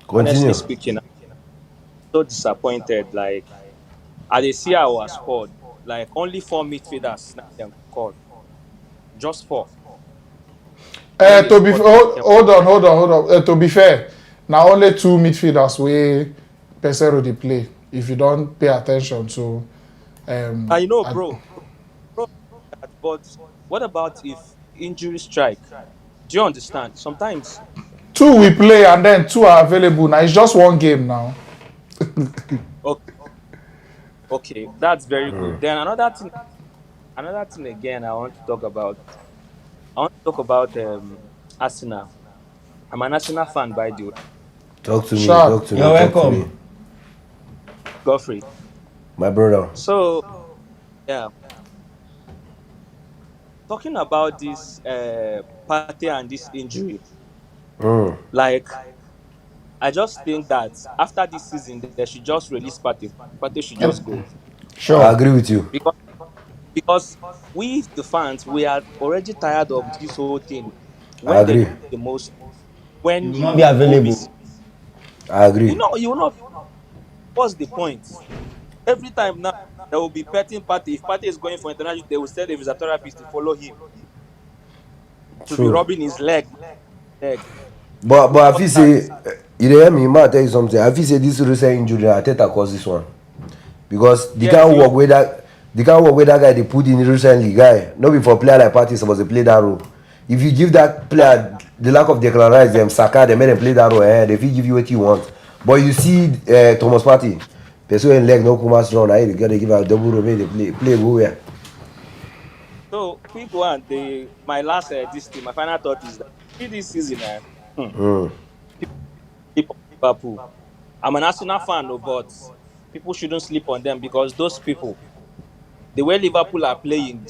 Speaker 1: Continue.
Speaker 8: Honestly speaking, I'm so disappointed. Like, I dey see our squad. Like, only 4 midfielders now them called. Just 4.
Speaker 2: Hold on. To be fair, now only 2 midfielders wey Pesero dey play. If you don't pay attention to,
Speaker 8: I know, bro. But what about if injury strike? Do you understand? Sometimes
Speaker 2: 2 we play and then 2 are available. Now it's just 1 game now.
Speaker 8: Okay, that's very good. Then another thing again I want to talk about. Arsenal. I'm an Arsenal fan, by the way.
Speaker 1: Talk to me.
Speaker 2: Sure.
Speaker 1: Talk to me.
Speaker 3: You're
Speaker 1: Talk to
Speaker 3: welcome.
Speaker 1: me.
Speaker 8: Godfrey.
Speaker 1: My brother.
Speaker 8: So, yeah. Talking about this party and this injury, like, I just think that after this season, they should just release Partey. Partey should just go.
Speaker 3: Sure.
Speaker 1: I agree with you.
Speaker 8: Because we, the fans, we are already tired of this whole thing.
Speaker 1: I agree.
Speaker 8: The most, when
Speaker 3: You will not be available.
Speaker 1: I agree.
Speaker 8: You will not. What's the point? Every time now, there will be petting Partey. If Partey is going for international, they will tell the physiotherapist to follow him. To be rubbing his leg.
Speaker 1: But I feel say, you hear me, I tell you something. I feel say this recent injury, Arteta caused this one. Because they can't work with that guy they put in recently, guy. Not before player like Partey supposed to play that role. If you give that player the lack of Declan Rice, them Saka, they made them play that role, they will give you what you want. But you see Thomas Partey, person in leg no come strong, they gotta give a double role, they play go where.
Speaker 8: So, quick one, my final thought is that this season, Liverpool. I'm an Arsenal fan, but people shouldn't sleep on them because those people, the way Liverpool are playing,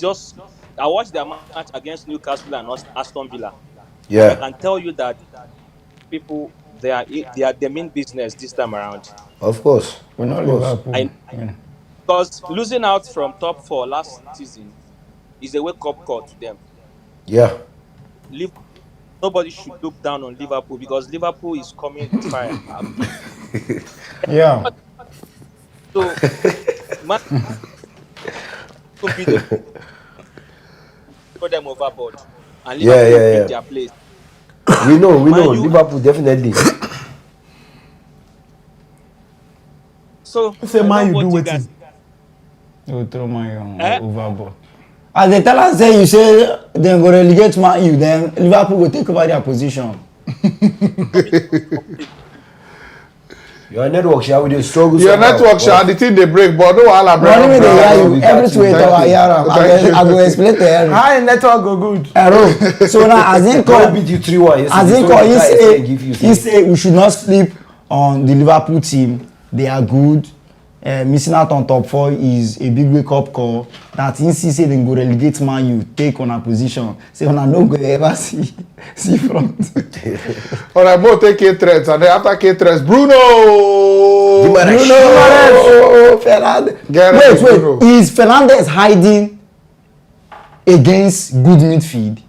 Speaker 8: I watched their match against Newcastle and Aston Villa.
Speaker 1: Yeah.
Speaker 8: I can tell you that people, they are the main business this time around.
Speaker 1: Of course.
Speaker 3: We're not Liverpool.
Speaker 8: Because losing out from top 4 last season is a wake-up call to them.
Speaker 1: Yeah.
Speaker 8: Nobody should look down on Liverpool because Liverpool is coming with fire.
Speaker 3: Yeah.
Speaker 8: So, man, them overboard, and Liverpool pick their place.
Speaker 1: We know. Liverpool definitely.
Speaker 8: So
Speaker 4: say Man U do wetin?
Speaker 3: You throw Man U overboard. As they tell us say you say dem go relegate Man U, then Liverpool will take over their position.
Speaker 1: Your network shall we struggle.
Speaker 2: Your network shall the thing they break, but no wahala break.
Speaker 3: Money they hear you every way to hear am. I go explain to you.
Speaker 4: How your network go good?
Speaker 3: So now as in come
Speaker 1: beat you 3-1.
Speaker 3: As in come he say we should not sleep on the Liverpool team. They are good. Missing out on top 4 is a big wake up call. That in say they go relegate Man U, take on a position. Say on a no go ever see front.
Speaker 2: All right, both take K threats, and then after K threats, Bruno
Speaker 3: Fernandes.
Speaker 2: Wait.
Speaker 3: Is Fernandes hiding against good midfield?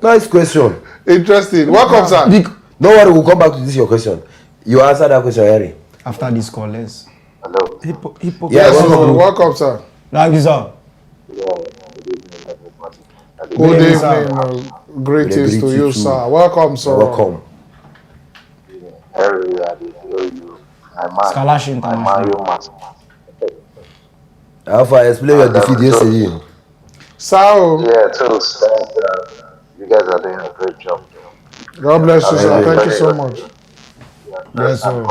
Speaker 1: Nice question.
Speaker 2: Interesting. Welcome, sir.
Speaker 1: No worry, we'll come back to this your question. You answer that question, Harry.
Speaker 3: After this call, let's.
Speaker 5: Hello.
Speaker 2: Yes, welcome, sir.
Speaker 3: Thank you, sir.
Speaker 2: Good evening. Greetings to you, sir. Welcome, sir.
Speaker 1: Welcome.
Speaker 5: Harry, I did hear you.
Speaker 3: Skalash International.
Speaker 1: Alpha, explain your defeat yesterday.
Speaker 2: So,
Speaker 5: yeah, too. You guys are doing a great job.
Speaker 2: God bless you, sir. Thank you so much.
Speaker 3: Yes, sir.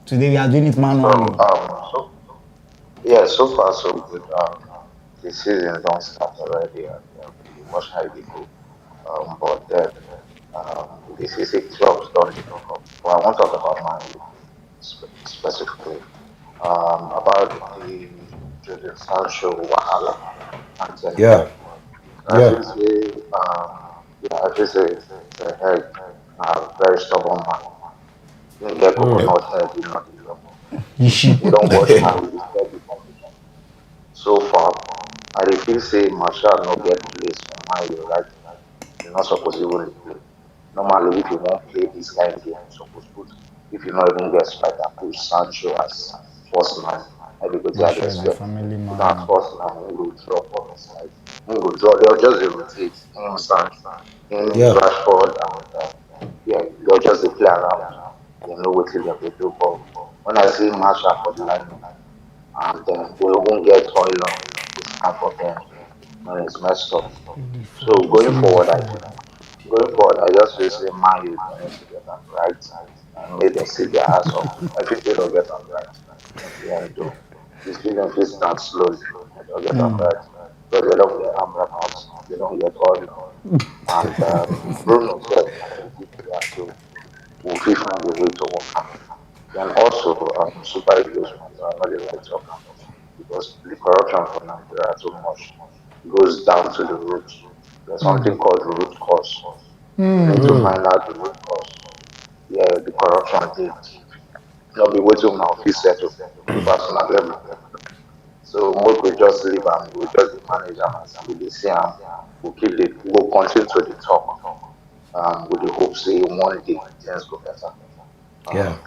Speaker 3: Today we are doing it manually.
Speaker 5: So far so good. The season don't start already, and much high they go. But then the season clubs don't look up. But I want to talk about Man U specifically. About the Sancho Wahala.
Speaker 1: Yeah.
Speaker 5: I just say Ten Hag, very stubborn man. You get coconut head, you know. You don't watch how we describe the competition. So far, I feel say Marshall no get place for my right. You're not supposed to even play. Normally, if you won't play this kind of game, you're supposed to. If you not even get striker, push Sancho as first man. Everybody has respect. That first man, he will drop on the side. He will draw. They'll just rotate. Rashford and they'll just play around. They know what they will do. But when I see Marshall for the line, and then they won't get oil on this half of them when it's messed up. So going forward, I just feel say Man U needs to get on the right side and make them sit their ass off. I think they don't get on the right side. This season will start slowly. They don't get on the right side. But they don't get hammered out. They don't get oil on. And Bruno said, we'll find a way to work out. Then also, Super Eagles are not the right talk because the corruption for Nigeria too much goes down to the roots. There's something called root cause. You need to find out the root cause. Yeah, the corruption did. Not be waiting now if settle the personal level. So most we just leave and we just manage them and we see them. We'll continue to the talk. With the hope say one day things go better.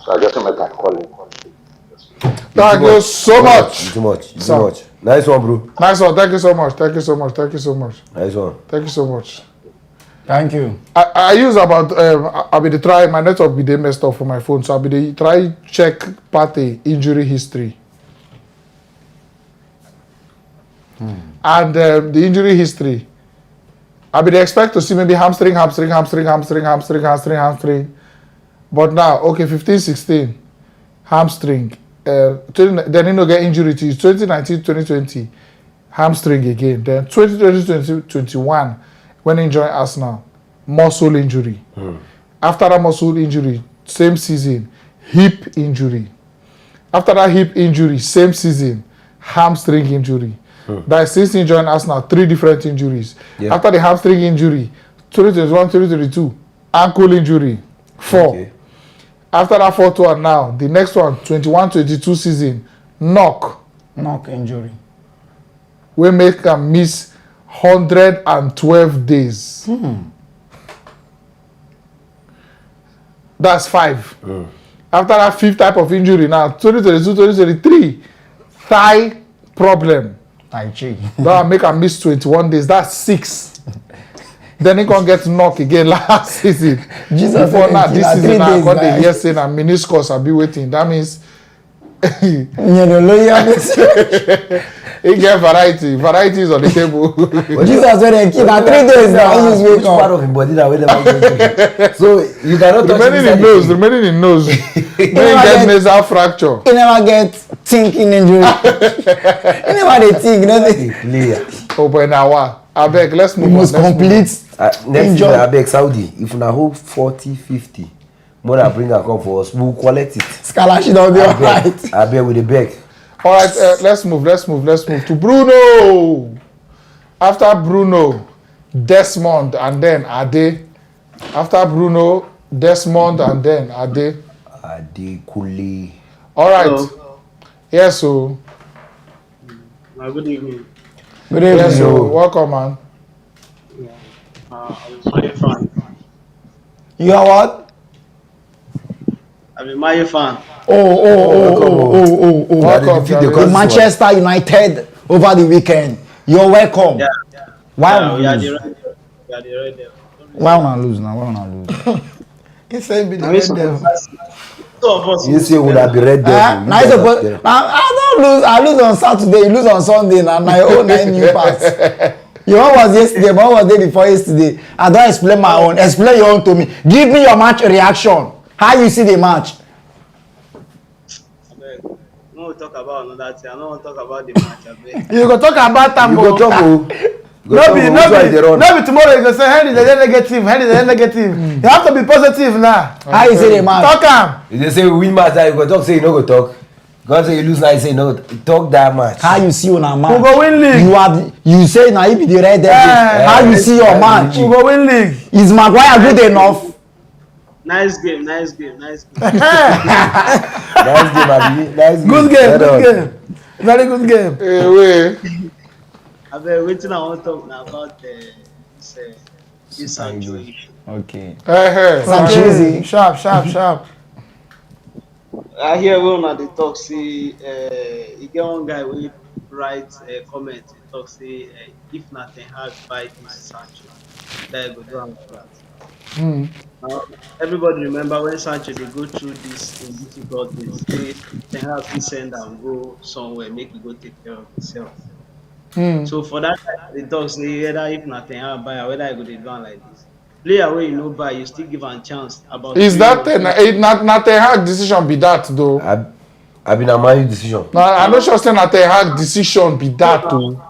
Speaker 5: So I just make that call in.
Speaker 2: Thank you so much.
Speaker 1: Too much. Nice one, bro.
Speaker 2: Nice one. Thank you so much.
Speaker 1: Nice one.
Speaker 2: Thank you so much.
Speaker 3: Thank you.
Speaker 2: I use about I'll be the try my network be they messed up for my phone, so I'll be the try check Partey injury history. And the injury history. I'll be expect to see maybe hamstring. But now, okay, 15-16 hamstring. Then you know get injury to 2019-2020 hamstring again. Then 2020-2021 when he joined Arsenal, muscle injury. After that muscle injury, same season, hip injury. After that hip injury, same season, hamstring injury. That since he joined Arsenal, 3 different injuries. Yeah. After the hamstring injury, 2021-2022, ankle injury, 4. Okay. After that 4th one now, the next one, 21-22 season, knock
Speaker 3: injury.
Speaker 2: We make him miss 112 days. That's 5. After that 5th type of injury now, 2022, 2023, thigh problem.
Speaker 3: Tai Chi.
Speaker 2: That make him miss 21 days. That's 6. Then he can't get knocked again last season.
Speaker 3: Jesus.
Speaker 2: Before now, this season, I got the
Speaker 3: guys.
Speaker 2: year saying I'm meniscus, I'll be waiting. That means he get varieties on the table.
Speaker 3: Jesus, when they keep 3 days now, he just wake
Speaker 1: Which part
Speaker 3: up.
Speaker 1: of his body that we never go to? So you cannot touch
Speaker 2: Remaining in nose. When you get nasal fracture.
Speaker 3: He never get thinking injury. He never they think, nothing.
Speaker 1: Player.
Speaker 2: Oh, but now, I beg, let's
Speaker 3: The
Speaker 2: move on.
Speaker 3: most
Speaker 2: Let's move on.
Speaker 3: complete
Speaker 1: Next
Speaker 3: injury.
Speaker 1: season, I beg Saudi. If una hold 40, 50, more than bring her come for us, we'll collect it.
Speaker 3: Scholarship don't be
Speaker 1: I
Speaker 3: alright.
Speaker 1: beg, I beg with the beg.
Speaker 2: All right, let's move to Bruno. After Bruno, Desmond, and then Ade. After Bruno, Desmond, and then Ade.
Speaker 1: Ade Kule.
Speaker 2: All right.
Speaker 9: Hello.
Speaker 2: Yes, so.
Speaker 9: Good evening.
Speaker 3: Good
Speaker 2: Yes,
Speaker 3: evening.
Speaker 2: so. Welcome, man.
Speaker 9: I'm a fan.
Speaker 3: You are what?
Speaker 9: I'm a Mayo fan.
Speaker 3: Oh.
Speaker 2: Welcome,
Speaker 1: defeat the
Speaker 2: Jerry.
Speaker 3: The
Speaker 1: country.
Speaker 3: Manchester United over the weekend. You're welcome.
Speaker 9: Yeah.
Speaker 3: Why
Speaker 9: Yeah,
Speaker 3: una
Speaker 9: we are
Speaker 3: lose?
Speaker 9: the right there. We are the right there.
Speaker 3: Why una lose now? Why una lose?
Speaker 4: He said, "Be the
Speaker 9: I
Speaker 4: red
Speaker 9: mean,
Speaker 4: devil."
Speaker 9: two of us.
Speaker 1: You say would have been red devil.
Speaker 3: Now I don't lose. I lose on Saturday. You lose on Sunday. Now my own 9 new pass. Your one was yesterday. My one was day before yesterday. I don't explain my own. Explain your own to me. Give me your match reaction. How you see the match?
Speaker 9: No, we'll talk about another thing. I don't want to talk about the match. I beg.
Speaker 4: You go talk about
Speaker 1: You
Speaker 4: Tambo.
Speaker 1: go talk oh.
Speaker 4: No be tomorrow you go say Henry is negative. You have to be positive now.
Speaker 3: How you see the match?
Speaker 4: Talk am.
Speaker 1: You just say win match, you go talk, say you no go talk. God say you lose now, you say no. Talk that match.
Speaker 3: How you see una match?
Speaker 4: We go win league.
Speaker 3: You say na you be the red devil. How you see your match?
Speaker 4: We go win league.
Speaker 3: Is Maguire good enough?
Speaker 9: Nice game.
Speaker 1: Nice game, Abi. Nice game.
Speaker 4: Good game.
Speaker 1: Well
Speaker 4: Good
Speaker 1: done.
Speaker 4: game. Very good game.
Speaker 2: Hey, wait.
Speaker 9: I beg. Waiting. I want to talk now about this Sancho.
Speaker 3: Okay.
Speaker 2: Hey.
Speaker 3: Sancho.
Speaker 4: Sharp.
Speaker 9: I hear when at the talk say you get one guy will write a comment. He talk say if nothing hard buy this Sancho, that go do am for that. Now, everybody remember when Sancho they go through this in difficult days. They have to send and go somewhere, make you go take care of yourself. So for that, the talk say whether if nothing hard buy or whether I go dey do am like this. Player wey you no buy, you still give am chance. About
Speaker 2: Is
Speaker 9: 3
Speaker 2: that
Speaker 9: months.
Speaker 2: not Ten Hag decision be that though?
Speaker 1: I been a Man U decision.
Speaker 2: No, I'm not sure say na Ten Hag decision be that though.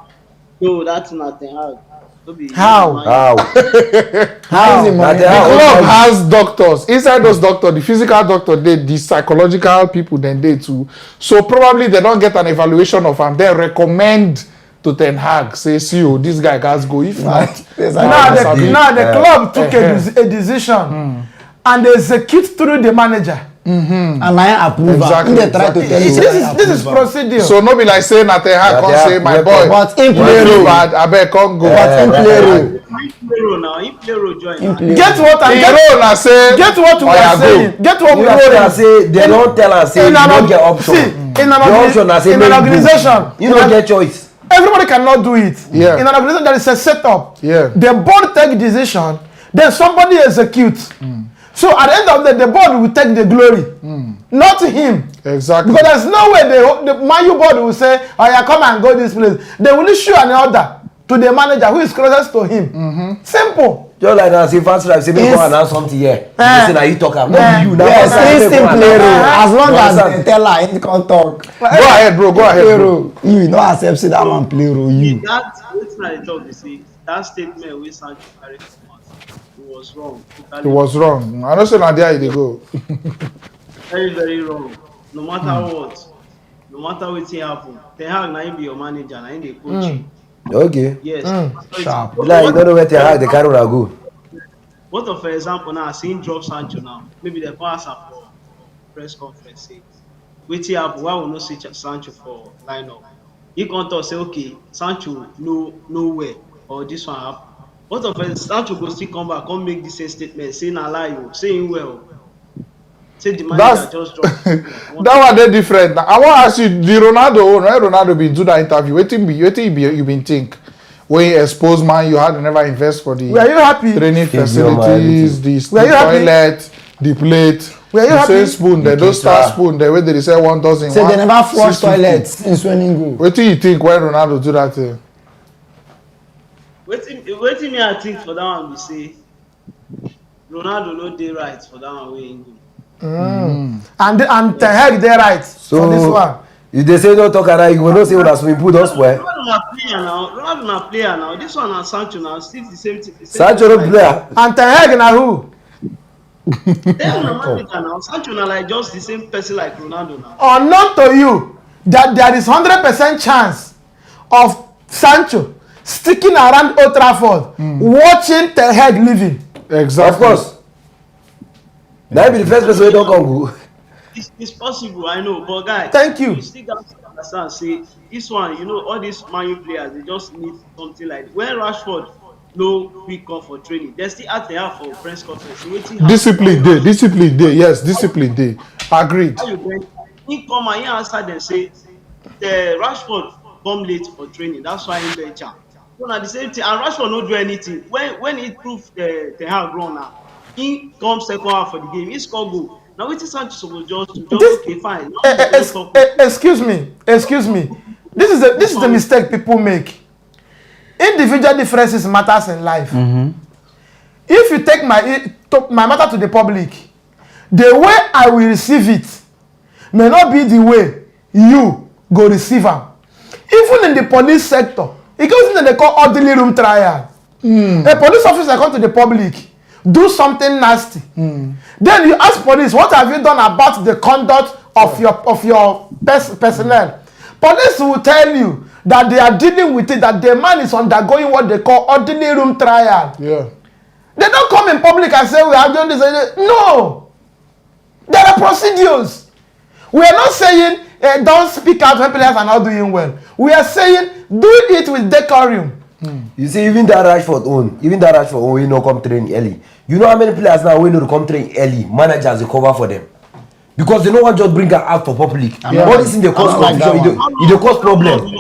Speaker 9: No, that's nothing hard. No be-
Speaker 4: How?
Speaker 1: How?
Speaker 3: How is it
Speaker 1: Na
Speaker 3: money?
Speaker 1: the
Speaker 2: The
Speaker 1: How?
Speaker 2: club has doctors. Inside those doctors, the physical doctor, the psychological people, then they too. So probably they don't get an evaluation of him. They recommend to Ten Hag, say, see, oh, this guy has go. If not,
Speaker 4: Now the club took a decision and they execute through the manager.
Speaker 3: And I approve.
Speaker 2: Exactly,
Speaker 3: They try to tell you.
Speaker 4: This is procedure.
Speaker 2: so no be like saying that Ten Hag
Speaker 1: Na
Speaker 2: come
Speaker 1: Ten Hag
Speaker 2: say, my
Speaker 1: welcome.
Speaker 2: boy,
Speaker 3: But in
Speaker 2: you
Speaker 3: play
Speaker 2: feel
Speaker 3: role.
Speaker 2: bad, I bet come go.
Speaker 3: But in play role.
Speaker 9: He play role now. He play role join. now.
Speaker 4: Get what
Speaker 2: The role na say,
Speaker 4: Get what we
Speaker 2: oya
Speaker 4: are
Speaker 2: go.
Speaker 4: saying. Get what
Speaker 1: You
Speaker 4: we
Speaker 1: know
Speaker 4: are
Speaker 1: what I
Speaker 4: saying.
Speaker 1: say? They don't tell us say you don't get option.
Speaker 4: See, in
Speaker 1: The option I say
Speaker 4: an
Speaker 1: make you go.
Speaker 4: organization,
Speaker 1: You don't get choice.
Speaker 4: everybody cannot do it.
Speaker 2: Yeah.
Speaker 4: In an organization, there is a setup.
Speaker 2: Yeah.
Speaker 4: The board take decision, then somebody executes. So at the end of the board will take the glory, not him.
Speaker 2: Exactly.
Speaker 4: Because there's no way the Man U board will say, "Oh yeah, come and go this place." They will issue an order to the manager who is closest to him. Simple.
Speaker 1: Just like that, say fast life, say make
Speaker 3: Yes.
Speaker 1: go announce something here. You say now you talk am, not be you. Now
Speaker 3: Yes,
Speaker 1: fast life,
Speaker 3: still
Speaker 1: make go
Speaker 3: play
Speaker 1: announce.
Speaker 3: role. As long
Speaker 1: You
Speaker 3: as
Speaker 1: understand?
Speaker 3: they tell her, he can talk.
Speaker 2: Go ahead, bro. Go ahead,
Speaker 3: Play
Speaker 2: bro.
Speaker 3: role. You no accept say that man play role. You.
Speaker 9: That wetin I dey talk be say that statement wey Sancho carry come out, it was wrong.
Speaker 2: It was wrong. I know say na there they go.
Speaker 9: very very wrong. No matter what, no matter wetin happen, Ten Hag na him be your manager, na him dey coach you.
Speaker 1: Okay.
Speaker 9: Yes.
Speaker 3: Sharp.
Speaker 1: Like you don't know where Ten Hag the carry una go.
Speaker 9: What of for example now, I see him drop Sancho now. Maybe they pass am for press conference say, wetin happen? Why we no see Sancho for lineup? He come talk say, okay, Sancho no where or this one happen. What of Sancho go still come back, come make the same statement, say na lie o, say him well. Say the manager just dropped.
Speaker 2: That one they different. Now, I want to ask you, the Ronaldo been do that interview. What you been think? When you expose man, you had to never invest for the
Speaker 4: Were you happy?
Speaker 2: training facilities, the toilet, the plate.
Speaker 4: Were you happy?
Speaker 2: Say spoon, they don't start spoon. The way they say 1,000.
Speaker 3: Say they never flush toilets in swimming pool.
Speaker 2: What do you think when Ronaldo do that thing?
Speaker 9: Waiting me, I think for that one, we say Ronaldo no dey right for that one. We
Speaker 4: And Ten Hag dey right for this one.
Speaker 1: If they say don't talk about you will not say what as we put us where.
Speaker 9: Ronaldo na player now. This one na Sancho now. Still the same thing.
Speaker 1: Sancho no player.
Speaker 4: And Ten Hag na who?
Speaker 9: Then na manager now. Sancho na like just the same person like Ronaldo now.
Speaker 4: Unknown to you that there is 100% chance of Sancho sticking around Old Trafford watching Ten Hag leaving.
Speaker 2: Exactly.
Speaker 1: Of course. That be the first person we don't come go.
Speaker 9: It's possible, I know, but guys,
Speaker 4: thank you.
Speaker 9: You still got to understand. Say this one, you know, all these Man U players, they just need something like when Rashford no quick come for training, they still ask them for press conference.
Speaker 2: Discipline day, yes, discipline day. Agreed.
Speaker 9: He come and he answer them say the Rashford come late for training. That's why he bench am. So now the same thing, and Rashford no do anything. When he prove the Hag wrong now, he come second half for the game. He score goal. Now wetin Sancho suppose just okay fine.
Speaker 4: Excuse me. This is the mistake people make. Individual differences matters in life. If you take my matter to the public, the way I will receive it may not be the way you go receive am. Even in the police sector, it goes into the call orderly room trial. A police officer come to the public, do something nasty. Then you ask police, what have you done about the conduct of your personnel? Police will tell you that they are dealing with it, that the man is undergoing what they call ordinary room trial.
Speaker 2: Yeah.
Speaker 4: They don't come in public and say we have done this. No. There are procedures. We are not saying don't speak out when players are not doing well. We are saying do it with decorum.
Speaker 1: You see, even that Rashford own, we no come train early. You know how many players now we know to come train early? Managers they cover for them. Because they no one just bring her out for public. All this in the cause confusion, it cause problem.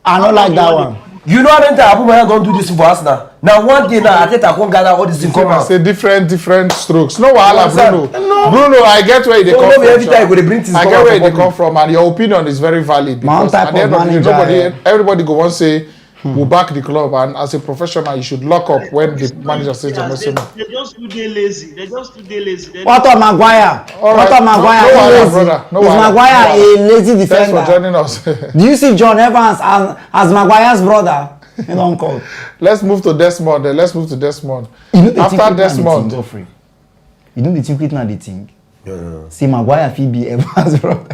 Speaker 3: I don't like that one.
Speaker 1: You know how many times Abubakar don't do this for us now? Now one day now, I think I can't gather all this in come out.
Speaker 2: Say different strokes. No wahala, Bruno, I get where they come from.
Speaker 1: Every time they bring things
Speaker 2: I get where they come from, and your opinion is very valid. Because at the end of the day, everybody go and say, we'll back the club, and as a professional, you should lock up when the manager says you're messing up.
Speaker 9: They just too lazy.
Speaker 3: What of Maguire? What of Maguire?
Speaker 2: No,
Speaker 3: is Maguire a lazy defender?
Speaker 2: Thanks for joining us.
Speaker 3: Do you see John Evans as Maguire's brother? You don't call.
Speaker 2: Let's move to Desmond. After Desmond,
Speaker 3: Godfrey. You know the team quit now the thing. No. See Maguire Phoebe Evans brother.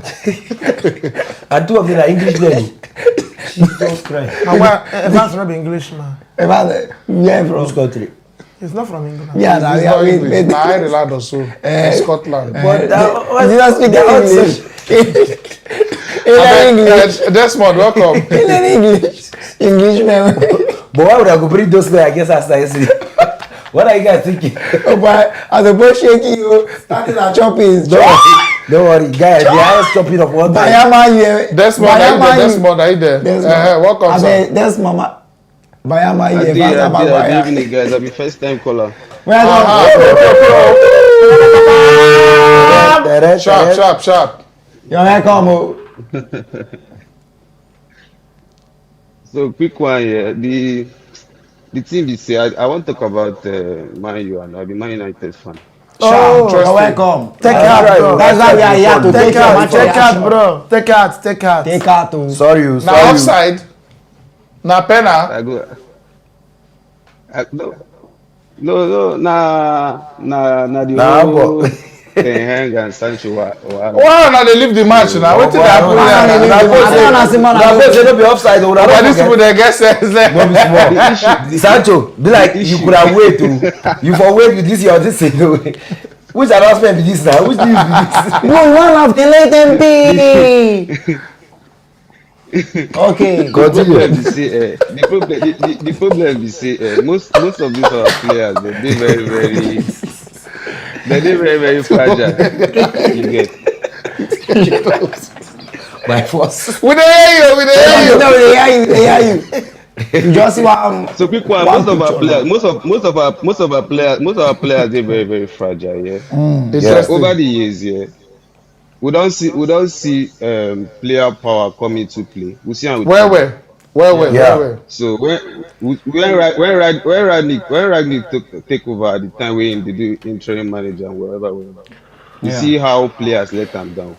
Speaker 1: And two of them are English learning. Jesus Christ.
Speaker 4: Evans not be English man.
Speaker 3: Evans, yeah, bro.
Speaker 1: Which country?
Speaker 4: He's not from England.
Speaker 3: Yeah,
Speaker 2: he's not English. Nah, Ireland or so. Scotland.
Speaker 3: But he doesn't speak English.
Speaker 2: Desmond, welcome.
Speaker 3: English man.
Speaker 1: But why would I go bring those men? I guess after yesterday. What are you guys thinking?
Speaker 3: But as a boy shaking you, starting at chopping.
Speaker 1: Don't worry, guys. The highest chopping of all time.
Speaker 2: Desmond, are you there? Welcome, sir.
Speaker 3: That's Mama. Bayama
Speaker 10: Good evening, guys. I'm a first time caller.
Speaker 2: Sharp.
Speaker 3: You're welcome.
Speaker 10: So quick one here. The team is here. I want to talk about Man U, and I'll be Man United fan.
Speaker 3: You're welcome.
Speaker 4: Take out, bro.
Speaker 3: That's why we are here to take out.
Speaker 4: Take out.
Speaker 3: Take out.
Speaker 1: Sorry.
Speaker 2: Now offside. Now penna.
Speaker 10: No. The whole Ten Hag and Sancho.
Speaker 2: Why now they leave the match now? What did they happen?
Speaker 1: They don't be offside.
Speaker 2: But these people they get sense.
Speaker 1: Sancho, be like you could have waited. You for wait with this or this. Which announcement be this now? Which news be this?
Speaker 3: One of the let them be. Okay,
Speaker 10: continue. The problem is most of these our players they very They're very, very fragile. You get.
Speaker 1: By force.
Speaker 2: We dey hear you.
Speaker 3: No, they hear you. You just see what.
Speaker 10: So quick one. Most of our players, they're very, very fragile. Yeah.
Speaker 2: Interesting.
Speaker 10: Over the years, yeah. We don't see player power come into play. We see how
Speaker 2: Where?
Speaker 10: So when Ragnick take over at the time when they do interim manager and whatever, you see how players let them down.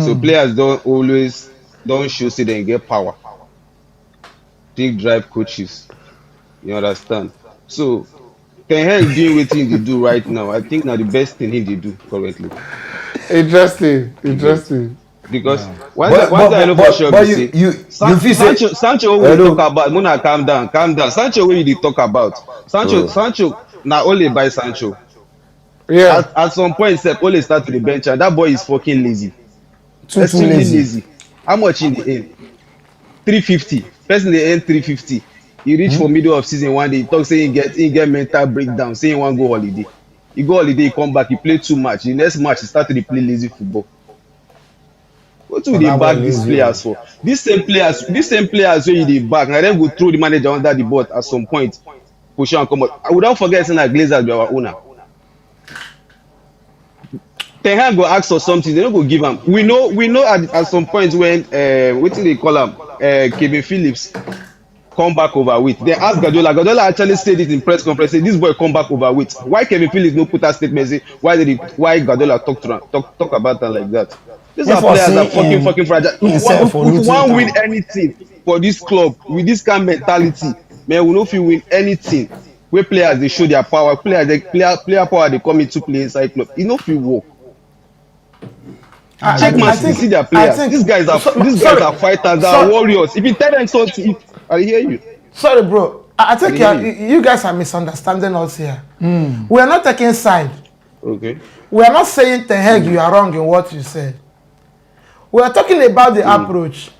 Speaker 10: So players don't show say they get power. Big drive coaches. You understand? So Ten Hag doing what they do right now. I think now the best thing he do currently.
Speaker 2: Interesting.
Speaker 10: Because one thing I know for sure is Sancho when we talk about Muna calm down. Sancho when you talk about Sancho now only by Sancho.
Speaker 2: Yeah.
Speaker 10: At some point Sep only start to the bench and that boy is fucking lazy.
Speaker 3: Too lazy.
Speaker 10: How much in the end? 350. Person they earn 350. He reach for middle of season one day. He talk say he get mental breakdown. Say he want go holiday. He go holiday, he come back, he play too much. The next match he start to play lazy football. What do they back these players for? These same players wey they back. Now them go throw the manager under the board at some point. Push and come out. I would not forget saying that Glazers be our owner. Ten Hag go ask for something, they don't go give him. We know at some point when what do they call him? Kevin Phillips come back overweight. They ask Guardiola. Guardiola actually said it in press conference. Say this boy come back overweight. Why Kevin Phillips no put that statement? Say why Guardiola talk about that like that? These are players that fucking fragile. If one win anything for this club with this kind of mentality, man, we no fit win anything. Where players they show their power, player power they come into play inside club. It no fit work. Check Man City, see their players. These guys are fighters, they are warriors. If you tell them something, I hear you.
Speaker 4: Sorry, bro. I think you guys are misunderstanding us here. We are not taking side.
Speaker 10: Okay.
Speaker 4: We are not saying Ten Hag you are wrong in what you said. We are talking about the approach.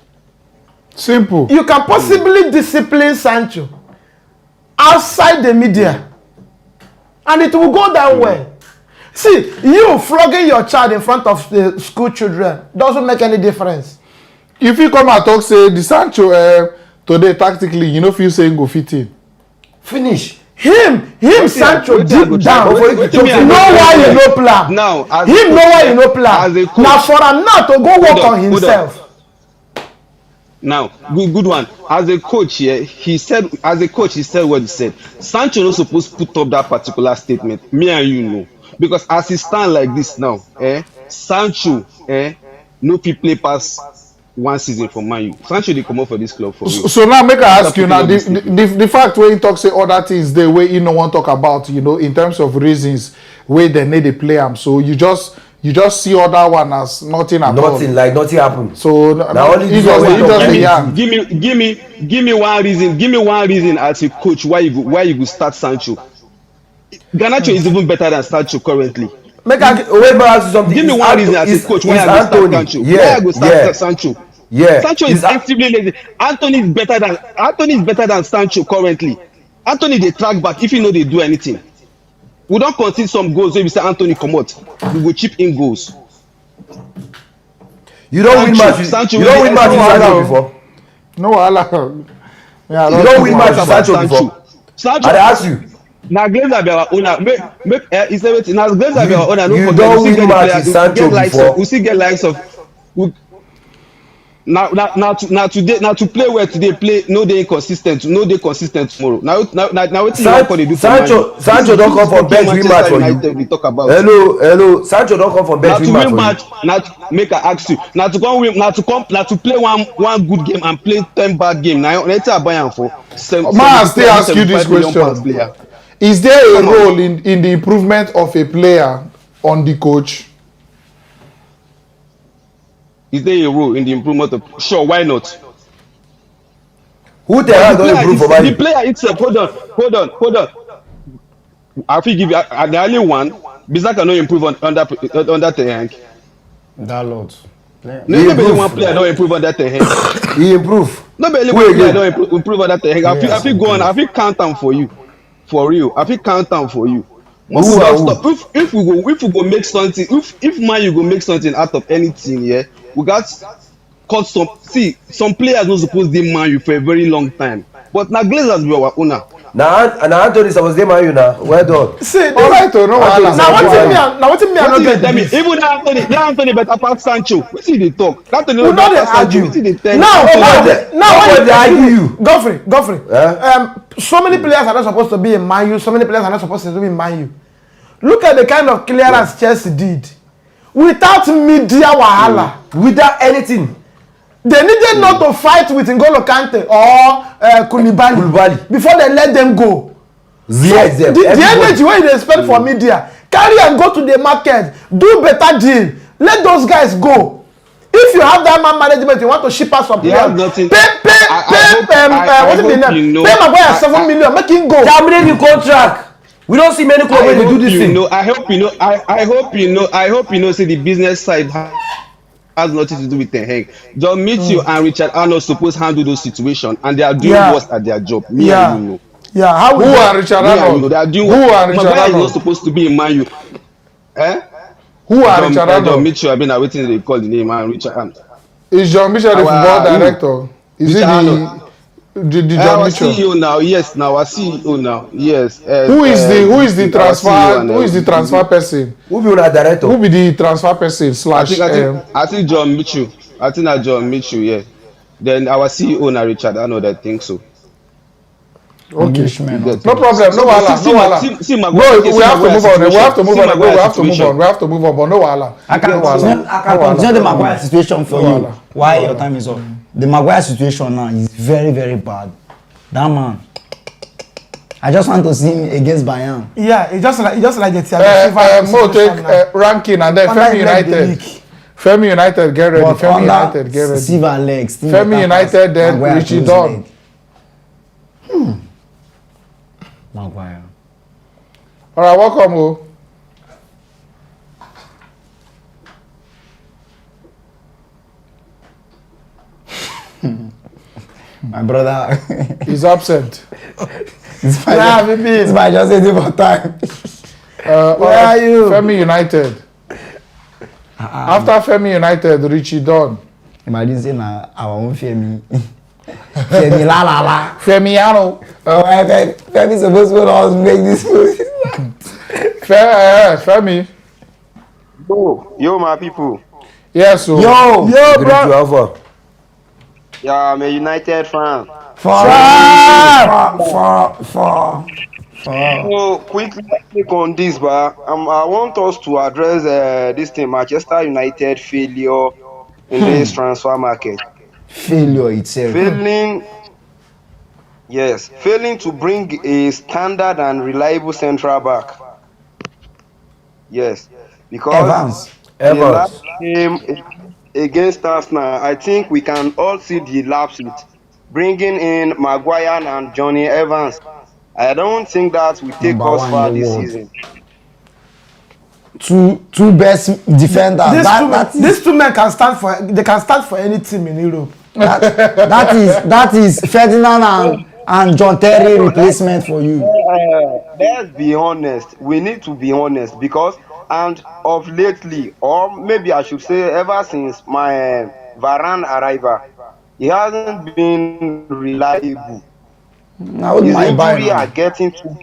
Speaker 2: Simple.
Speaker 4: You can possibly discipline Sancho outside the media, and it will go that way. See, you flogging your child in front of the school children doesn't make any difference.
Speaker 2: If you come and talk, say the Sancho today tactically, you know, if you saying go fit in.
Speaker 1: Finish.
Speaker 4: Him, Sancho deep down. Know why you no plan.
Speaker 10: Now,
Speaker 4: know why you no plan. Now for him now to go work on himself.
Speaker 10: Now, good one. As a coach here, he said what he said. Sancho not supposed to put up that particular statement. Me and you know. Because as he stand like this now, Sancho, no people play past one season for Man U. Sancho they come up for this club for you.
Speaker 2: So now make I ask you now, the fact where he talk say other things the way he no want talk about, you know, in terms of reasons where they need to play him. So you just see other one as nothing at all.
Speaker 1: Nothing happened.
Speaker 2: So now only he just
Speaker 10: give me one reason. Give me one reason as a coach why you go start Sancho. Garnacho is even better than Sancho currently.
Speaker 1: Wait, ask you something.
Speaker 10: Give me one reason as a coach why I go start Sancho. Why I go start Sancho?
Speaker 1: Yeah.
Speaker 10: Sancho is actively lazy. Anthony is better than Sancho currently. Anthony they track back if you know they do anything. We don't concede some goals when we say Anthony come out. We will chip in goals.
Speaker 1: You don't win match with Sancho before.
Speaker 2: No, you
Speaker 1: don't win match with Sancho before.
Speaker 10: Sancho.
Speaker 1: I ask you.
Speaker 10: Now Glazer be our owner. He said wait. Now Glazer be our owner.
Speaker 1: You don't win match with Sancho before.
Speaker 10: We still get likes of. Now to play well today, play no day consistent tomorrow. Now what you want to do?
Speaker 1: Sancho don't come from bench win match for you.
Speaker 10: We talk about.
Speaker 1: Hello. Sancho don't come from bench win match for you.
Speaker 10: Now make I ask you. Now to come win. Now to play one good game and play 10 bad game. Now let's buy him for.
Speaker 2: Man, still ask you this question. Is there a role in the improvement of a player on the coach?
Speaker 10: Is there a role in the improvement of? Sure, why not?
Speaker 1: Who the hell don't improve for Man U?
Speaker 10: The player itself. Hold on. I will give you the only one. Bizak cannot improve under Ten Hag.
Speaker 3: That lot.
Speaker 10: Nobody one player don't improve under Ten Hag.
Speaker 1: He improve.
Speaker 10: Nobody one player don't improve under Ten Hag. I feel go on. I feel count down for you. For real. I feel count down for you. Most of them stop. If we go make something, if man you go make something out of anything, yeah, we got cut some players not supposed to man you for a very long time. But now Glazers be our owner.
Speaker 1: Now Anthony was there, man, you now. Well done.
Speaker 4: See,
Speaker 2: All right, no wahala.
Speaker 4: now what me I not get
Speaker 10: Tell me,
Speaker 4: this.
Speaker 10: even Anthony better pass Sancho. What see they talk? Anthony
Speaker 4: We
Speaker 10: better
Speaker 4: don't
Speaker 10: pass Sancho.
Speaker 4: argue.
Speaker 10: What see they tell?
Speaker 4: Now
Speaker 1: they argue you.
Speaker 4: Godfrey. So many players are not supposed to be in Man U. So many players are not supposed to be in Man U. Look at the kind of clearance Chelsea did without media wahala,
Speaker 1: Without anything.
Speaker 4: they needed not to fight with N'Golo Kante or Koulibaly before they let them go.
Speaker 1: Yes,
Speaker 4: So the energy wey you dey spend for media, carry am go to the market, do better deal, let those guys go. If you have that man management, you want to ship out some players, pay Maguire 7 million, make him go.
Speaker 1: Terminate the contract. We don't see many clubs wey do this thing.
Speaker 10: I hope you know. Say the business side has nothing to do with Ten Hag. John Mitchell and Richard Arnold supposed to handle those situations, and they are doing worse at their job. And you know.
Speaker 4: Yeah, how
Speaker 2: Who are Richard Arnold?
Speaker 10: They are doing
Speaker 2: Who are Richard
Speaker 10: Maguire is
Speaker 2: Arnold?
Speaker 10: not supposed to be in Man U.
Speaker 2: Who are Richard
Speaker 10: John
Speaker 2: Arnold?
Speaker 10: Mitchell, I've been waiting they call the name, man. Richard Arnold.
Speaker 2: Is John Mitchell the football director? Is
Speaker 10: Richard
Speaker 2: he the John
Speaker 10: our
Speaker 2: Mitchell?
Speaker 10: CEO now, yes. Now our CEO now, yes.
Speaker 2: Who is the transfer person?
Speaker 1: Who be una director?
Speaker 2: Who be the transfer person
Speaker 10: I think John Mitchell. I think that John Mitchell, yeah. Then our CEO now, Richard Arnold, I think so.
Speaker 2: Okay.
Speaker 3: Man.
Speaker 2: No problem. No wahala. Bro, we have to move on. But no wahala.
Speaker 3: I can continue the Maguire situation for you. Why your time is up? The Maguire situation now is very, very bad. That man. I just want to see him against Bayern.
Speaker 4: Yeah, it's just like the Thiago
Speaker 2: Mo take ranking and then Femi United. Femi United get ready. Femi United get ready.
Speaker 3: Silva legs.
Speaker 2: Femi United then Richie Don.
Speaker 3: Maguire.
Speaker 2: All right, welcome, O.
Speaker 3: My brother.
Speaker 2: He's absent.
Speaker 3: It's my just a different time.
Speaker 2: Where are you? Femi United. After Femi United, Richie Don.
Speaker 3: Imagine saying our own Femi. Femi la.
Speaker 2: Femiano.
Speaker 3: Femi supposed to us make this movie.
Speaker 2: Femi.
Speaker 11: Yo, my people.
Speaker 2: Yes, so.
Speaker 3: Yo,
Speaker 1: bro.
Speaker 11: Yeah, I'm a United fan. So quickly take on this, but I want us to address this thing, Manchester United failure in this transfer market.
Speaker 3: Failure itself.
Speaker 11: Failing to bring a standard and reliable central back. Yes, because the last game against Arsenal, I think we can all see the lapse with bringing in Maguire and Johnny Evans. I don't think that will take us far this season.
Speaker 3: Two best defenders.
Speaker 4: These two men can stand for any team in Europe.
Speaker 3: That is Ferdinand and John Terry replacement for you.
Speaker 11: Let's be honest. We need to be honest because of lately, or maybe I should say ever since my Varane arrival, he hasn't been reliable.
Speaker 3: Now
Speaker 11: his injury are getting too.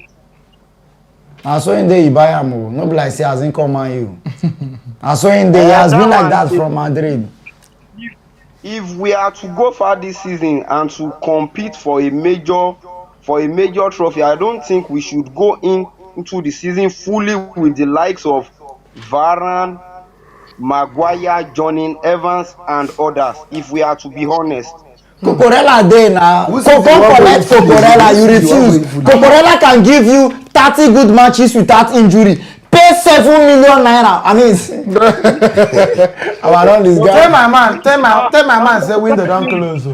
Speaker 3: I saw him there, he buy him. No be like say hasn't come on you. I saw him there, he has been like that from Madrid.
Speaker 11: If we are to go far this season and to compete for a major trophy, I don't think we should go into the season fully with the likes of Varane, Maguire, Johnny Evans, and others. If we are to be honest.
Speaker 3: Cucurella there now. Come collect Cucurella, you refuse. Cucurella can give you 30 good matches without injury. Pay 7 million naira. I mean,
Speaker 4: tell my man say window don't close.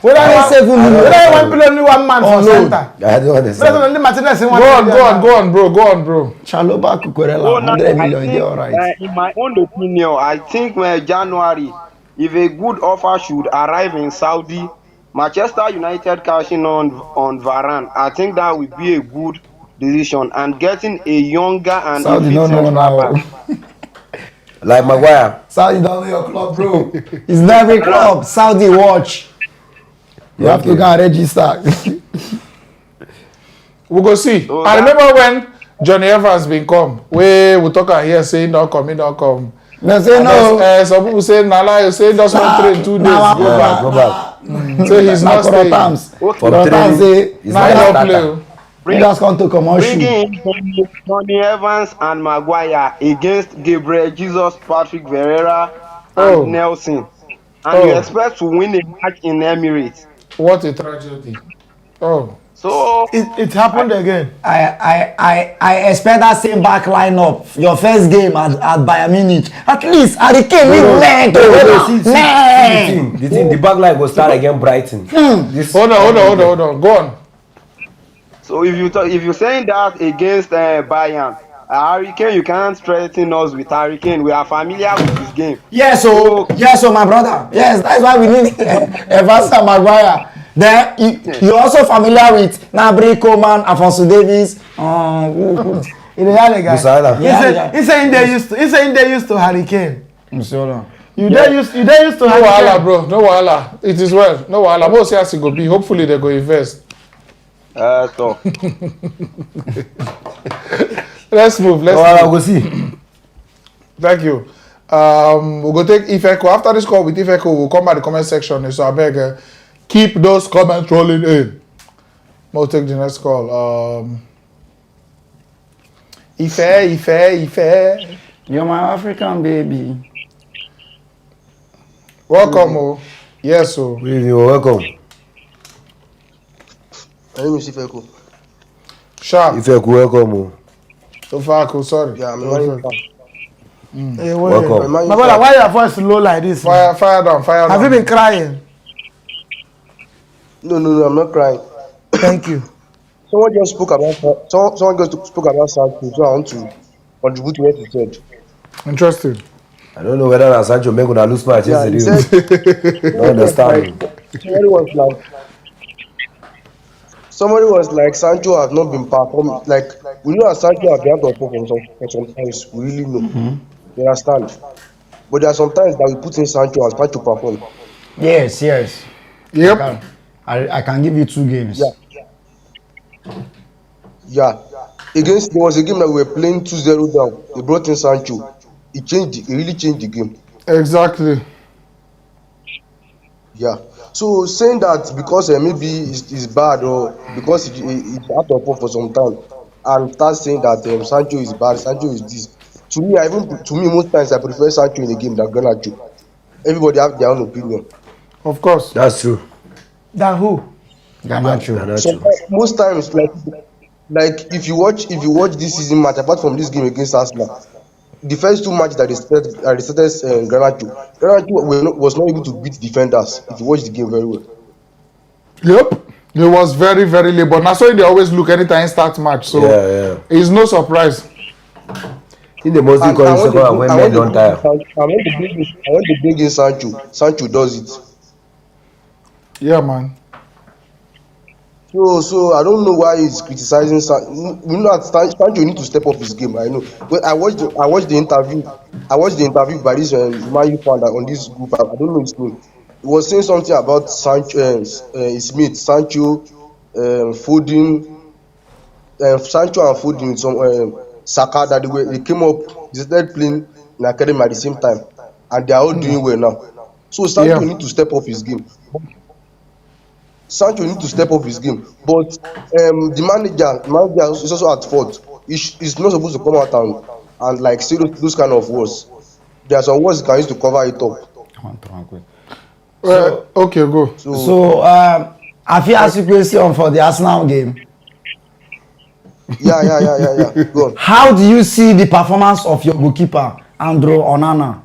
Speaker 3: Whether I 7 million.
Speaker 4: Whether you want to play only one man for center.
Speaker 1: I don't understand.
Speaker 2: Go on, bro.
Speaker 3: Chaloba Cucurella, 100 million, they're all right.
Speaker 11: In my own opinion, I think January, if a good offer should arrive in Saudi, Manchester United cashing on Varane, I think that would be a good decision and getting a younger and a
Speaker 3: Saudi
Speaker 11: fit
Speaker 3: don't know
Speaker 11: central
Speaker 3: now.
Speaker 11: back.
Speaker 1: Like Maguire.
Speaker 3: Saudi don't know your club, bro. It's not every club. Saudi watch. You have to go and register.
Speaker 2: We go see.
Speaker 11: So
Speaker 2: I remember when Johnny Evans been come. We talk out here saying don't come, he don't come.
Speaker 3: They say no.
Speaker 2: Some people say Nala, you say just one train 2 days.
Speaker 1: Go back.
Speaker 2: So he's not staying.
Speaker 1: From
Speaker 3: Times say
Speaker 1: he's
Speaker 2: Now he
Speaker 1: not
Speaker 2: don't
Speaker 1: starter.
Speaker 2: play.
Speaker 3: he just come to commercial.
Speaker 11: Bringing in Johnny Evans and Maguire against Gabriel Jesus, Patrick Vieira, and Nelson. And you expect to win a match in Emirates.
Speaker 2: What a tragedy. Oh.
Speaker 11: So
Speaker 4: it happened again.
Speaker 3: I expect that same back lineup. Your first game at Bayern Munich. At least Harry Kane will learn to
Speaker 1: The back line will start against Brighton.
Speaker 2: Hold on. Go on.
Speaker 11: So if you're saying that against Bayern, Harry Kane, you can't threaten us with Harry Kane. We are familiar with his game.
Speaker 3: Yes, so my brother. Yes, that's why we need Evans and Maguire. Then you're also familiar with Nabri, Coman, Alphonso Davies.
Speaker 4: In the La Liga. He said they used to Harry Kane. You there used to Harry Kane.
Speaker 2: No wahala, bro. No wahala. It is well. No wahala. Most years it go be. Hopefully they go invest.
Speaker 11: So.
Speaker 2: Let's move.
Speaker 1: Go see.
Speaker 2: Thank you. We'll go take Ifeko. After this call with Ifeko, we'll come by the comment section. So I beg, keep those comments rolling in. We'll take the next call. Ife.
Speaker 3: You're my African baby.
Speaker 2: Welcome, oh. Yes, so.
Speaker 1: You're welcome.
Speaker 12: My name is Ifeko.
Speaker 2: Sharp.
Speaker 1: Ifeko, welcome. Oh.
Speaker 2: So far, cool. Sorry.
Speaker 12: Yeah, I'm welcome.
Speaker 4: Hey,
Speaker 1: Welcome.
Speaker 4: My brother, why your voice low like this?
Speaker 2: Fire down.
Speaker 4: Have you been crying?
Speaker 12: No, I'm not crying.
Speaker 4: Thank you.
Speaker 12: Someone just spoke about Sancho, so I want to contribute to what he said.
Speaker 2: Interesting.
Speaker 1: I don't know whether Sancho make una lose match yesterday. Don't understand.
Speaker 12: Somebody was like, Sancho has not been performing. Like, we know that Sancho has been out of form for some times. We really know. You understand? But there are some times that we put in Sancho and try to perform.
Speaker 3: Yes.
Speaker 2: Yep.
Speaker 3: I can give you 2 games.
Speaker 12: Yeah. There was a game that we were playing 2-0 down. They brought in Sancho. It really changed the game.
Speaker 2: Exactly.
Speaker 12: Yeah. So saying that because maybe it's bad or because it's out of form for some time, and start saying that Sancho is bad, Sancho is this. To me, most times I prefer Sancho in a game than Garnacho. Everybody have their own opinion.
Speaker 2: Of course.
Speaker 1: That's true.
Speaker 4: Than who?
Speaker 3: Garnacho.
Speaker 12: So most times, like if you watch this season match, apart from this game against Arsenal, the first 2 matches that they started Garnacho was not able to beat defenders. If you watch the game very well.
Speaker 2: Yep. It was very, very late. But that's why they always look anytime start match. So it's no surprise.
Speaker 1: In the most important second when men don't tire.
Speaker 12: I want to bring in Sancho. Sancho does it.
Speaker 2: Yeah, man.
Speaker 12: So I don't know why he's criticizing Sancho. We know that Sancho need to step up his game. I know. But I watched the interview. By this Man U fan on this group. I don't know his name. He was saying something about Sancho, Smith, Sancho, Foden, Sancho and Foden with some Saka that they came up. They started playing in academy at the same time, and they are all doing well now. So Sancho need to step up his game. Sancho need to step up his game, but the manager is also at fault. He's not supposed to come out and like say those kind of words. There are some words he can use to cover it up.
Speaker 2: Okay, go.
Speaker 3: So I feel ask you question for the Arsenal game.
Speaker 12: Yeah. Go on.
Speaker 3: How do you see the performance of your goalkeeper, Andrew Onana?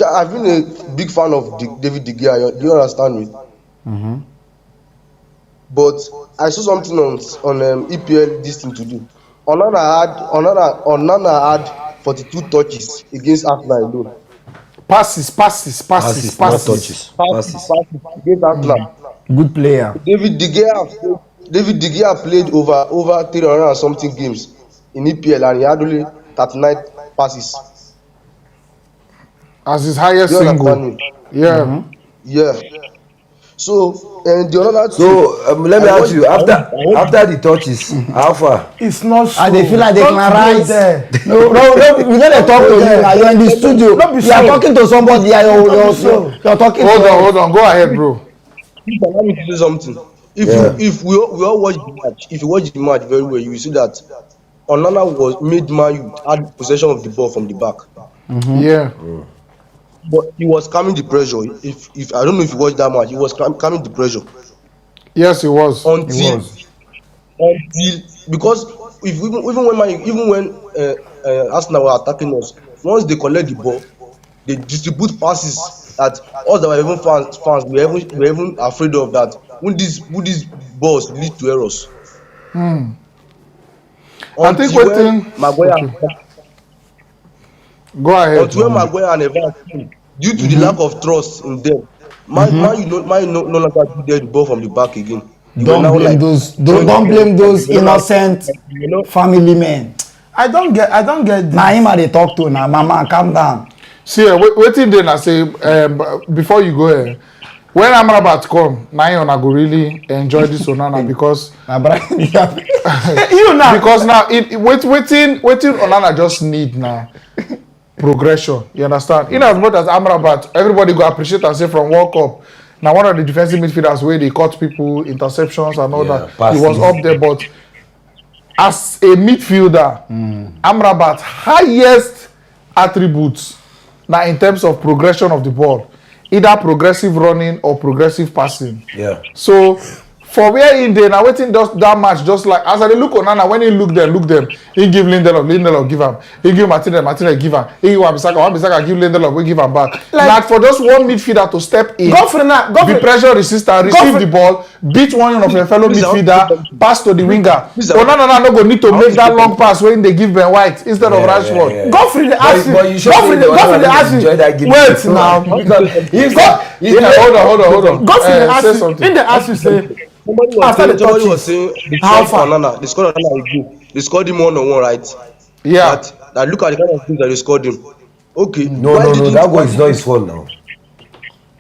Speaker 12: I've been a big fan of David De Gea. Do you understand me? But I saw something on EPL this thing to do. Onana had 42 touches against Arsenal alone.
Speaker 2: Passes.
Speaker 1: Not touches. Passes.
Speaker 12: Against Arsenal.
Speaker 3: Good player.
Speaker 12: David De Gea played over 300 and something games in EPL and he had only 39 passes.
Speaker 2: As his highest
Speaker 12: Do you
Speaker 2: single.
Speaker 12: understand me?
Speaker 2: Yeah.
Speaker 12: Yeah. So and the other two.
Speaker 1: So let me ask you, after the touches, how far?
Speaker 4: It's not so.
Speaker 3: And they feel like they can rise.
Speaker 4: There.
Speaker 3: No, we don't talk to you. You're in the studio. You are talking to somebody. You're talking.
Speaker 2: Hold on. Go ahead, bro.
Speaker 12: Allow me to say something. If we all watch the match, if you watch the match very well, you will see that Onana made Man U had possession of the ball from the back.
Speaker 2: Yeah.
Speaker 12: But he was calming the pressure. If I don't know if you watched that match, he was calming the pressure.
Speaker 2: Yes, he was.
Speaker 12: Until because even when Arsenal were attacking us, once they collect the ball, they distribute passes that us that were even fans were even afraid of that. Would these balls lead to errors?
Speaker 2: I think Go ahead.
Speaker 12: Until when Maguire and Evans, due to the lack of trust in them, Man U no longer give the ball from the back again.
Speaker 3: Don't blame those innocent family men.
Speaker 4: I don't get this.
Speaker 3: Na him they talk to now. Mama, calm down.
Speaker 2: See, waiting then I say before you go here. When Amrabat come, now I go really enjoy this Onana because
Speaker 4: you now
Speaker 2: because now waiting Onana just need now progression. You understand? In as much as Amrabat, everybody go appreciate and say from World Cup. Now one of the defensive midfielders where they caught people, interceptions and all that. He was up there, but as a midfielder, Amrabat highest attributes now in terms of progression of the ball. Either progressive running or progressive passing. Yeah. So for where in there now waiting that match just like as I look Onana when he look them, he give Lindelof give him. He give Martinez give him. He give Wan-Bissaka give Lindelof, we give him back. Like for just one midfielder to step in, be pressure resistant, receive the ball, beat one of your fellow midfielder, pass to the winger. Onana no go need to make that long pass when they give Ben White instead of Rashford.
Speaker 4: Godfrey they ask you. Wait now.
Speaker 2: Hold on.
Speaker 4: Godfrey they ask you. In the ask you say.
Speaker 12: Somebody was saying how far they scored Onana again. They scored him 1-on-1, right?
Speaker 2: Yeah.
Speaker 12: That look at the kind of things that they scored him. Okay.
Speaker 1: No, that one is not his fault now.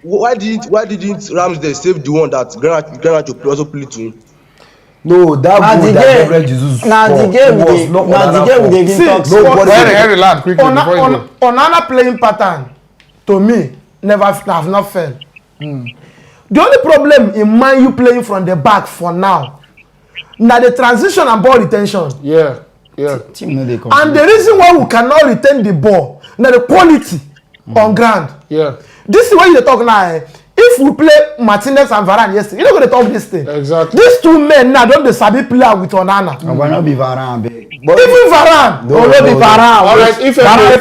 Speaker 12: Why didn't Ramsdale save the one that Garnacho also played to him?
Speaker 1: No, that goal that Gabriel Jesus scored was not Onana.
Speaker 4: Onana playing pattern to me have not failed. The only problem in Man U playing from the back for now, now the transition and ball retention.
Speaker 2: Yeah.
Speaker 4: And the reason why we cannot retain the ball, now the quality on ground.
Speaker 2: Yeah.
Speaker 4: This is what you talk now. If we play Martinez and Varane yesterday, you're not going to talk this thing.
Speaker 2: Exactly.
Speaker 4: These two men now don't sabi play with Onana.
Speaker 3: Why not be Varane, babe?
Speaker 4: Even Varane.
Speaker 3: Be Varane.
Speaker 2: Alright, if
Speaker 3: Varane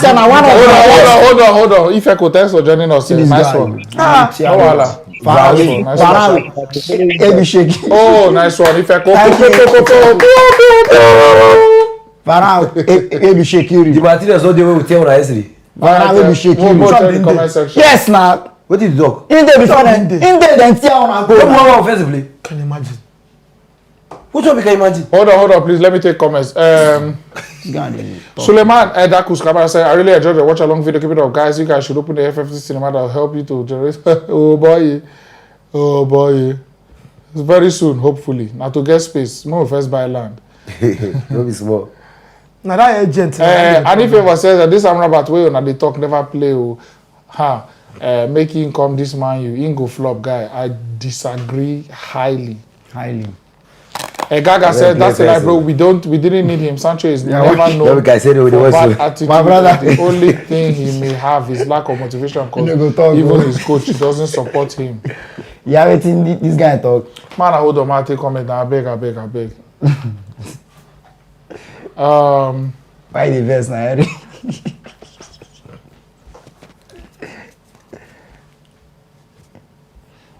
Speaker 3: say na one of
Speaker 2: hold on. If Eko, thanks for joining us. Nice one.
Speaker 3: Varane. Ebi shaky.
Speaker 2: Oh, nice one. If Eko.
Speaker 3: Varane. Ebi shaky.
Speaker 1: The Martinez not the way we tell una yesterday.
Speaker 3: Varane be shaky. Yes, now.
Speaker 1: What did you talk?
Speaker 3: In there before then tear una go.
Speaker 1: What offensively?
Speaker 4: Can you imagine?
Speaker 1: Which one we can imagine?
Speaker 2: Hold on, please. Let me take comments. Suleiman Dakus Kabara said, I really enjoyed the watch along video. Keep it up, guys. You guys should open the FFC cinema that will help you to generate. Oh boy. It's very soon, hopefully. Now to get space, more first buy land.
Speaker 1: No be small.
Speaker 4: Now that agent.
Speaker 2: And if ever says that this Amrabat way on they talk never play, make him come this Man U, he go flop guy. I disagree highly. Gaga said that's it, like, bro. We didn't need him. Sancho is never known for bad attitude. My brother. The only thing he may have is lack of motivation because even his coach doesn't support him.
Speaker 3: Yeah, waiting this guy talk.
Speaker 2: Man, hold on, man. Take comment now. I beg.
Speaker 3: Why the verse now?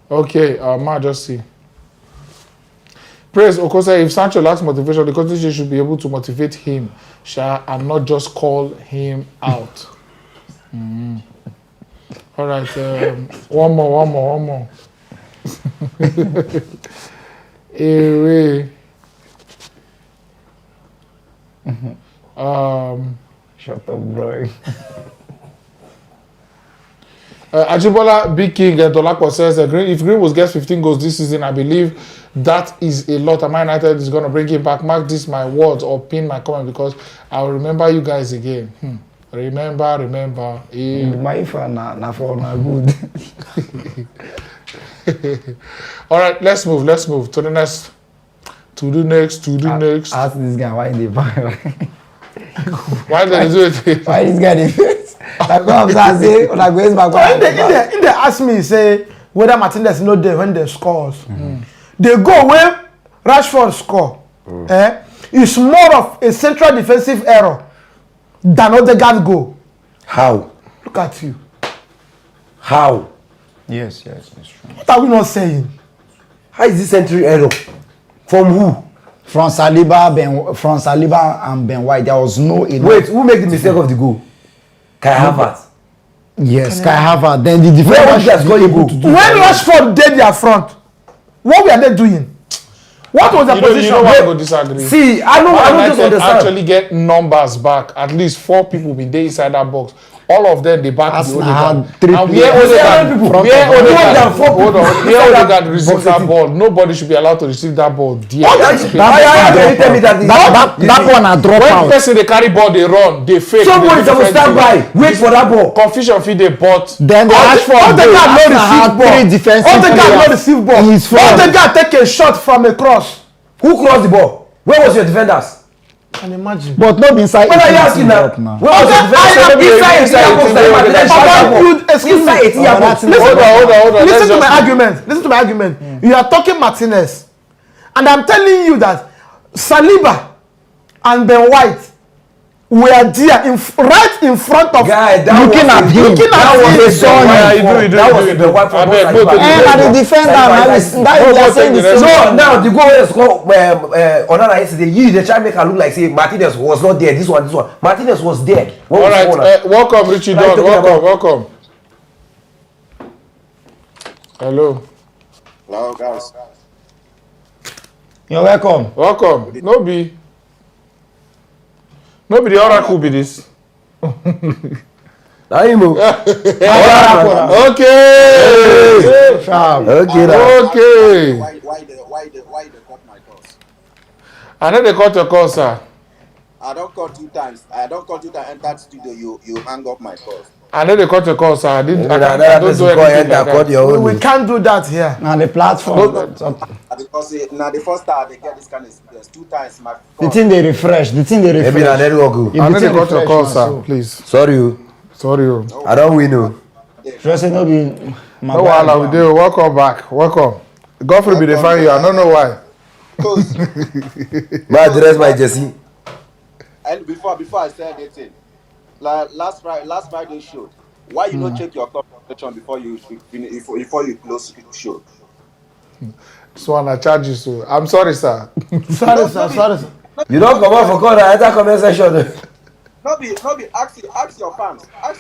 Speaker 2: Okay, man, just see. Praise Okosa, if Sancho lacks motivation, the coach should be able to motivate him, and not just call him out. All right, one more. Anyway.
Speaker 3: Shut up, bro.
Speaker 2: Ajibola Big King Dolakwa says if Greenwood gets 15 goals this season, I believe that is a lot. Man United is going to bring him back. Mark this my words or pin my comment because I will remember you guys again. Remember.
Speaker 3: My fan na for na good.
Speaker 2: All right, let's move to the next.
Speaker 3: Ask this guy why they buy.
Speaker 2: Why they do it?
Speaker 3: Why this guy dey face? Like what I'm saying, like goes back.
Speaker 4: If they ask me say whether Martinez no there when they scores, they go where Rashford score. It's more of a central defensive error than Odegaard goal.
Speaker 1: How?
Speaker 4: Look at you.
Speaker 1: How?
Speaker 3: Yes, it's true.
Speaker 4: What are we not saying?
Speaker 1: How is this century error? From who?
Speaker 3: From Saliba and Ben White. There was no.
Speaker 1: Wait, who made the mistake of the goal? Kai Havertz.
Speaker 3: Yes, Kai Havertz. Then the defender
Speaker 4: when Rashford did their front, what were they doing? What was the position?
Speaker 2: You know why I go disagree?
Speaker 1: See, I don't just understand.
Speaker 2: Actually get numbers back. At least 4 people been there inside that box. All of them, they back the Odegaard. And where Odegaard receive that ball, nobody should be allowed to receive that ball.
Speaker 3: That one a drop out.
Speaker 2: When person they carry ball, they run, they fake.
Speaker 1: Somebody will stand by, wait for that ball.
Speaker 2: Confusion feed they bought.
Speaker 3: Then Rashford
Speaker 4: no receive ball. Odegaard take a shot from a cross.
Speaker 1: Who crossed the ball? Where was your defenders?
Speaker 4: Can imagine.
Speaker 3: But not inside.
Speaker 1: What are you asking now? Where was your defenders?
Speaker 4: Excuse me.
Speaker 2: Hold on.
Speaker 4: Listen to my argument. You are talking Martinez, and I'm telling you that Saliba and Ben White were there right in front of
Speaker 3: looking at him.
Speaker 1: That was a song. That was the white for
Speaker 3: the defender.
Speaker 1: So now the goal is called Onana yesterday. They try to make her look like say Martinez was not there. This one. Martinez was there.
Speaker 2: All right, welcome Richie Don. Welcome. Hello,
Speaker 13: guys.
Speaker 3: You're welcome.
Speaker 2: No be the oracle be this.
Speaker 1: Now you move.
Speaker 2: Okay.
Speaker 13: Why they cut my calls?
Speaker 2: I know they cut your call, sir.
Speaker 13: I don't call 2 times. Enter studio. You hang up my calls.
Speaker 2: I know they cut your call, sir. I don't do anything like that.
Speaker 4: We can't do that here.
Speaker 3: Now the platform.
Speaker 13: Because now the first time they get this kind of 2 times.
Speaker 3: The thing they refresh.
Speaker 1: Maybe na network go.
Speaker 2: I know they cut your call, sir. Please.
Speaker 1: Sorry. I don't win no.
Speaker 3: Just no be.
Speaker 2: No wahala we dey. Welcome back. Godfrey be define you. I don't know why.
Speaker 1: My address my Jesse.
Speaker 13: And before I said anything, like last Friday show, why you not check your conversation before you close the show?
Speaker 2: So I charge you, so I'm sorry, sir.
Speaker 4: Sorry, sir.
Speaker 1: You don't come out for call and enter comment section.
Speaker 13: No be. Ask your fans. I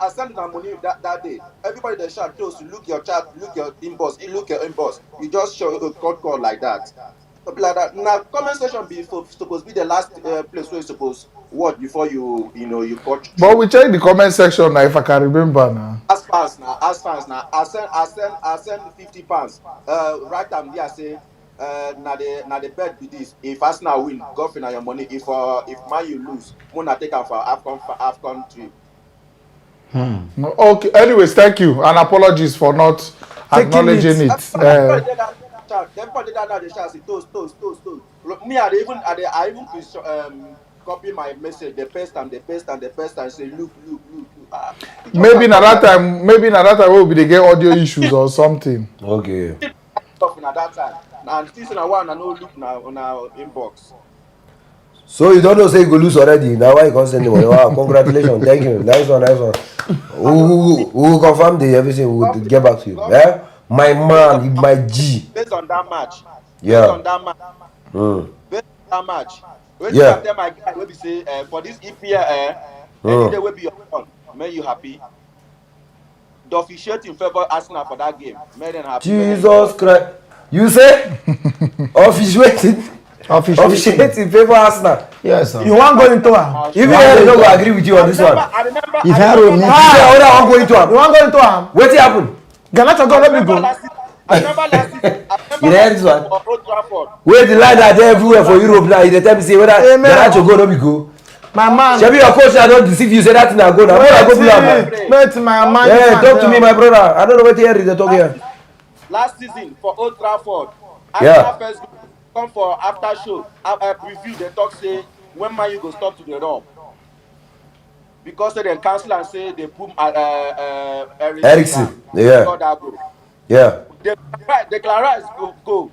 Speaker 13: send them money that day. Everybody they shout close to look your chat, look your inbox. You just show a call like that. Like that. Now comment section be supposed to be the last place where you supposed what before you cut.
Speaker 2: But we check the comment section now if I can remember now.
Speaker 13: As fans now. I send 50 pounds. Right time there say na the bet be this. If Arsenal win, Godfrey na your money. If Man you lose, Mona take am for AFCON trip.
Speaker 2: Okay. Anyways, thank you and apologies for not acknowledging it.
Speaker 13: Everybody that they shout say toast. Me I even copy my message. They paste and say look.
Speaker 2: Maybe na that time we be dey get audio issues or something.
Speaker 1: Okay.
Speaker 13: Talking at that time. And this na one I no look now on our inbox.
Speaker 1: So you don't know say you go lose already. Now why you can't send the money? Wow, congratulations. Thank you. Nice one. We will confirm everything. We will get back to you. Yeah? My man, my G.
Speaker 13: Based on that match.
Speaker 1: Yeah.
Speaker 13: Based on that match. When
Speaker 1: Yeah.
Speaker 13: my guy will be say for this EPL, any day will be your fun. Make you happy. the officiating favor Arsenal for that game. Made them happy.
Speaker 1: Jesus Christ. You say officiating favor Arsenal.
Speaker 3: Yes, sir.
Speaker 4: You want go into am?
Speaker 1: Even Henry no go agree with you on this one.
Speaker 13: I remember.
Speaker 3: If Henry need
Speaker 1: You say other one go into am.
Speaker 4: You want go into am?
Speaker 1: Wetin happen?
Speaker 4: Garnacho go let me go.
Speaker 13: I remember last season.
Speaker 1: You hear this one?
Speaker 13: For Old Trafford.
Speaker 1: Where the line are there everywhere for Europe now. You dey tell me say whether Garnacho go no be go.
Speaker 4: My man.
Speaker 1: Shebi your coach I don deceive you say that thing na go na. Where I go do am?
Speaker 4: Wait, my man.
Speaker 1: Yeah, talk to me my brother. I don't know wetin Henry dey talk here.
Speaker 13: Last season for Old Trafford.
Speaker 1: Yeah.
Speaker 13: Arsenal first come for after show. Preview they talk say when man you go stop to the run. Because they cancel and say they put
Speaker 1: Eriksen. Yeah. Yeah.
Speaker 13: The Claras go.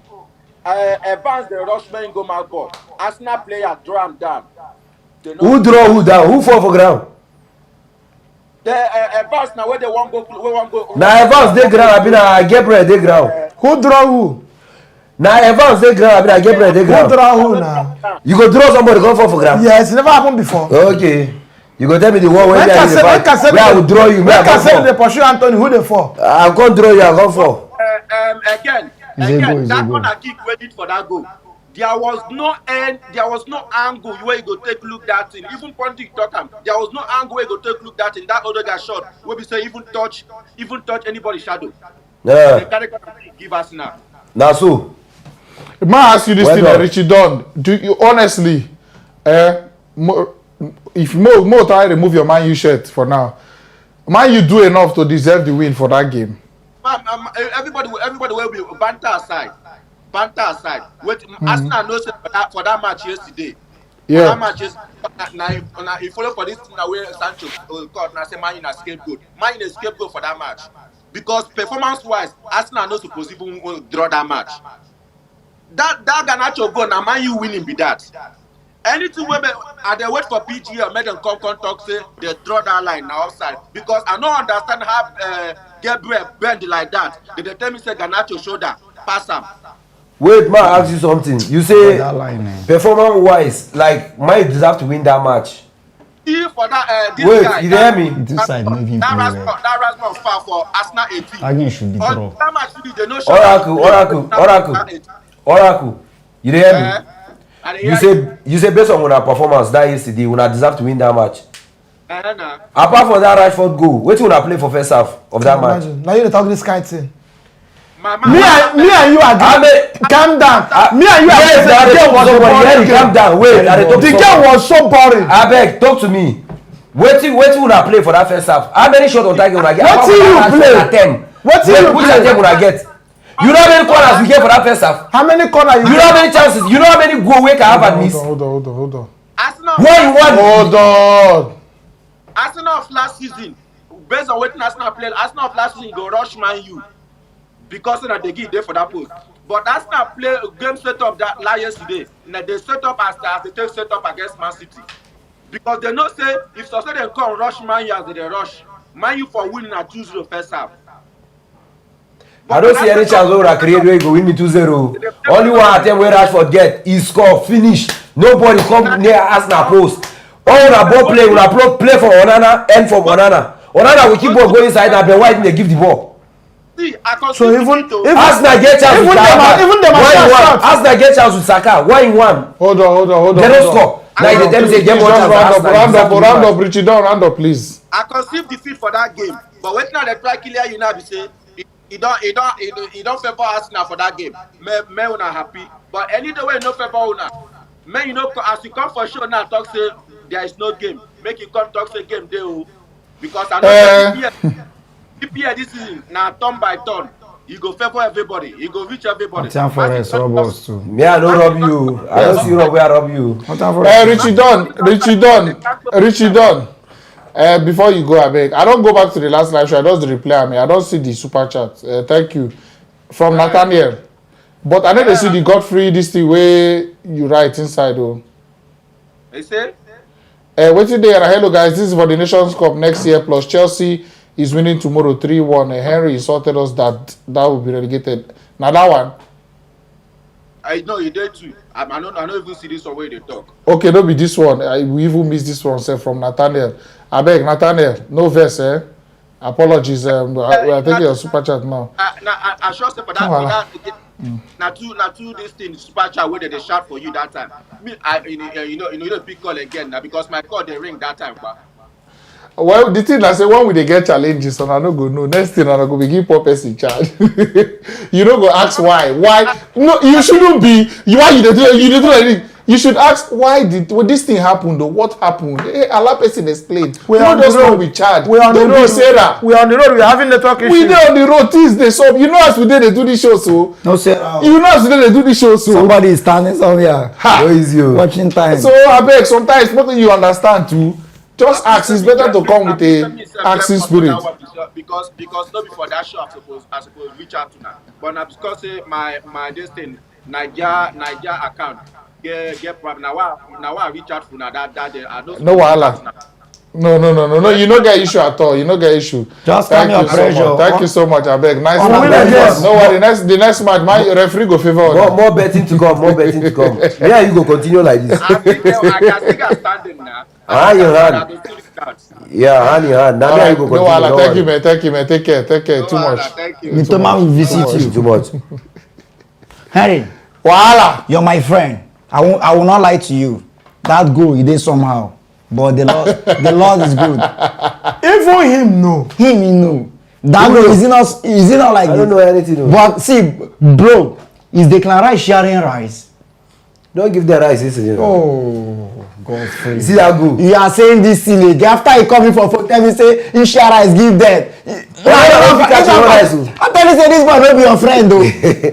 Speaker 13: Evans the rushman go my ball. Arsenal player draw him down.
Speaker 1: Who draw who down? Who fall for ground?
Speaker 13: The Evans now where they want go.
Speaker 1: Na Evans dey ground abi na Gabriel dey ground?
Speaker 4: Who draw who?
Speaker 1: Na Evans dey ground abi na Gabriel dey ground?
Speaker 4: Who draw who now?
Speaker 1: You go draw somebody come fall for ground?
Speaker 4: Yes, it never happened before.
Speaker 1: Okay. You go tell me the one where I will draw you.
Speaker 4: Make I say they pursue Anthony. Who they for?
Speaker 1: I can't draw you. I can't fall.
Speaker 13: Again, that corner kick waited for that goal. There was no end. There was no angle where you go take look that thing. Even Pontic Tottenham, there was no angle where you go take look that thing. That other guy shot where we say even touch anybody's shadow.
Speaker 1: Yeah.
Speaker 13: They carry give us now.
Speaker 1: Now so.
Speaker 2: May I ask you this thing, Richie Dunn? Do you honestly, if Mo try to remove your Man U shirt for now, Man U do enough to deserve the win for that game?
Speaker 13: Everybody will be banter aside. Wait, Arsenal knows for that match yesterday.
Speaker 2: Yeah.
Speaker 13: That match yesterday. Now, you follow for this thing now where Sancho caught and say Man U na scapegoat. Man U na scapegoat for that match because performance-wise, Arsenal no supposed to even draw that match. That Garnacho goal now Man U winning be that. Anything where they wait for PG or make them come talk say they draw that line now outside because I don't understand how Gabriel bend like that. They tell me say Garnacho shoulder pass him.
Speaker 1: Wait, man, I ask you something. You say performance-wise, like Man U deserve to win that match.
Speaker 13: If for that this
Speaker 1: wait,
Speaker 13: guy,
Speaker 1: you hear me?
Speaker 3: This side no even play well.
Speaker 13: That Rasmus foul for Arsenal 18.
Speaker 3: Again should be draw.
Speaker 13: That match they no show.
Speaker 1: Oracle. You hear me? You say based on our performance that yesterday, we deserve to win that match. Apart from that Rashford goal, what you play for first half of that match?
Speaker 4: Now you talk this kind of thing.
Speaker 13: Me
Speaker 4: and you are calm down. Me and you are
Speaker 1: calm down. Wait,
Speaker 4: the game was so boring.
Speaker 1: Abeg, talk to me. Wetin una play for that first half? How many shots on target una get?
Speaker 4: Wetin you play?
Speaker 1: Which attempt una get? You know how many corners we get for that first half?
Speaker 4: How many corners you
Speaker 1: know how many chances? You know how many goal we can have at miss?
Speaker 2: Hold on.
Speaker 13: Arsenal.
Speaker 1: Why you want?
Speaker 2: Hold on.
Speaker 13: Arsenal of last season, based on what Arsenal played, Arsenal of last season go rush Man U because they give there for that post. But Arsenal play a game set up that last yesterday. Now they set up as they take set up against Man City because they know say if Society they come rush Man U as they rush Man U for winning at 2-0 first half.
Speaker 1: I don't see any chance where we create where you go win me 2-0. Only one attempt where Rashford get, he score, finish. Nobody come near Arsenal post. All una ball play, play for Onana, end for Onana. Onana will keep on going inside and Ben White they give the ball.
Speaker 13: See,
Speaker 4: so even
Speaker 1: Arsenal get chance with Saka. Arsenal get chance with Saka. 1-1.
Speaker 2: Hold on.
Speaker 1: They don't score. Now they tell me say game one chance.
Speaker 2: Round up, Richie Down, round up, please.
Speaker 13: I conceive defeat for that game, but wait now they try clear you now be say. He don't favor Arsenal for that game. Me una happy, but any the way no favor una. Me you know as you come for sure now talk say there is no game. Make you come talk say game dey o because I know PPA this season now turn by turn. You go favor everybody. You go reach everybody.
Speaker 3: Time for us, robbers too.
Speaker 1: Me I don't rob you. I don't see where I rob you.
Speaker 2: Richie Dunn. Before you go, abeg, I don't go back to the last live show. I just replay. I don't see the super chat. Thank you from Nathaniel. But I know they see the Godfrey this thing where you write inside. Oh,
Speaker 13: they say.
Speaker 2: Waiting there. Hello guys, this is for the Nations Cup next year. Plus Chelsea is winning tomorrow 3-1. Henry insulted us that will be relegated. Now that one.
Speaker 13: I know you did too. I don't even see this one where they talk.
Speaker 2: Okay, don't be this one. We even miss this one, say from Nathaniel. I beg Nathaniel, no verse, Apologies. We're taking your super chat now.
Speaker 13: I sure say for that. Now two this thing super chat where they shout for you that time. Me, you know big call again now because my call they ring that time, but.
Speaker 2: Well, the thing I say when we dey get challenges, and I no go know. Next thing I go begin poor person charge. You don't go ask why. Why? No, you shouldn't be. Why you dey do anything? You should ask why did this thing happen though? What happened? Hey, allow person explain.
Speaker 4: We're on the road.
Speaker 2: We charge.
Speaker 4: We're on the road.
Speaker 2: Sarah.
Speaker 4: We're on the road. We're having network issues.
Speaker 2: We dey on the road. Things dey solve. You know as we dey do this show so.
Speaker 3: No Sarah.
Speaker 2: You know as we dey do this show so.
Speaker 3: Somebody is standing somewhere.
Speaker 1: Where is you?
Speaker 3: Watching time.
Speaker 2: So abeg sometimes nothing you understand too. Just ask. It's better to come with a asking spirit.
Speaker 13: Because not before that show I suppose reach out to now. But now because say my this thing Niger account get problem. Now I reach out for now that day.
Speaker 2: No wahala. No. You no get issue at all. You no get issue.
Speaker 3: Just calm your pressure.
Speaker 2: Thank you so much. Abeg. Nice match. No worry. The next match, my referee go favor.
Speaker 1: More betting to come. Yeah, you go continue like this.
Speaker 13: I think I still standing now.
Speaker 1: Hand in hand. Yeah, hand in hand. Now you go continue.
Speaker 2: No wahala. Thank you, man. Take care. Too much.
Speaker 13: Thank you.
Speaker 3: Mitoma will visit you.
Speaker 1: Too much.
Speaker 3: Harry,
Speaker 2: wahala.
Speaker 3: You're my friend. I will not lie to you. That goal, he did somehow. But the Lord is good.
Speaker 4: Even him know.
Speaker 3: He know. That goal, is it not like
Speaker 1: I don't know anything. No.
Speaker 3: But see, bro, is Declan Rice sharing rice?
Speaker 1: Don't give the rice, you know.
Speaker 3: Oh, Godfrey.
Speaker 1: You see that goal?
Speaker 3: You are saying this silly. After he coming for tell me say, he share rice, give that. I'm telling you, say this boy will be your friend though.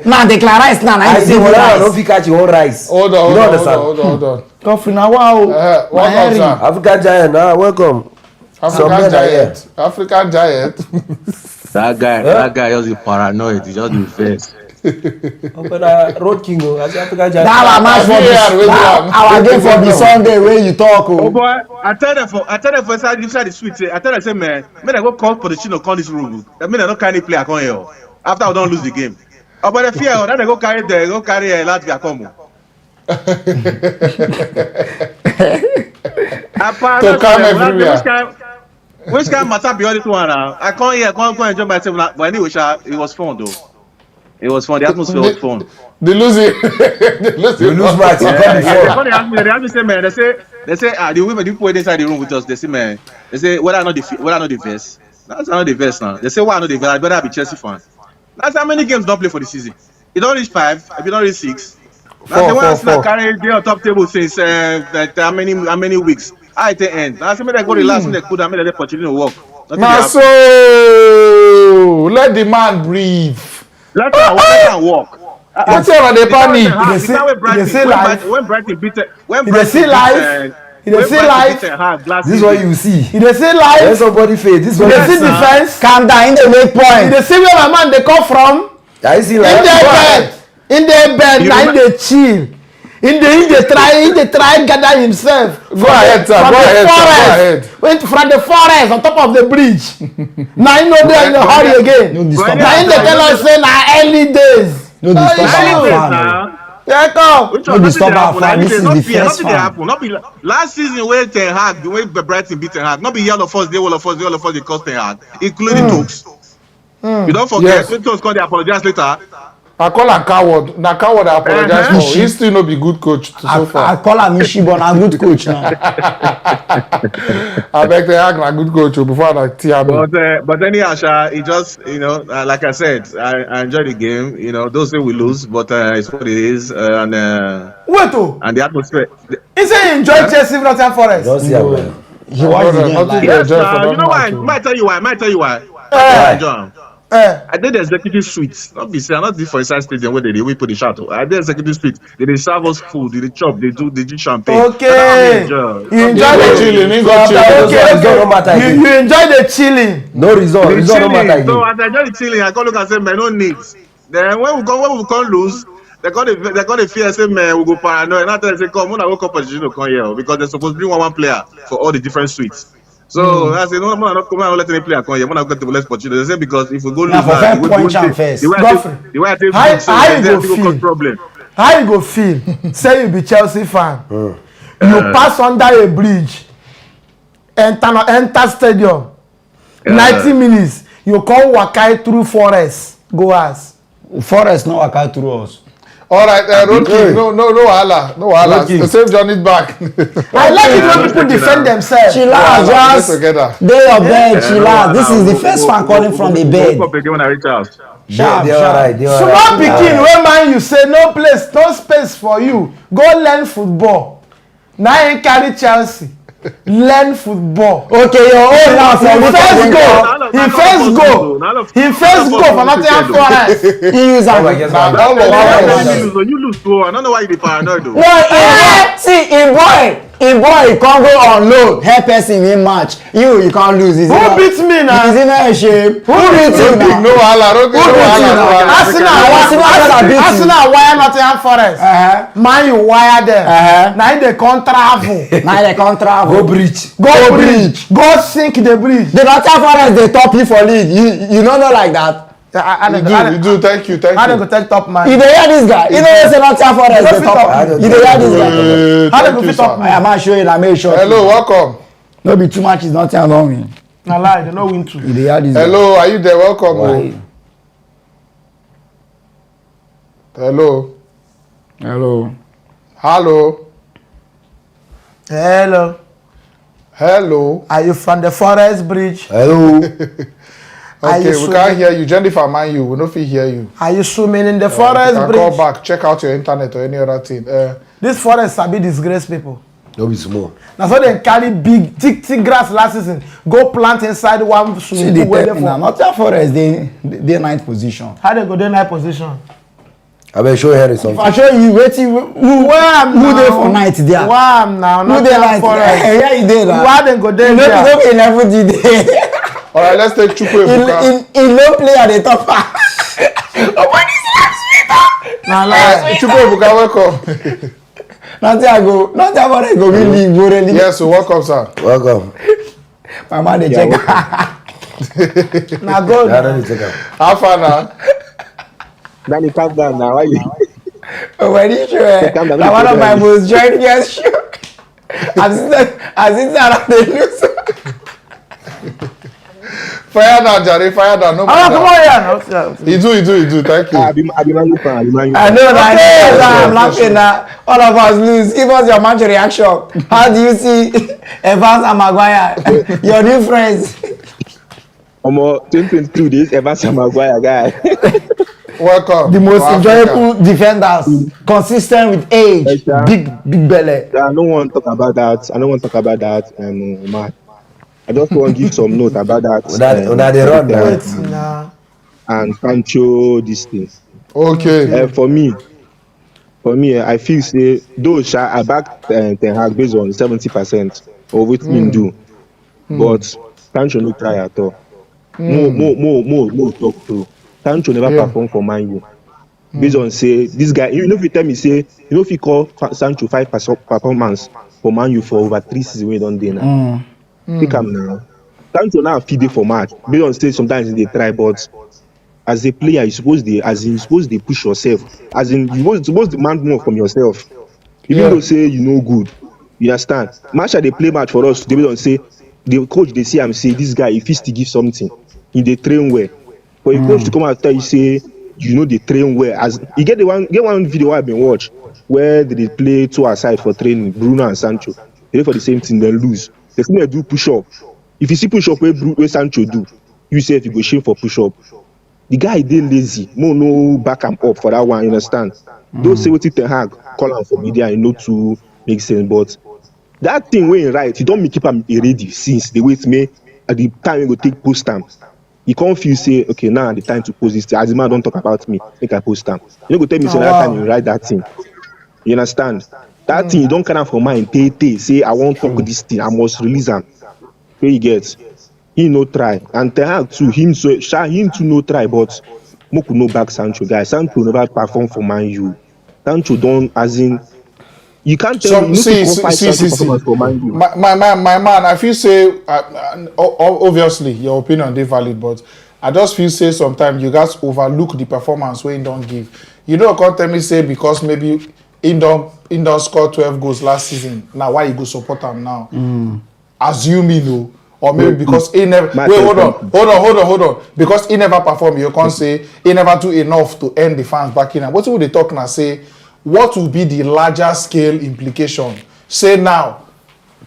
Speaker 3: Now Declan Rice now.
Speaker 1: I say, well, don't catch your own rice.
Speaker 2: Hold on.
Speaker 3: Godfrey, now wow.
Speaker 2: Welcome, sir.
Speaker 1: African Giant, welcome.
Speaker 2: African Giant.
Speaker 14: That guy just be paranoid. He just be first.
Speaker 1: Road King, I say African Giant.
Speaker 3: That match for our game for the Sunday where you talk.
Speaker 14: Oh boy, I tell them for inside the suite. I tell them say man, I go call for the chino call this room. That mean I don't carry play. I come here after I don't lose the game. Oh but the fear that they go carry Latvia come.
Speaker 2: To come everywhere.
Speaker 14: Which kind of matter beyond this one now? I can't enjoy myself. But anyway, it was fun though. It was fun. The atmosphere was fun.
Speaker 2: The losing match.
Speaker 14: They ask me say man. They say the women people inside the room with us. They say man. They say whether or not the vest. That's not the vest now. They say why not the vest? I better be Chelsea fan. That's how many games don't play for the season. You don't reach 5. If you don't reach 6. That's the one Arsenal carry on top table since how many weeks. At the end. Now somebody go the last minute could have made the opportunity to work.
Speaker 2: So let the man breathe.
Speaker 14: Let him walk.
Speaker 2: That's all they panic.
Speaker 4: They say life.
Speaker 14: When Brighton beat
Speaker 4: they say life. They say life.
Speaker 1: This is what you see.
Speaker 4: They say life.
Speaker 1: Let somebody fail. This is what
Speaker 4: they see defense.
Speaker 3: Calm down. They make point.
Speaker 4: They see where my man they come from.
Speaker 1: I see like
Speaker 4: in their bed, now they chill. In the try gather himself.
Speaker 2: Go ahead.
Speaker 4: Went from the forest on top of the bridge. Now you know they're in a hurry again. Now they tell us say na early days.
Speaker 3: No disturb our fan.
Speaker 4: Yeah, come.
Speaker 3: No disturb our fan. This is the first fan.
Speaker 14: Not be last season where Ten Hag, the way Brighton beat Ten Hag. Not be all of us. They cost Ten Hag, including Tokes. You don't forget when Tokes they apologize later.
Speaker 2: I call him coward. Na coward I apologize for. He still no be good coach so far.
Speaker 3: I call him Mishibo, na good coach now.
Speaker 2: I beg the Hag na good coach before I tear me.
Speaker 14: But anyhow, it just like I said, I enjoy the game. Those say we lose, but it's what it is. And the atmosphere.
Speaker 4: He say he enjoy Chelsea Nottingham Forest.
Speaker 1: Don't see him.
Speaker 3: He watch the game.
Speaker 14: Yes, you know why? Might tell you why. I enjoy him. I did the executive suite. Not for inside stadium where they put the shuttle. I did executive suite. They serve us food. They chop. They do champagne.
Speaker 4: Okay. You enjoy the chilling. You enjoy the chilling.
Speaker 1: No result. Result no matter.
Speaker 14: So as I enjoy the chilling, I come look and say, man, no needs. Then when we come lose, they got the fear. Say, man, we go paranoid. And after they say, come, when I woke up position to come here because they're supposed to bring one player for all the different suites. So I say no, I'm not let any player come here. I'm not going to less opportunity. They say because if we go lose, the way I take problem.
Speaker 4: How you go feel? Say you be Chelsea fan. You pass under a bridge, enter stadium. 90 minutes. You call Wakai through Forest. Go ask.
Speaker 3: Forest no Wakai through us.
Speaker 2: All right, Road King, no wahala. The same journey back.
Speaker 4: I like it when people defend themselves.
Speaker 3: Chillax, just day your bed, chillax. This is the first fan calling from the bed. Sharp.
Speaker 4: Small pikin, when man you say no place, no space for you. Go learn football. Now you carry Chelsea. Learn football.
Speaker 3: Okay, your own now for
Speaker 4: He first go for Nottingham Forest.
Speaker 3: He use am.
Speaker 14: You lose to. I don't know why you be paranoid though.
Speaker 3: No, see, in boy, he can't go on loan. Help person in match. You can't lose.
Speaker 4: Who beats me now?
Speaker 3: Is it not a shame? Who beats you now?
Speaker 2: No wahala.
Speaker 4: Arsenal wire Nottingham Forest. Man, you wire them. Now they can't travel.
Speaker 3: Go bridge.
Speaker 4: Go sink the bridge.
Speaker 3: The Nottingham Forest, they top you for league. You don't know like that.
Speaker 2: You do. Thank you.
Speaker 4: I don't go take top man.
Speaker 3: You dey hear this guy? You know say Nottingham Forest dey top. You dey hear this guy?
Speaker 4: How they go fit top man?
Speaker 3: I am show you na make sure.
Speaker 2: Hello, welcome.
Speaker 3: No be too much is Nottingham don win.
Speaker 4: Na lie, they no win too.
Speaker 3: You dey hear this guy?
Speaker 2: Hello, are you there? Welcome. Hello.
Speaker 4: Are you from the Forest Bridge?
Speaker 1: Hello.
Speaker 2: Okay, we can't hear you. Jennifer, man, we no fit hear you.
Speaker 4: Are you swimming in the Forest
Speaker 2: you can
Speaker 4: Bridge?
Speaker 2: call back, check out your internet or any other thing.
Speaker 4: This forest sabi disgrace people.
Speaker 1: No be small.
Speaker 4: Na so they carry big thick grass last season go plant inside one swimming pool where they for.
Speaker 3: Nottingham Forest dey 9th position.
Speaker 4: How they go dey 9th position?
Speaker 1: I will show you something.
Speaker 3: If I show you wetin who dey for 9th there?
Speaker 4: Why am now?
Speaker 3: Who dey 9th there? Yeah, you dey there.
Speaker 4: Why they go dey there?
Speaker 3: No be level dey.
Speaker 2: All right, let's take Chukwu Ebuka.
Speaker 3: In low play at the top.
Speaker 2: Chukwu Ebuka, welcome.
Speaker 3: Nottingham Forest go win league, go really.
Speaker 2: Yes, so welcome, sir.
Speaker 1: Welcome.
Speaker 3: My man dey check.
Speaker 4: Na good.
Speaker 2: How far now?
Speaker 10: Dani, calm down now. Why you?
Speaker 3: When you sure, na one of my most joyous show. I've seen that the lose.
Speaker 2: Fire down, Jerry. Fire down. No
Speaker 4: come on here.
Speaker 2: You do. Thank you.
Speaker 10: I be Man U fan.
Speaker 3: I know that. I'm laughing now. All of us lose. Give us your match reaction. How do you see Evans and Maguire? Your new friends.
Speaker 10: 2022 days, Evans and Maguire, guy.
Speaker 2: Welcome.
Speaker 3: The most enjoyable defenders, consistent with age, big belly.
Speaker 10: I don't want to talk about that. Man. I just want to give some note about that. And Sancho, this thing.
Speaker 2: Okay.
Speaker 10: For me, I feel say those I back Ten Hag based on 70% of what we do, but Sancho no try at all. More talk to. Sancho never perform for Man U. Based on say this guy, you know if you tell me say you know if you call Sancho 5 performance for Man U for over 3 seasons we don't do now. Pick him now. Sancho now feed for match. Based on say sometimes they try, but as a player you supposed to push yourself. As in you supposed to demand more from yourself. Even though say you know good. You understand? Match they play match for us. They don't say the coach they see him say this guy if he's to give something, he they train well. For a coach to come out and tell you say you know they train well. As you get one video I've been watch where they play 2 aside for training, Bruno and Sancho. They for the same thing, they lose. They still do push up. If you see push up where Sancho do, you say if you go shame for push up. The guy they lazy, no back him up for that one. You understand? Don't say what Ten Hag call him for media. You know to make sense, but that thing when right, you don't make keep him ready since they wait me at the time you go take post time. You can't feel say okay now the time to post this. As the man don't talk about me, make I post time. You go tell me say that time you write that thing. You understand? That thing you don't kind of for mind. Say I won't talk this thing. I must release him. Where you get? He no try, and Ten Hag too. Him too no try, but Moku no back Sancho guy. Sancho never perform for Man U. Sancho don't as in. You can't tell me. See.
Speaker 2: My man, I feel say obviously your opinion they valid, but I just feel say sometimes you guys overlook the performance when you don't give. You know, can't tell me say because maybe he don't score 12 goals last season. Now why you go support him now? Assuming Or maybe because he never hold on. Because he never perform, you can't say he never do enough to earn the fans back in. And what would they talk now? Say, what will be the larger scale implication? Say now,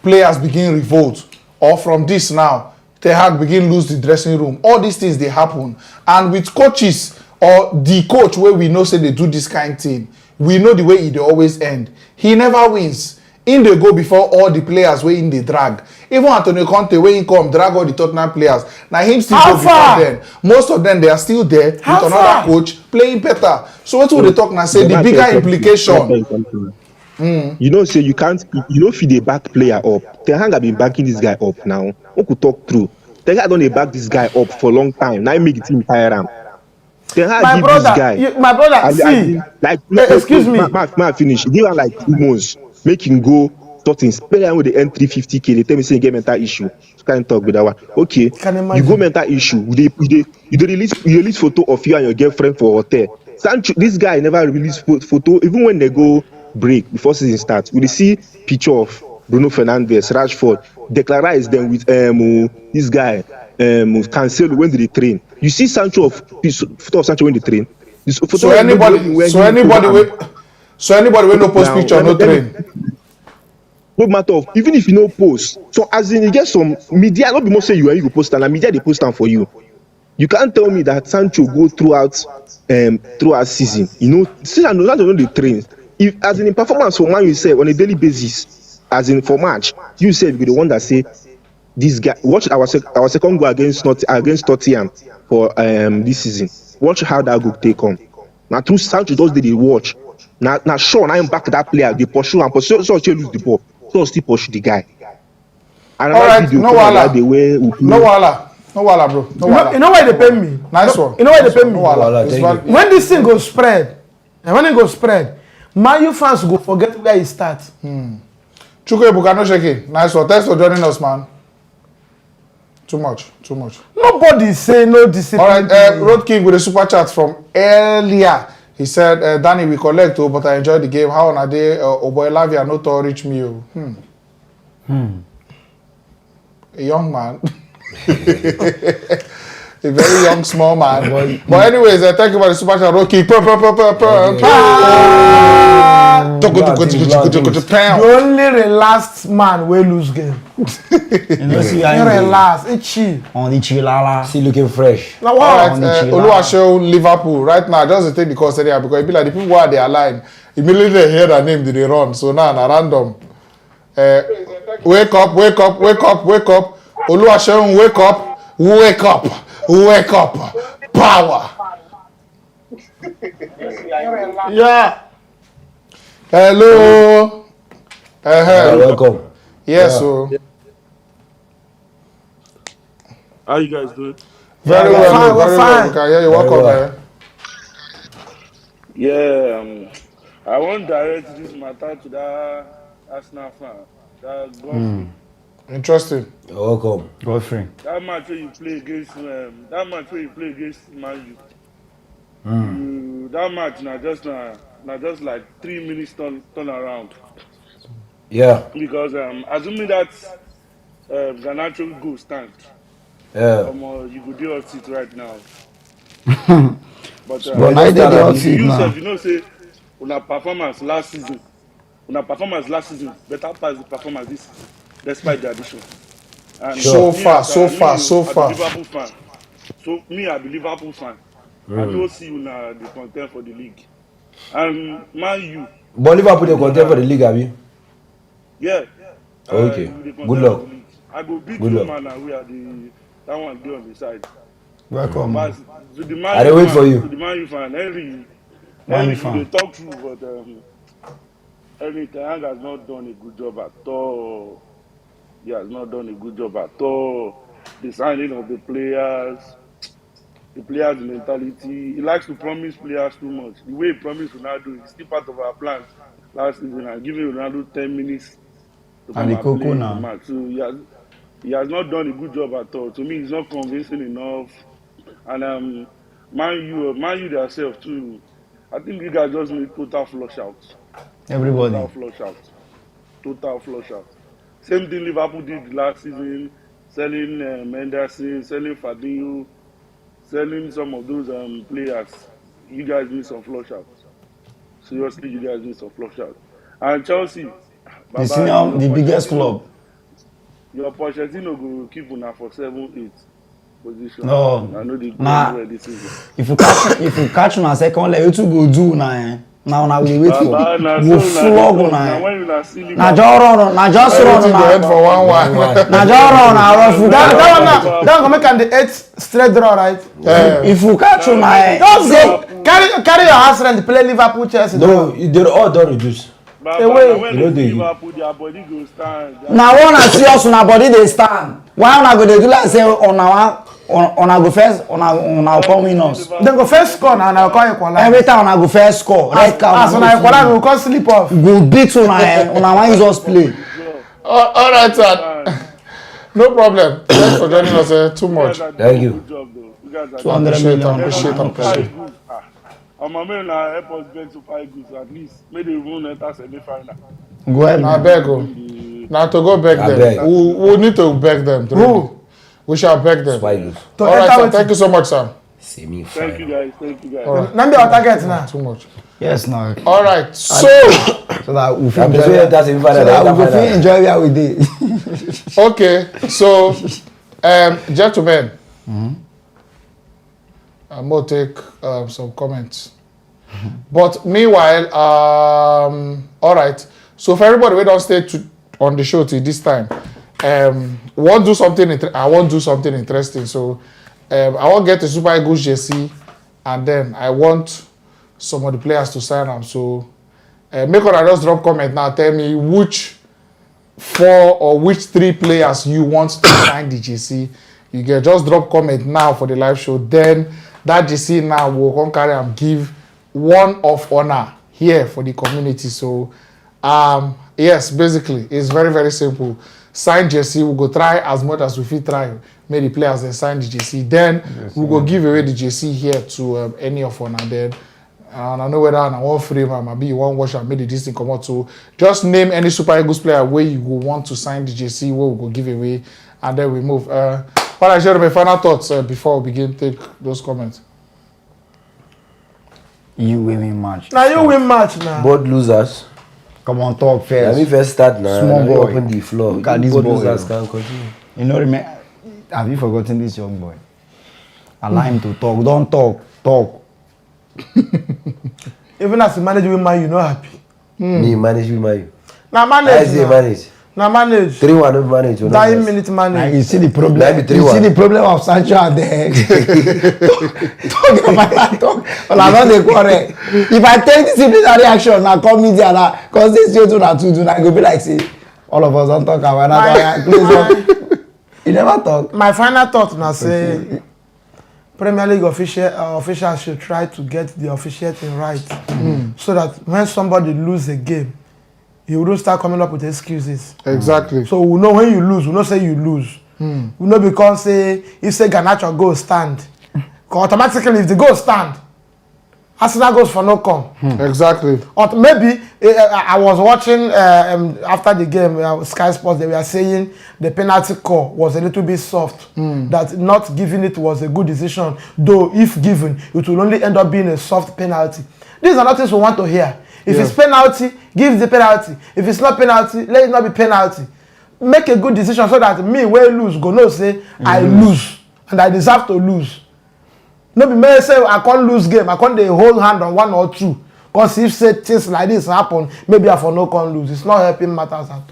Speaker 2: players begin revolt, or from this now, Ten Hag begin lose the dressing room. All these things they happen, and with coaches or the coach where we know say they do this kind of thing, we know the way it always end. He never wins. In they go before all the players wey in dey drag. Even Antonio Conte wey in come drag all the Tottenham players. Na him still go before them. Most of them they are still there with another coach playing better. So what we dey talk now say the bigger implication.
Speaker 10: You know say you can't feed a back player up. Ten Hag have been backing this guy up now. Who could talk through? Ten Hag don dey back this guy up for a long time. Now he make the team tire am. Ten Hag give this guy.
Speaker 4: My brother, see. Excuse me.
Speaker 10: Man finish. Give him like 2 months. Make him go something. Spend him with the N350K. They tell me say he get mental issue. So can't talk with that one. Okay. You go mental issue. You release photo of you and your girlfriend for hotel. Sancho, this guy never release photo even when they go break before season starts. We see picture of Bruno Fernandes, Rashford, declarize them with this guy Cancelo when they train. You see Sancho photo of Sancho when they train.
Speaker 2: So anybody wey no post picture no train.
Speaker 10: No matter of even if you no post. So as in you get some media, not be more say you go post and media they post them for you. You can't tell me that Sancho go throughout season. You know, Sancho no dey train. If as in performance for Man you say on a daily basis, as in for match, you said be the one that say this guy. Watch our second goal against Tottenham for this season. Watch how that goal take on. Now through Sancho just did the watch. Now sure, now I'm back that player. They pursue and pursue. So she lose the ball. So still pursue the guy. And
Speaker 2: all right, no wahala, bro. No wahala.
Speaker 4: You know why they pay me?
Speaker 2: Nice one.
Speaker 4: You know why they pay me?
Speaker 2: No wahala.
Speaker 4: When this thing goes spread, and when it goes spread, Man U fans go forget where it starts.
Speaker 2: Chukwuebuka no shaking. Nice one. Thanks for joining us, man. Too much.
Speaker 4: Nobody say no discipline.
Speaker 2: All right, Road King with a super chat from earlier. He said, Dani, we collect, but I enjoyed the game. How on a day, Oboy Lavia no to reach me. A young man. A very young, small man. But anyways, thank you for the super chat. Road King.
Speaker 4: The only relaxed man will lose game. You relax, it's chill.
Speaker 3: On the chilala.
Speaker 1: Still looking fresh.
Speaker 2: Now, all right, Oluwaseun Liverpool. Right now, just to take the course area because it be like the people who are there aligned. Immediately they hear their name, they run. So now, random. Wake up. Oluwaseun, wake up. Power.
Speaker 4: Yeah.
Speaker 2: Hello.
Speaker 1: Welcome.
Speaker 2: Yes, so.
Speaker 15: How you guys doing?
Speaker 2: Very well.
Speaker 4: We're fine.
Speaker 2: Yeah, you're welcome, man.
Speaker 15: Yeah, I want to direct this matter to that Arsenal fan. That Godfrey.
Speaker 2: Interesting.
Speaker 1: You're welcome.
Speaker 3: Godfrey.
Speaker 15: That match where you play against Man U. That match now just like 3 minutes turn around.
Speaker 1: Yeah.
Speaker 15: Because assuming that Garnacho goal stand.
Speaker 1: Yeah.
Speaker 15: You could do off it right now. But you know say una performance last season better pass the performance this season despite the addition. And
Speaker 2: so far.
Speaker 15: Liverpool fan. So me, I be Liverpool fan. I don't see una the contend for the league. And Man U.
Speaker 1: But Liverpool they contend for the league, have you?
Speaker 15: Yeah.
Speaker 1: Okay. Good luck.
Speaker 15: I go beat Roma and we are that one dey on the side.
Speaker 3: Welcome.
Speaker 15: But to the Man
Speaker 1: I dey wait for you.
Speaker 15: To the Man U fan, Henry they talk through, but Henry Ten Hag has not done a good job at all. He has not done a good job at all. The signing of the players mentality. He likes to promise players too much. The way he promised Ronaldo is still part of our plans last season and giving Ronaldo 10 minutes to come and play the match. So he has not done a good job at all. To me, it's not convincing enough. And Man U themselves too. I think you guys just need total flush out.
Speaker 3: Everybody.
Speaker 15: Total flush out. Same thing Liverpool did last season. selling Menderson, selling Fabinho, selling some of those players. You guys need some flush out. Seriously, you guys need some flush out. And Chelsea,
Speaker 3: the biggest club.
Speaker 15: Your Pochettino go keep una for 7-8 position.
Speaker 3: No,
Speaker 15: I know they
Speaker 3: nah.
Speaker 15: go this season.
Speaker 3: If you catch una second leg, you two go do na. Now una will wait for. Go flog una. Na just run, na just run na.
Speaker 2: For 1-1.
Speaker 3: Na just run na rough.
Speaker 4: That one go make am the 8th straight draw, right?
Speaker 3: If you catch una,
Speaker 4: just go carry your house rent play Liverpool, Chelsea.
Speaker 1: No, they all don't reduce.
Speaker 15: When they Liverpool, their body go stand.
Speaker 3: na one and serious una body dey stand. Why una go dey do like say una go first una come win us.
Speaker 4: Dem go first score na una come equalize.
Speaker 3: Every time una go first score. Red card.
Speaker 4: As una equalize, we go come sleep off.
Speaker 3: Go beat una wan use us play.
Speaker 2: All right, sir. No problem. Thanks for joining us. Too much.
Speaker 1: Thank you.
Speaker 3: 200 million.
Speaker 2: Appreciate.
Speaker 15: I'm a man na help us get to 5 goals at least. Maybe we won't enter semi-final.
Speaker 3: Go ahead.
Speaker 2: Now beg go. Now to go beg them. We need to beg them.
Speaker 3: Who?
Speaker 2: We shall beg them.
Speaker 1: All
Speaker 2: right, sir. Thank you so much, sir.
Speaker 15: Thank you guys.
Speaker 2: Right.
Speaker 4: Number our target now.
Speaker 2: Too much.
Speaker 3: Yes, now.
Speaker 2: All right. So
Speaker 3: that we feel enjoy where we did.
Speaker 2: Okay. So, gentlemen, I'm going to take some comments. But meanwhile, all right. So for everybody we don't stay on the show till this time, I want to do something interesting. So I want to get a Super Eagles jersey, and then I want some of the players to sign them. So make sure I just drop comment now. Tell me which 4 or which 3 players you want to sign the jersey. You get just drop comment now for the live show. Then that jersey now will come carry and give one of honor here for the community. So yes, basically it's very, very simple. Sign jersey, we'll go try as much as we fit try. Make the players then sign the jersey. Then we'll go give away the jersey here to any of honor. Then and I know whether I want frame or maybe you want watch and make the this thing come out. So just name any Super Eagles player where you will want to sign the jersey, where we'll go give away, and then we move. But I share my final thoughts before we begin take those comments.
Speaker 3: You win match.
Speaker 4: Now you win match now.
Speaker 1: Both losers.
Speaker 3: Come on, talk first.
Speaker 1: Let me first start now.
Speaker 3: Small boy.
Speaker 1: Open the floor.
Speaker 3: Look at this
Speaker 1: both
Speaker 3: boy.
Speaker 1: Losers can continue.
Speaker 3: You know, have you forgotten this young boy? Allow him to talk. Don't talk. Talk.
Speaker 4: Even as you manage with man, you not happy.
Speaker 1: Me manage with my.
Speaker 4: Now manage.
Speaker 1: I say manage.
Speaker 4: Now manage.
Speaker 1: 3-1 don't manage.
Speaker 4: 9 minutes manage.
Speaker 3: Now you see the problem.
Speaker 1: You
Speaker 3: see the problem of Sancho at the head. Talk about talk. Well, I'm not the quarrel. If I take disciplinary action, now come media now, cause this you do not do, I go be like, see, all of us don't talk about please. You never talk.
Speaker 4: My final thought now say Premier League officials should try to get the officiating right, so that when somebody lose a game, you wouldn't start coming up with excuses.
Speaker 2: Exactly.
Speaker 4: So we know when you lose, we know say you lose. We know because if say Garnacho goal stand, automatically if the goal stand, Arsenal goes for no come.
Speaker 2: Exactly.
Speaker 4: Or maybe I was watching after the game, Sky Sports, they were saying the penalty call was a little bit soft. That not giving it was a good decision, though if given, it will only end up being a soft penalty. These are not things we want to hear. If it's penalty, give the penalty. If it's not penalty, let it not be penalty. Make a good decision so that me, when I lose, go no say I lose and I deserve to lose. No be me say I can't lose game. I can't hold hand on 1 or 2. Because if say things like this happen, maybe I for no can lose. It's not helping matters at all.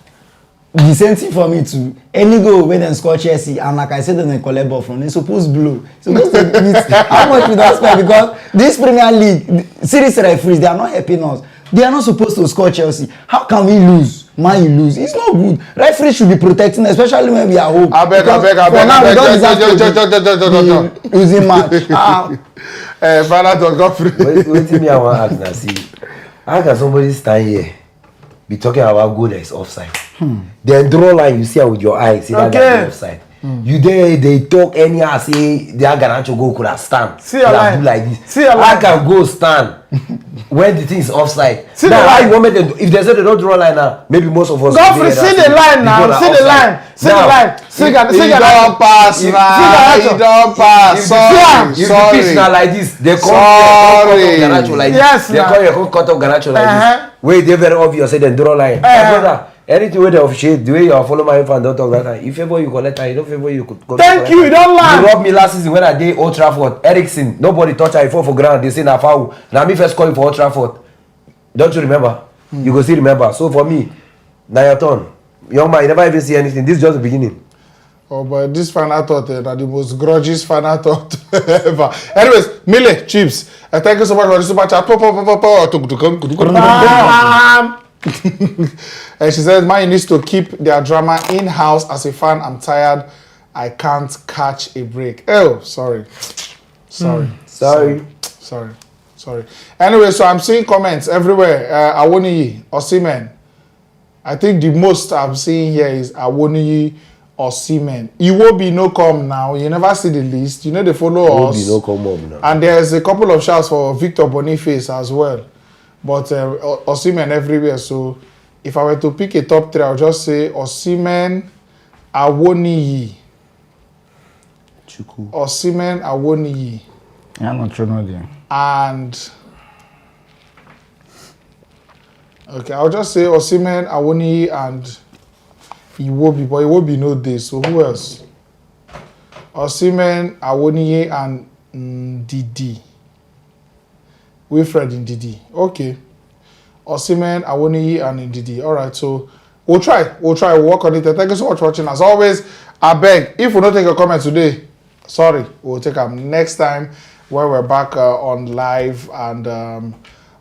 Speaker 3: The same thing for me too. Any goal when they score Chelsea, and like I said, they collect ball from. They supposed blow. Supposed to beat. How much we don't spend because this Premier League series referees, they are not helping us. They are not supposed to score Chelsea. How can we lose? Man, you lose. It's not good. Referees should be protecting, especially when we are home.
Speaker 2: I beg.
Speaker 3: Losing match.
Speaker 2: Final thought, Godfrey.
Speaker 1: Wait till me, I want to ask now. See, how can somebody stand here, be talking about goal that is offside? Then draw line, you see her with your eyes, see that guy is offside. You there, they talk anyhow, say their Garnacho go could have stand.
Speaker 4: See your line.
Speaker 1: Do like this.
Speaker 4: See your line.
Speaker 1: I can go stand when the thing is offside.
Speaker 4: See
Speaker 1: now,
Speaker 4: the
Speaker 1: how
Speaker 4: line.
Speaker 1: you want me to, if they say they don't draw line now, maybe most of us.
Speaker 4: Godfrey, see the line now. See the line. See the line. See
Speaker 2: He don't pass now. He don't pass. Sorry.
Speaker 1: If the pitch now like this, they come Garnacho like this.
Speaker 4: Yes,
Speaker 1: they come cut off Garnacho like this. Wait, they very obvious say they draw line. Brother, anything where they officiate, the way you are follow my info and don't talk that time. If favor you collect time, you don't favor you could go.
Speaker 4: Thank you, you don't lie.
Speaker 1: You robbed me last season when I did Old Trafford. Ericsson, nobody touch her, he fall for ground. They say na foul. Now me first call you for Old Trafford. Don't you remember? You go still remember. So for me, now your turn. Young man, you never even see anything. This is just the beginning.
Speaker 2: Oh, but this final thought are the most grudgiest final thought ever. Anyways, Mile, Chips, thank you so much for the super chat. And she says, man, needs to keep their drama in-house. As a fan, I'm tired. I can't catch a break. Oh, sorry. Anyway, so I'm seeing comments everywhere. Awoniyi, Osimhen. I think the most I'm seeing here is Awoniyi, Osimhen. Iwobi no come now. You never see the list. You know they follow us.
Speaker 1: Iwobi no come up now.
Speaker 2: And there's a couple of shouts for Victor Boniface as well. But Osimhen everywhere. So if I were to pick a top 3, I'll just say Osimhen, Awoniyi. Osimhen, Awoniyi.
Speaker 3: Yeah, not true, no there.
Speaker 2: And okay, I'll just say Osimhen, Awoniyi, and Iwobi. But Iwobi no day. So who else? Osimhen, Awoniyi, and Ndidi. Wilfred Ndidi. Okay. Osimhen, Awoniyi, and Ndidi. All right. So we'll try. We'll work on it. And thank you so much for watching. As always, I beg, if we don't take a comment today, sorry, we'll take them next time when we're back on live. And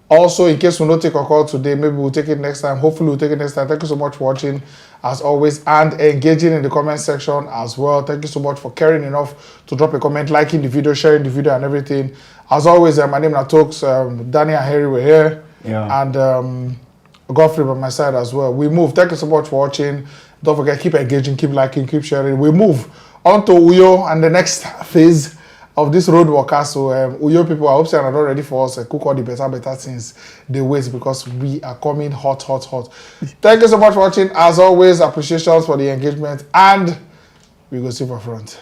Speaker 2: also, in case we don't take a call today, maybe we'll take it next time. Hopefully, we'll take it next time. Thank you so much for watching, as always, and engaging in the comment section as well. Thank you so much for caring enough to drop a comment, liking the video, sharing the video, and everything. As always, my name is Talks. Dani and Harry were here. Yeah. And Godfrey by my side as well. We move. Thank you so much for watching. Don't forget, keep engaging, keep liking, keep sharing. We move on to Uyo and the next phase of this road worker. So Uyo people, I hope you are not ready for us. Cook all the better things they wait, because we are coming hot. Thank you so much for watching. As always, appreciations for the engagement, and we go super front.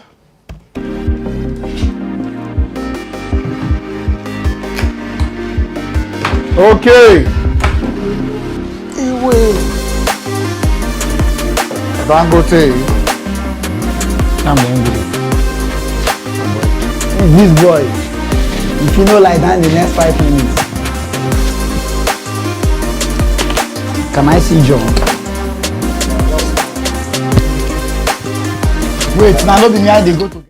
Speaker 2: Okay. Dangote.
Speaker 3: I'm angry. This boy, if you know like that in the next 5 minutes, can I see John? Wait, now not be me, they go to